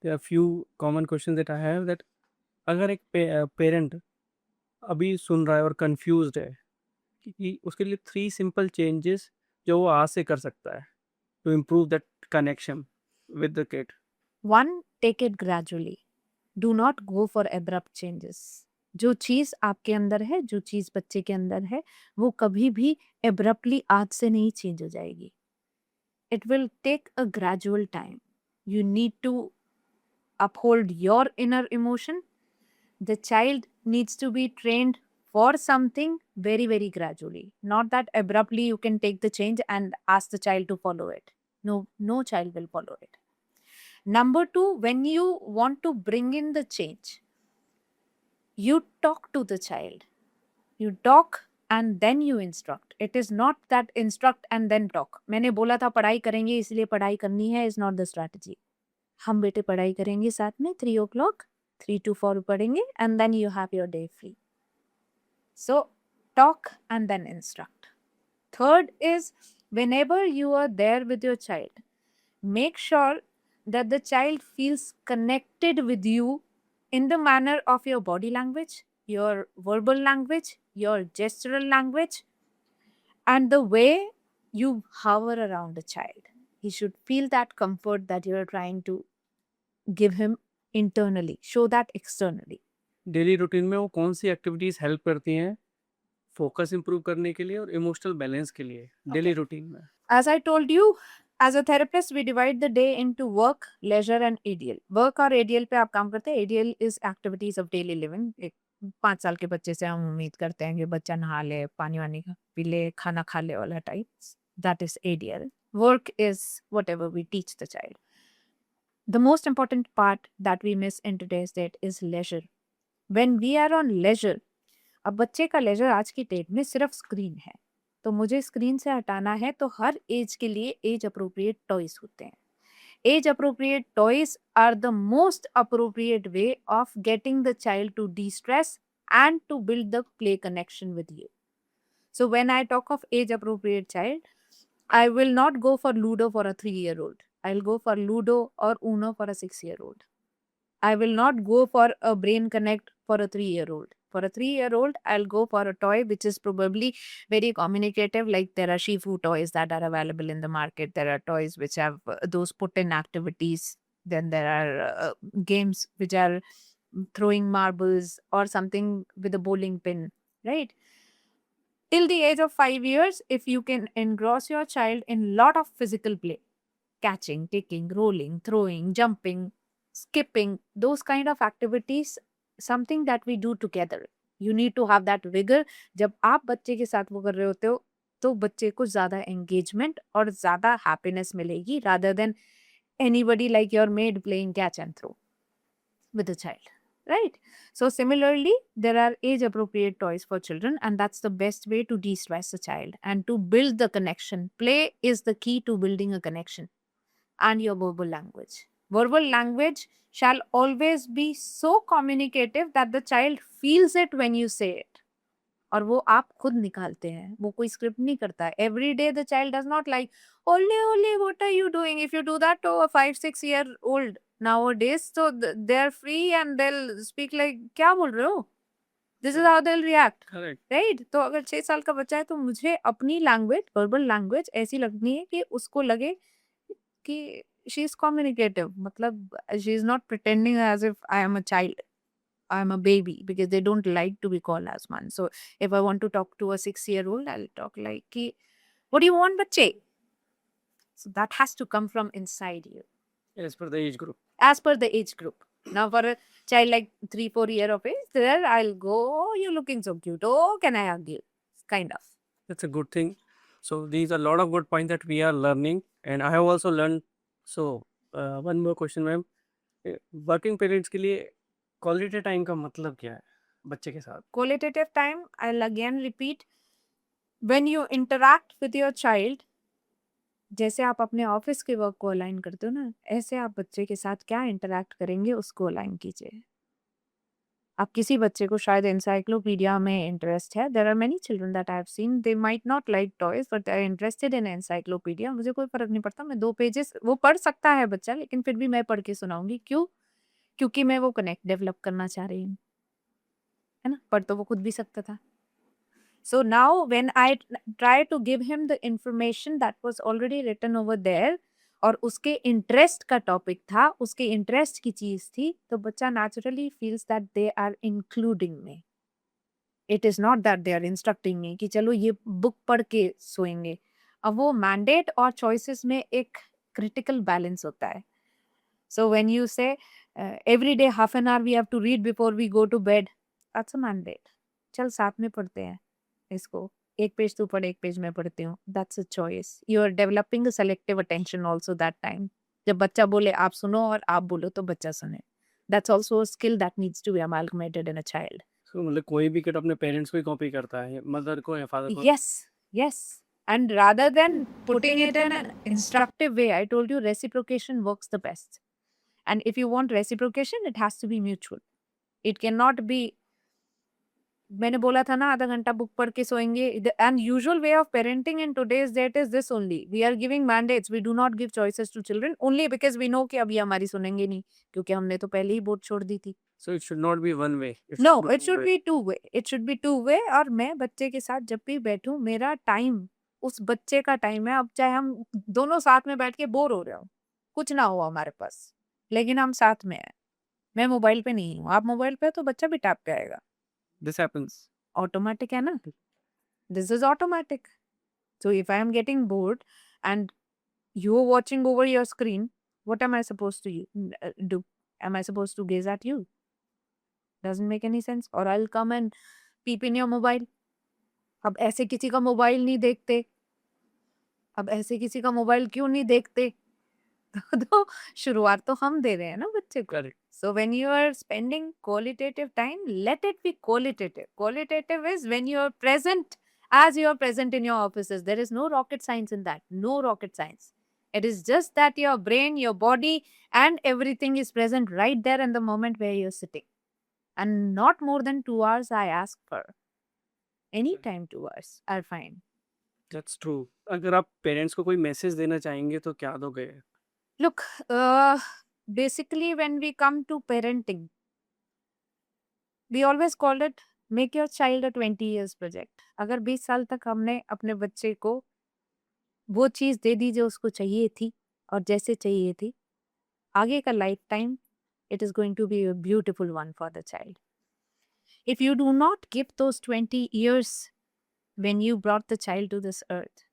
There are few common questions that I have that अगर एक पेरेंट अभी सुन रहा है और कंफ्यूज्ड है कि उसके लिए 3 सिंपल चेंजेस जो वो आज से कर सकता है to improve that connection with the kid. 1. Take it gradually. Do not go for abrupt changes. जो चीज आपके अंदर है, जो चीज बच्चे के अंदर है, वो कभी भी abruptly आज से नहीं चेंज हो जाएगी। It will take a gradual time. You need to uphold your inner emotion. The child needs to be trained for something very, very gradually. Not that abruptly you can take the change and ask the child to follow it. No, no child will follow it. Number 2, when you want to bring in the change, you talk to the child. You talk and then you instruct. It is not that instruct and then talk. मैंने बोला था पढ़ाई करेंगे इसलिए पढ़ाई करनी है is not the strategy. हम बेटे पढ़ाई करेंगे साथ में 3 o'clock, 3 to 4 पढ़ेंगे and then you have your day free. So talk and then instruct. Third is whenever you are there with your child, make sure that the child feels connected with you in the manner of your body language, your verbal language, your gestural language, and the way you hover around the child. He should feel that comfort that you are trying to give him internally. Show that externally. Daily routine में वो कौन सी activities help करती हैं focus improve करने के लिए और emotional balance के लिए डेली रूटीन में? As I told you, as a therapist, we divide the day into work, leisure and ADL. Work और ADL पे आप काम करते हैं. ADL is activities of daily living. एक 5 साल के बच्चे से हम उम्मीद करते हैं कि बच्चा नहा ले, पानी वानी पी ले, खाना खा ले वाला type. That is ADL. Work is whatever we teach the child. The most important part that we miss in today's date is leisure. When we are on leisure, अब बच्चे का लेजर आज की डेट में सिर्फ स्क्रीन है, तो मुझे स्क्रीन से हटाना है, तो हर एज के लिए एज अप्रोप्रिएट टॉयज होते हैं. Age appropriate toys are the most appropriate way of getting the child to de-stress and to build the play connection with you. So when I talk of age appropriate child, I will not go for Ludo for a 3-year-old. I'll go for Ludo or Uno for a 6-year-old. I will not go for a brain connect for a 3-year-old. For a 3-year-old, I'll go for a toy which is probably very communicative, like there are Shifu toys that are available in the market. There are toys which have those put-in activities. Then there are games which are throwing marbles or something with a bowling pin, right? Till the age of 5 years, if you can engross your child in lot of physical play, catching, kicking, rolling, throwing, jumping, skipping, those kind of activities, something that we do together. You need to have that vigor. जब आप बच्चे के साथ वो कर रहे होते हो, तो बच्चे को ज़्यादा engagement और ज़्यादा happiness मिलेगी rather than anybody like your maid playing catch and throw with the child, right? So similarly, there are age appropriate toys for children, and that's the best way to de-stress a child and to build the connection. Play is the key to building a connection. And your verbal language. Verbal language shall always be so communicative that the child feels it when you say it. और वो आप खुद निकालते हैं, वो कोई script नहीं करता है। Every day the child does not like ओले ओले what are you doing, if you do that to a 5-6 year old nowadays, so they are free and they'll speak like क्या बोल रहे हो, this is how they will react, correct. Right? तो अगर 6 साल का बच्चा है तो मुझे अपनी लैंग्वेज, वर्बल लैंग्वेज ऐसी लगनी है कि उसको लगे कि शी इज कम्युनिकेटिव, मतलब she is not pretending as if I am a child, I'm a baby, because they don't like to be called as one. So if I want to talk to a 6-year-old, I'll talk like, "Ki, what do you want, bache?" So that has to come from inside you, As per the age group. as per the age group. Now, for a child like 3-4 year of age, there I'll go, "Oh, you're looking so cute. Oh, can I hug you?" Kind of. That's a good thing. So these are a lot of good points that we are learning, and I have also learned. So one more question, ma'am. Working parents के लिए quality time का मतलब क्या है बच्चे के साथ? Qualitative time, I'll again repeat, when you interact with your child, जैसे आप अपने ऑफिस के वर्क को अलाइन करते हो ना, ऐसे आप बच्चे के साथ क्या इंटरैक्ट करेंगे उसको अलाइन कीजिए। आप किसी बच्चे को शायद एनसाइक्लोपीडिया में इंटरेस्ट है, there are many children that I have seen, they might not like toys but they are interested in encyclopedia. मुझे कोई फर्क नहीं पड़ता, मैं 2 पेजेस वो पढ़ सकता है बच्चा, लेकिन फिर भी मैं पढ़ के सुनाऊंगी। क्यों? क्योंकि मैं वो कनेक्ट डेवलप करना चाह रही हूँ, है ना? पढ़ तो वो खुद भी सकता था। So now when I try to give him the information that was already written over there, और उसके इंटरेस्ट का टॉपिक था, उसके इंटरेस्ट की चीज थी, तो बच्चा naturally feels that they are including me. It is not that they are instructing me कि चलो ये बुक पढ़ के सोएंगे। अब वो मैंडेट और चॉइसेस में एक क्रिटिकल बैलेंस होता है। So when you say every day half an hour we have to read before we go to bed, that's a mandate. चल साथ में पढ़ते हैं इसको, एक पेज तू पढ़, एक पेज मैं पढ़ती हूँ, that's a choice. You are developing selective attention also that time. जब बच्चा बोले आप सुनो और आप बोलो तो बच्चा सुने, that's also a skill that needs to be amalgamated in a child. So मतलब कोई भी किड अपने पेरेंट्स को ही कॉपी करता है, मदर को या फादर को? Yes, yes. And rather than putting it in an instructive way, I told you reciprocation works the best. And if you want reciprocation, it has to be mutual. It cannot be, मैंने बोला था ना आधा घंटा book पढ़ के सोएंगे। And usual way of parenting in today's date is this only, we are giving mandates, we do not give choices to children only because we know कि अब ये हमारी सुनेंगे नहीं, क्योंकि हमने तो पहले ही बोर्ड छोड़ दी थी। So it should not be one way. No, it should be two way, it should be two way. और मैं बच्चे के साथ जब भी बैठूं, मेरा टाइम उस बच्चे का टाइम है। अब चाहे हम दोनों साथ में बैठ के बोर हो रहे हो, कुछ ना हो हमारे पास, लेकिन हम साथ में हैं। मैं मोबाइल पे नहीं हूँ, आप मोबाइल पे हो तो बच्चा भी टैप पे आएगा। This happens. ऑटोमेटिक है ना, this is automatic. So if I am getting bored and you are watching over your screen, what am I supposed to do? Am I supposed to gaze at you? Doesn't make any sense. Or I'll come and peep in your mobile. अब ऐसे किसी का mobile नहीं देखते, अब ऐसे किसी का मोबाइल क्यों नहीं देखते? तो शुरुआत तो हम दे रहे हैं ना बच्चे को। Correct. So when you are spending qualitative time, let it be qualitative. Qualitative is when you are present as you are present in your offices. There is no rocket science in that. No rocket science. It is just that your brain, your body, and everything is present right there in the moment where you're sitting. And not more than 2 hours I ask for. Anytime 2 hours are fine. That's true. अगर आप parents को कोई message देना चाहेंगे तो क्या दोगे? Look, basically when we come to parenting, we always called it make your child a 20 years project. अगर 20 साल तक हमने अपने बच्चे को वो चीज दे दी जो उसको चाहिए थी और जैसे चाहिए थी, आगे का life time it is going to be a beautiful one for the child. If you do not give those 20 years when you brought the child to this earth,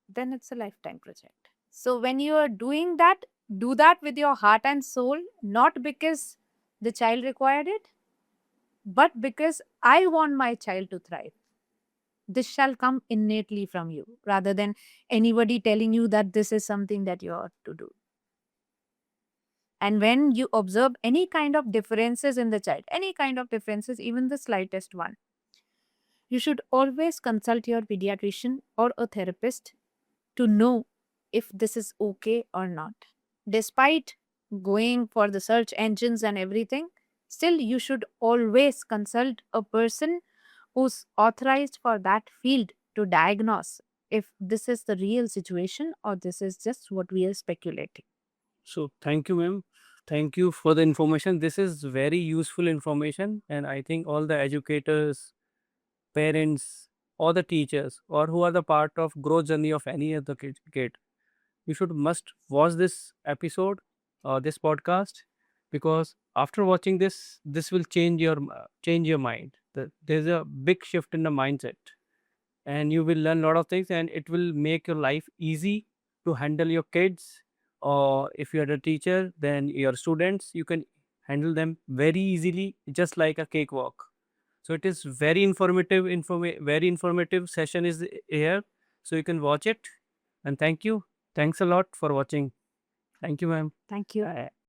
then it's a lifetime project. So when you are doing that, do that with your heart and soul, not because the child required it, but because I want my child to thrive. This shall come innately from you rather than anybody telling you that this is something that you ought to do. And when you observe any kind of differences in the child, any kind of differences, even the slightest one, you should always consult your pediatrician or a therapist to know if this is okay or not. Despite going for the search engines and everything, still you should always consult a person who's authorized for that field to diagnose if this is the real situation or this is just what we are speculating. So thank you, ma'am. Thank you for the information. This is very useful information, and I think all the educators, parents, or the teachers, or who are the part of growth journey of any other kid, you should must watch this episode or this podcast, because after watching this, this will change your mind. There's a big shift in the mindset, and you will learn a lot of things, and it will make your life easy to handle your kids, or if you're a teacher, then your students, you can handle them very easily, just like a cakewalk. So it is very informative session is here, so you can watch it. And thank you. Thanks a lot for watching. Thank you, ma'am. Thank you.